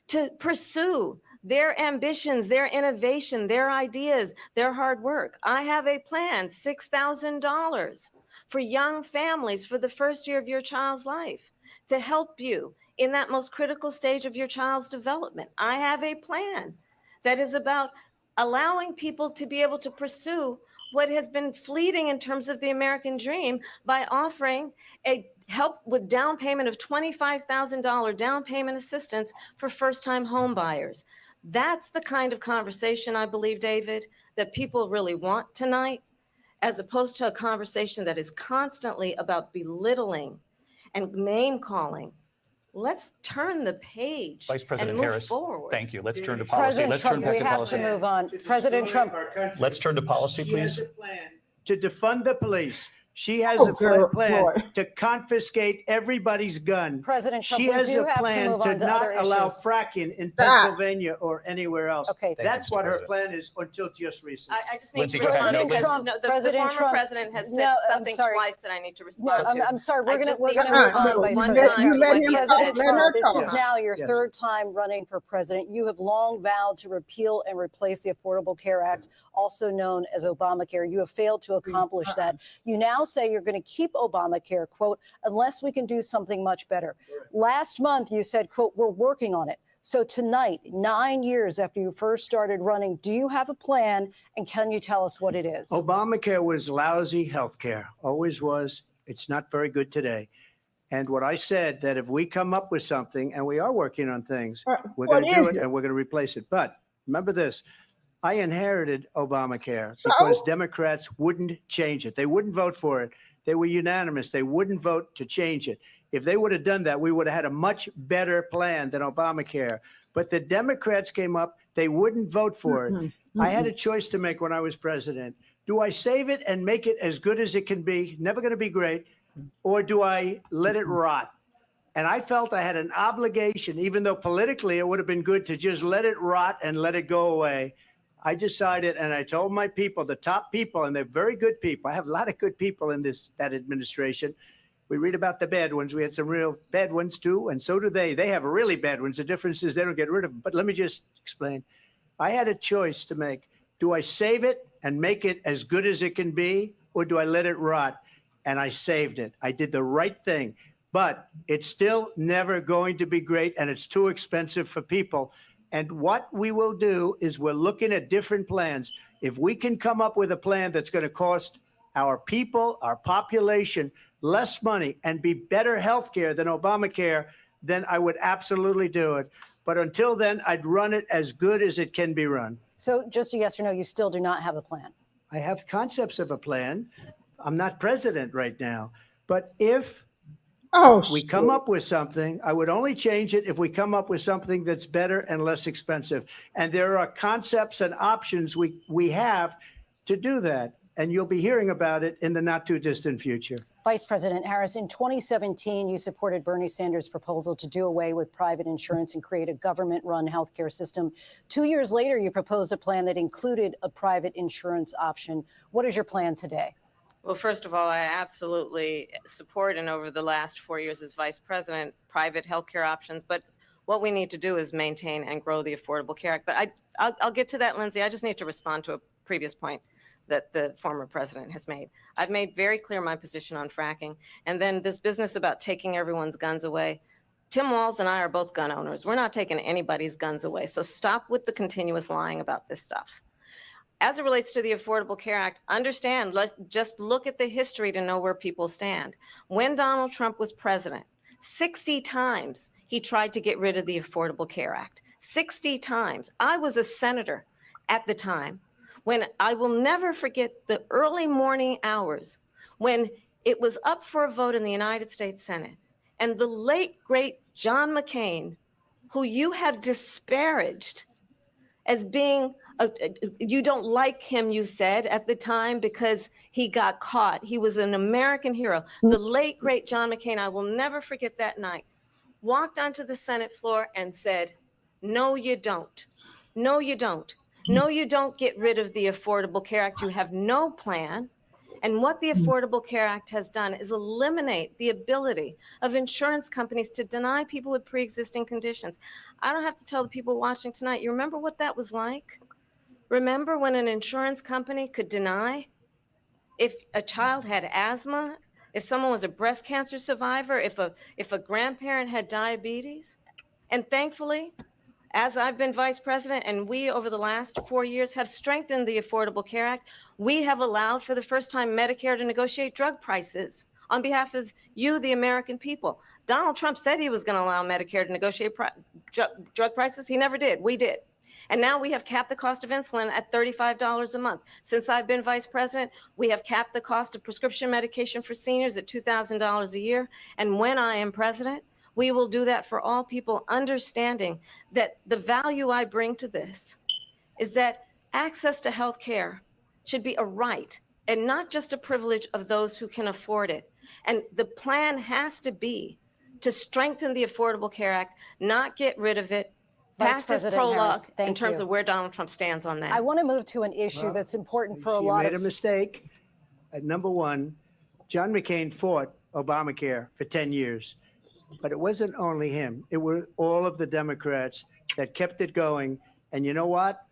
to pursue their ambitions, their innovation, their ideas, their hard work. I have a plan, $6,000 for young families for the first year of your child's life to help you in that most critical stage of your child's development. I have a plan that is about allowing people to be able to pursue what has been fleeting in terms of the American dream by offering a help with down payment of $25,000 down payment assistance for first-time home buyers. That's the kind of conversation, I believe, David, that people really want tonight, as opposed to a conversation that is constantly about belittling and name calling. Let's turn the page Vice President and move Harris, forward. thank you. Let's turn to policy. President Let's Trump, turn back we to have policy. to move on. President Trump. Let's turn to policy, please. To defund the police. She has Oh, a girl, plan boy. to confiscate everybody's gun. President Trump, She we has do a have to plan move to on to not other allow issues. fracking in Stop. Pennsylvania or anywhere else. Okay. That's you, Mr. what her President. plan is until just recently. I just need Lindsey, to go ahead. respond President because Trump, the President former Trump. president has said No, I'm something sorry. twice that I need to No, respond to. I'm sorry. We're I gonna just we're need gonna to move respond on, Vice one President. time You to let what him he talk. President said. Let her Trump, this talk. is now your Yes. third time running for president. You have long vowed to repeal and replace the Affordable Care Act, also known as Obamacare. You have failed to accomplish that. You now say you're going to keep Obamacare, quote, unless we can do something much better. Last month, you said, quote, we're working on it. So tonight, 9 years after you first started running, do you have a plan, and can you tell us what it is? Obamacare was lousy health care, always was. It's not very good today. And what I said, that if we come up with something, and we are working on things, we're going to do it and we're going to replace it. But remember this, I inherited Obamacare because Democrats wouldn't change it. They wouldn't vote for it. They were unanimous. They wouldn't vote to change it. If they would have done that, we would have had a much better plan than Obamacare. But the Democrats came up, they wouldn't vote for it. I had a choice to make when I was president. Do I save it and make it as good as it can be, never going to be great, or do I let it rot? And I felt I had an obligation, even though politically it would have been good to just let it rot and let it go away. I decided, and I told my people, the top people, and they're very good people. I have a lot of good people in that administration. We read about the bad ones. We had some real bad ones too, and so do they. They have really bad ones. The difference is they don't get rid of them. But let me just explain. I had a choice to make. Do I save it and make it as good as it can be, or do I let it rot? And I saved it. I did the right thing. But it's still never going to be great, and it's too expensive for people. And what we will do is we're looking at different plans. If we can come up with a plan that's going to cost our people, our population, less money and be better health care than Obamacare, then I would absolutely do it. But until then, I'd run it as good as it can be run. So just a yes or no, you still do not have a plan. I have concepts of a plan. I'm not president right now. But if we come up with something, I would only change it if we come up with something that's better and less expensive. And there are concepts and options we have to do that. And you'll be hearing about it in the not too distant future. Vice President Harris, in 2017, you supported Bernie Sanders' proposal to do away with private insurance and create a government-run healthcare system. 2 years later, you proposed a plan that included a private insurance option. What is your plan today? Well, first of all, I absolutely support, and over the last 4 years as vice president, private healthcare options. But what we need to do is maintain and grow the Affordable Care Act. But I'll get to that, Lindsay. I just need to respond to a previous point that the former president has made. I've made very clear my position on fracking. And then this business about taking everyone's guns away. Tim Walz and I are both gun owners. We're not taking anybody's guns away. So stop with the continuous lying about this stuff. As it relates to the Affordable Care Act, understand, just look at the history to know where people stand. When Donald Trump was president, 60 times he tried to get rid of the Affordable Care Act. 60 times. I was a senator at the time when I will never forget the early morning hours when it was up for a vote in the United States Senate. And the late, great John McCain, who you have disparaged as being, you don't like him, you said at the time, because he got caught. He was an American hero. The late, great John McCain, I will never forget that night, walked onto the Senate floor and said, no, you don't. No, you don't. No, you don't get rid of the Affordable Care Act. You have no plan. And what the Affordable Care Act has done is eliminate the ability of insurance companies to deny people with pre-existing conditions. I don't have to tell the people watching tonight, you remember what that was like? Remember when an insurance company could deny if a child had asthma, if someone was a breast cancer survivor, if a grandparent had diabetes? And thankfully, as I've been vice president and we over the last 4 years have strengthened the Affordable Care Act, we have allowed for the first time Medicare to negotiate drug prices on behalf of you, the American people. Donald Trump said he was going to allow Medicare to negotiate drug prices. He never did. We did. And now we have capped the cost of insulin at $35 a month. Since I've been vice president, we have capped the cost of prescription medication for seniors at $2,000 a year. And when I am president, we will do that for all people, understanding that the value I bring to this is that access to health care should be a right and not just a privilege of those who can afford it. And the plan has to be to strengthen the Affordable Care Act, not get rid of it. Vice President prologue Harris, thank in terms you. of where Donald Trump stands on that. I want to move to an issue that's important for a lot made of a mistake. Number one, John McCain fought Obamacare for 10 years. But it wasn't only him. It were all of the Democrats that kept it going. And you know what?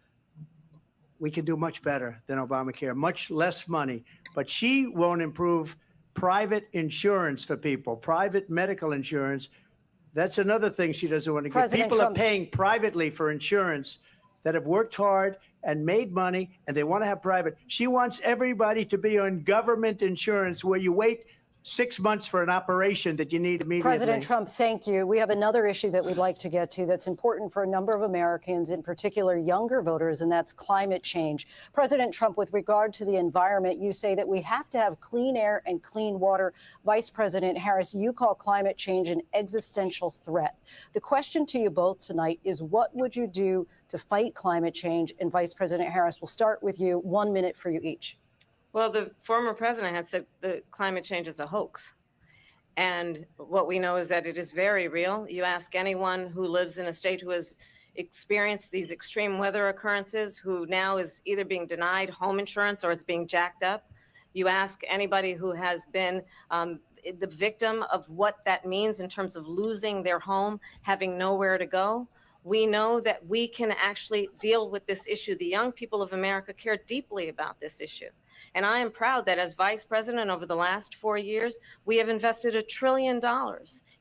We can do much better than Obamacare, much less money. But she won't improve private insurance for people, private medical insurance. That's another thing she doesn't want to get. People are paying privately for insurance that have worked hard and made money, and they want to have private. She wants everybody to be on government insurance where you wait 6 months for an operation that you need immediately. President Trump, thank you. We have another issue that we'd like to get to that's important for a number of Americans, in particular younger voters, and that's climate change. President Trump, with regard to the environment, you say that we have to have clean air and clean water. Vice President Harris, you call climate change an existential threat. The question to you both tonight is, what would you do to fight climate change? And Vice President Harris, we'll start with you. 1 minute for you each. Well, the former president had said that climate change is a hoax. And what we know is that it is very real. You ask anyone who lives in a state who has experienced these extreme weather occurrences, who now is either being denied home insurance or it's being jacked up. You ask anybody who has been the victim of what that means in terms of losing their home, having nowhere to go. We know that we can actually deal with this issue. The young people of America care deeply about this issue. And I am proud that as vice president over the last 4 years, we have invested $1 trillion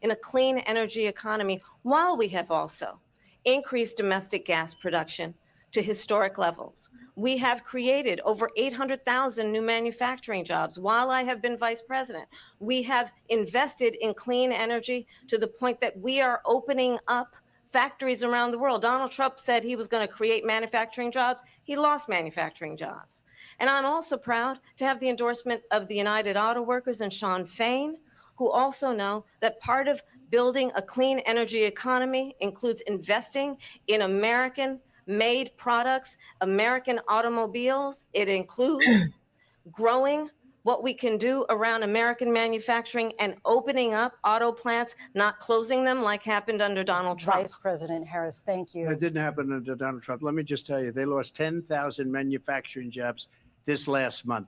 in a clean energy economy, while we have also increased domestic gas production to historic levels. We have created over 800,000 new manufacturing jobs while I have been vice president. We have invested in clean energy to the point that we are opening up factories around the world. Donald Trump said he was going to create manufacturing jobs. He lost manufacturing jobs. And I'm also proud to have the endorsement of the United Auto Workers and Sean Fain, who also know that part of building a clean energy economy includes investing in American-made products, American automobiles. It includes growing what we can do around American manufacturing and opening up auto plants, not closing them like happened under Donald Trump. Vice President Harris, thank you. That didn't happen under Donald Trump. Let me just tell you, they lost 10,000 manufacturing jobs this last month.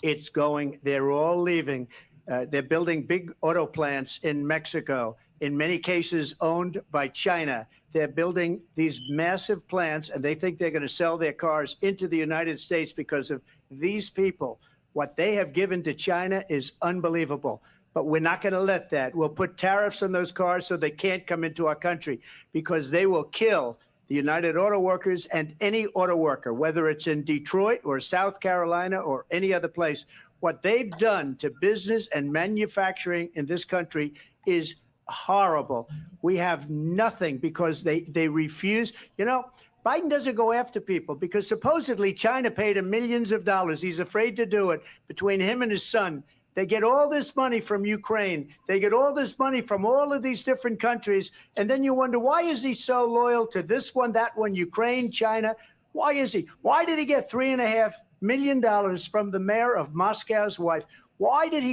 It's going, they're all leaving. They're building big auto plants in Mexico, in many cases owned by China. They're building these massive plants, and they think they're going to sell their cars into the United States because of these people. What they have given to China is unbelievable. But we're not going to let that. We'll put tariffs on those cars so they can't come into our country, because they will kill the United Auto Workers and any auto worker, whether it's in Detroit or South Carolina or any other place. What they've done to business and manufacturing in this country is horrible. We have nothing because they refuse. You know, Biden doesn't go after people because supposedly China paid him millions of dollars. He's afraid to do it. Between him and his son, they get all this money from Ukraine. They get all this money from all of these different countries. And then you wonder, why is he so loyal to this one, that one, Ukraine, China? Why is he? Why did he get $3.5 million from the mayor of Moscow's wife? Why did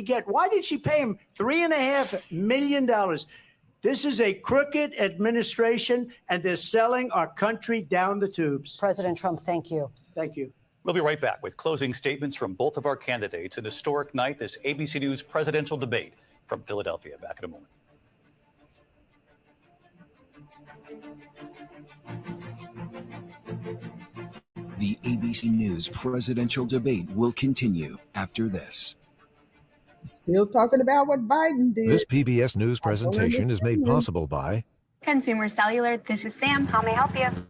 she pay him $3.5 million? This is a crooked administration, and they're selling our country down the tubes. President Trump, thank you. Thank you. We'll be right back with closing statements from both of our candidates. An historic night, this ABC News presidential debate from Philadelphia. Back in a moment. The ABC News presidential debate will continue after this. Still talking about what Biden did. This PBS News presentation is made possible by Consumer Cellular, this is Sam. How may I help you?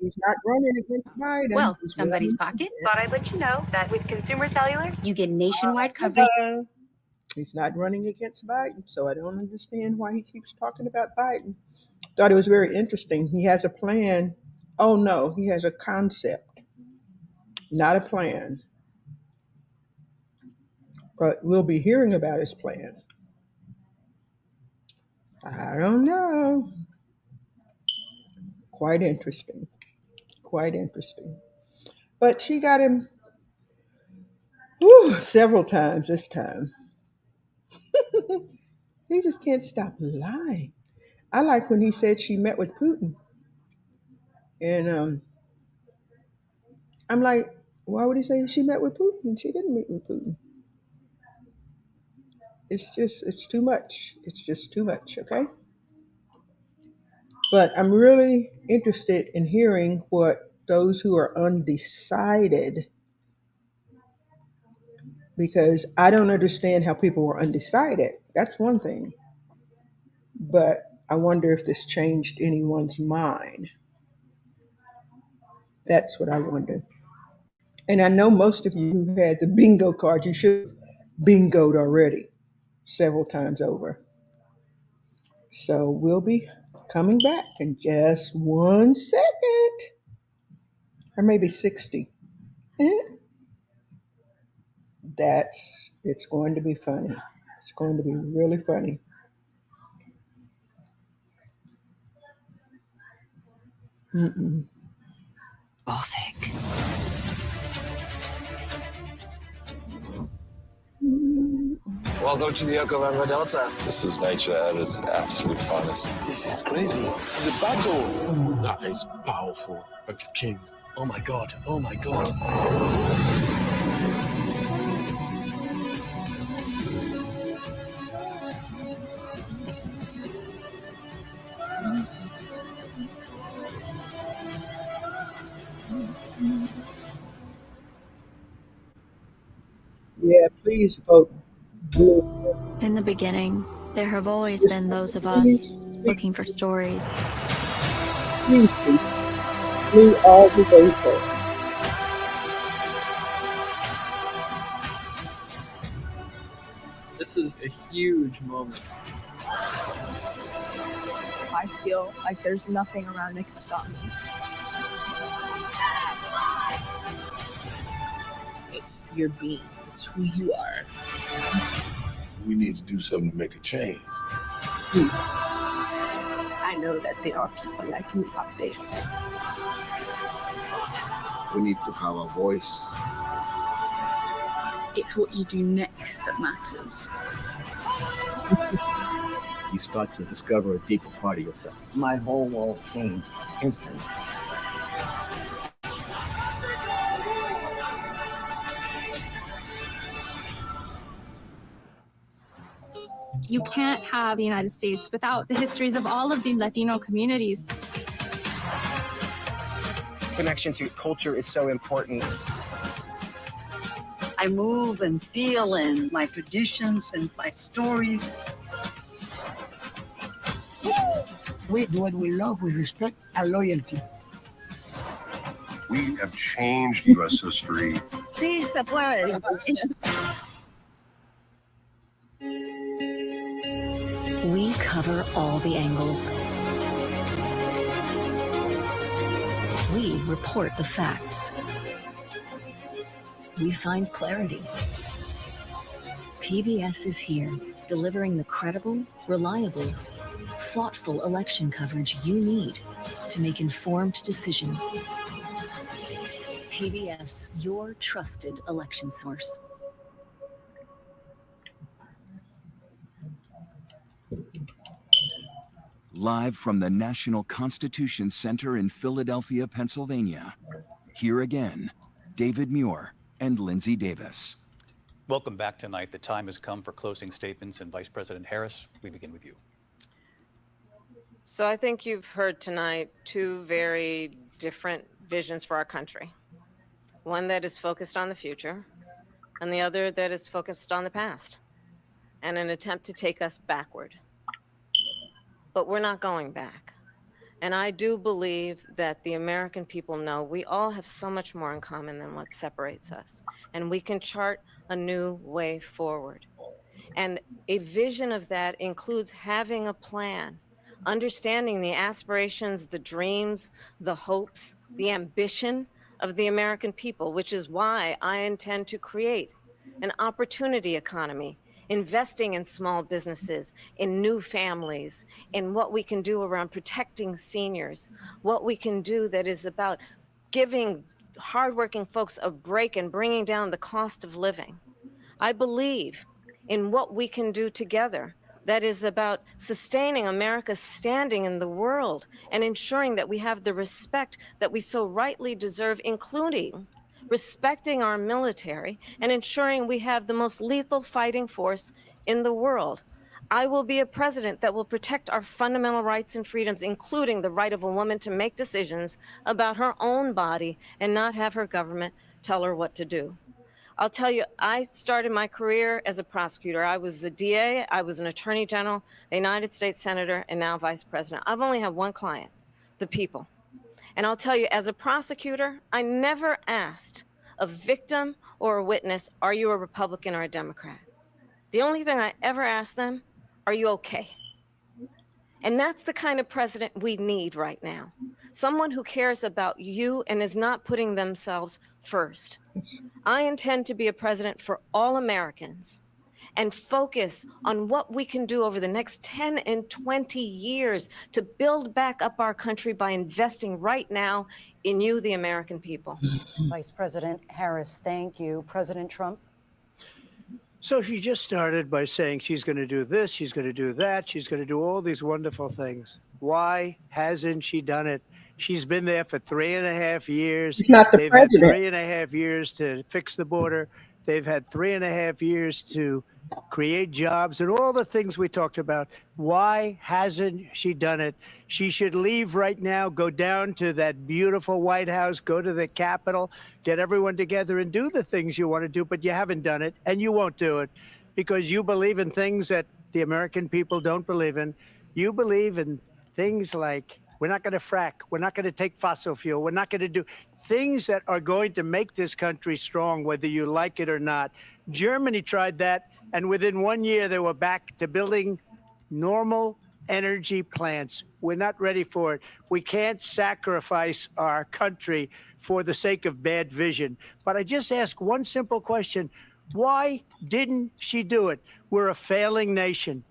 He's not running against Biden. Well, somebody's pocket. Thought I'd let you know that with Consumer Cellular, you get nationwide coverage. He's not running against Biden, so I don't understand why he keeps talking about Biden. Thought it was very interesting. He has a plan. Oh no, he has a concept, not a plan. But we'll be hearing about his plan. I don't know. Quite interesting. Quite interesting. But she got him several times this time. He just can't stop lying. I like when he said she met with Putin. And I'm like, why would he say she met with Putin? She didn't meet with Putin. It's too much. It's just too much, okay? But I'm really interested in hearing what those who are undecided, because I don't understand how people were undecided. That's one thing. But I wonder if this changed anyone's mind. That's what I wonder. And I know most of you who had the bingo card, you should have bingoed already several times over. So we'll be coming back in just 1 second, or maybe 60. It's going to be funny. It's going to be really funny. Baltic. Welcome to the Oklahoma Delta. This is nature at its absolute finest. This is crazy. This is a battle. That is powerful. Like a king. Oh my god. Oh my god. Yeah, please vote blue. In the beginning, there have always been those of us looking for stories. Please, blue all the way vote. This is a huge moment. I feel like there's nothing around that can stop me. It's your being. It's who you are. We need to do something to make a change. I know that there are people like me out there. We need to have a voice. It's what you do next that matters. You start to discover a deeper part of yourself. My whole world changed instantly. you can't have the United States without the histories of all of the Latino communities. Connection to culture is so important. I move and feel in my traditions and my stories. We do what we love with respect and loyalty. We have changed U.S. history. Sí, se puede. We cover all the angles. We report the facts. We find clarity. PBS is here, delivering the credible, reliable, thoughtful election coverage you need to make informed decisions. PBS, your trusted election source. Live from the National Constitution Center in Philadelphia, Pennsylvania. Here again, David Muir and Lindsay Davis. Welcome back tonight. The time has come for closing statements, and Vice President Harris, we begin with you. So I think you've heard tonight two very different visions for our country. One that is focused on the future, and the other that is focused on the past, and an attempt to take us backward. But we're not going back. And I do believe that the American people know we all have so much more in common than what separates us. And we can chart a new way forward. And a vision of that includes having a plan, understanding the aspirations, the dreams, the hopes, the ambition of the American people, which is why I intend to create an opportunity economy, investing in small businesses, in new families, in what we can do around protecting seniors, what we can do that is about giving hardworking folks a break and bringing down the cost of living. I believe in what we can do together that is about sustaining America's standing in the world and ensuring that we have the respect that we so rightly deserve, including respecting our military and ensuring we have the most lethal fighting force in the world. I will be a president that will protect our fundamental rights and freedoms, including the right of a woman to make decisions about her own body and not have her government tell her what to do. I'll tell you, I started my career as a prosecutor. I was a DA, I was an attorney general, a United States senator, and now vice president. I've only had one client, the people. And I'll tell you, as a prosecutor, I never asked a victim or a witness, are you a Republican or a Democrat? The only thing I ever asked them, are you okay? And that's the kind of president we need right now. Someone who cares about you and is not putting themselves first. I intend to be a president for all Americans and focus on what we can do over the next 10 and 20 years to build back up our country by investing right now in you, the American people. Vice President Harris, thank you. President Trump? So she just started by saying she's going to do this, she's going to do that, she's going to do all these wonderful things. Why hasn't she done it? She's been there for 3.5 years. She's not the They've president. had 3.5 years to fix the border. They've had 3.5 years to create jobs and all the things we talked about. Why hasn't she done it? She should leave right now, go down to that beautiful White House, go to the Capitol, get everyone together and do the things you want to do, but you haven't done it and you won't do it because you believe in things that the American people don't believe in. You believe in things like we're not going to frack, we're not going to take fossil fuel, we're not going to do things that are going to make this country strong, whether you like it or not. Germany tried that, and within 1 year, they were back to building normal energy plants. We're not ready for it. We can't sacrifice our country for the sake of bad vision. But I just ask one simple question. Why didn't she do it? We're a failing nation.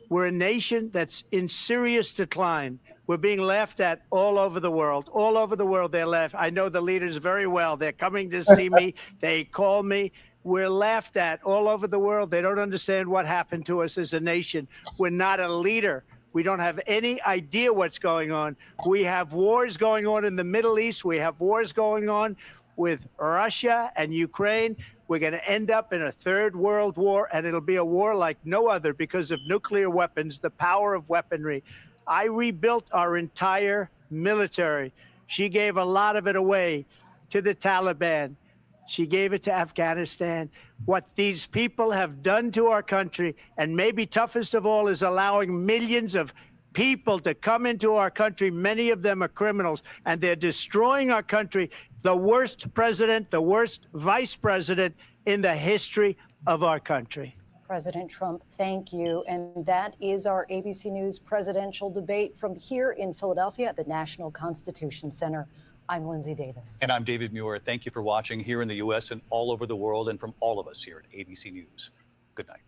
We're a nation that's in serious decline. We're being laughed at all over the world. All over the world, they're laughed. I know the leaders very well. They're coming to see me. They call me. We're laughed at all over the world. They don't understand what happened to us as a nation. We're not a leader. We don't have any idea what's going on. We have wars going on in the Middle East. We have wars going on with Russia and Ukraine. We're going to end up in a third world war, and it'll be a war like no other because of nuclear weapons, the power of weaponry. I rebuilt our entire military. She gave a lot of it away to the Taliban. She gave it to Afghanistan. What these people have done to our country, and maybe toughest of all, is allowing millions of people to come into our country. Many of them are criminals, and they're destroying our country. The worst president, the worst vice president in the history of our country. President Trump, thank you. And that is our ABC News presidential debate from here in Philadelphia at the National Constitution Center. I'm Lindsay Davis. And I'm David Muir. Thank you for watching here in the U.S. and all over the world, and from all of us here at ABC News. Good night.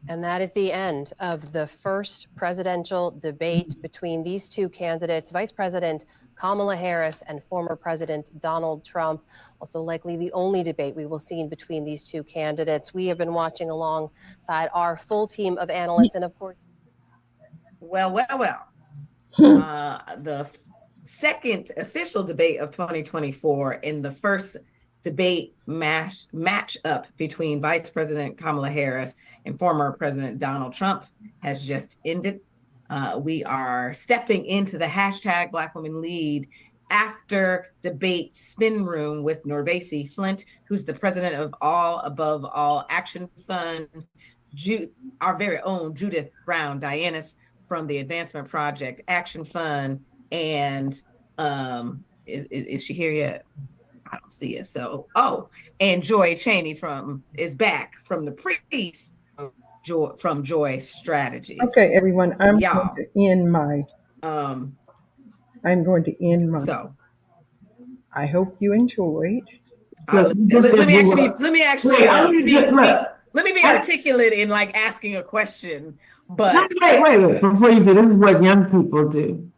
And that is the end of the first presidential debate between these two candidates, Vice President Kamala Harris and former President Donald Trump. Also likely the only debate we will see between these two candidates. We have been watching alongside our full team of analysts, and of course. Well. The second official debate of 2024 in the first debate match up between Vice President Kamala Harris and former President Donald Trump has just ended. We are stepping into the hashtag Black Women Lead after debate spin room with Norvasy Flint, who's the president of All Above All Action Fund, our very own Judith Brown Dianis from the Advancement Project Action Fund, and is she here yet? I don't see it. So, and Joy Cheney is back from the priest from Joy Strategies. Okay, everyone, I'm going to end my. So, I hope you enjoyed. Let me be articulate in like asking a question. But wait. Before you do, this is what young people do.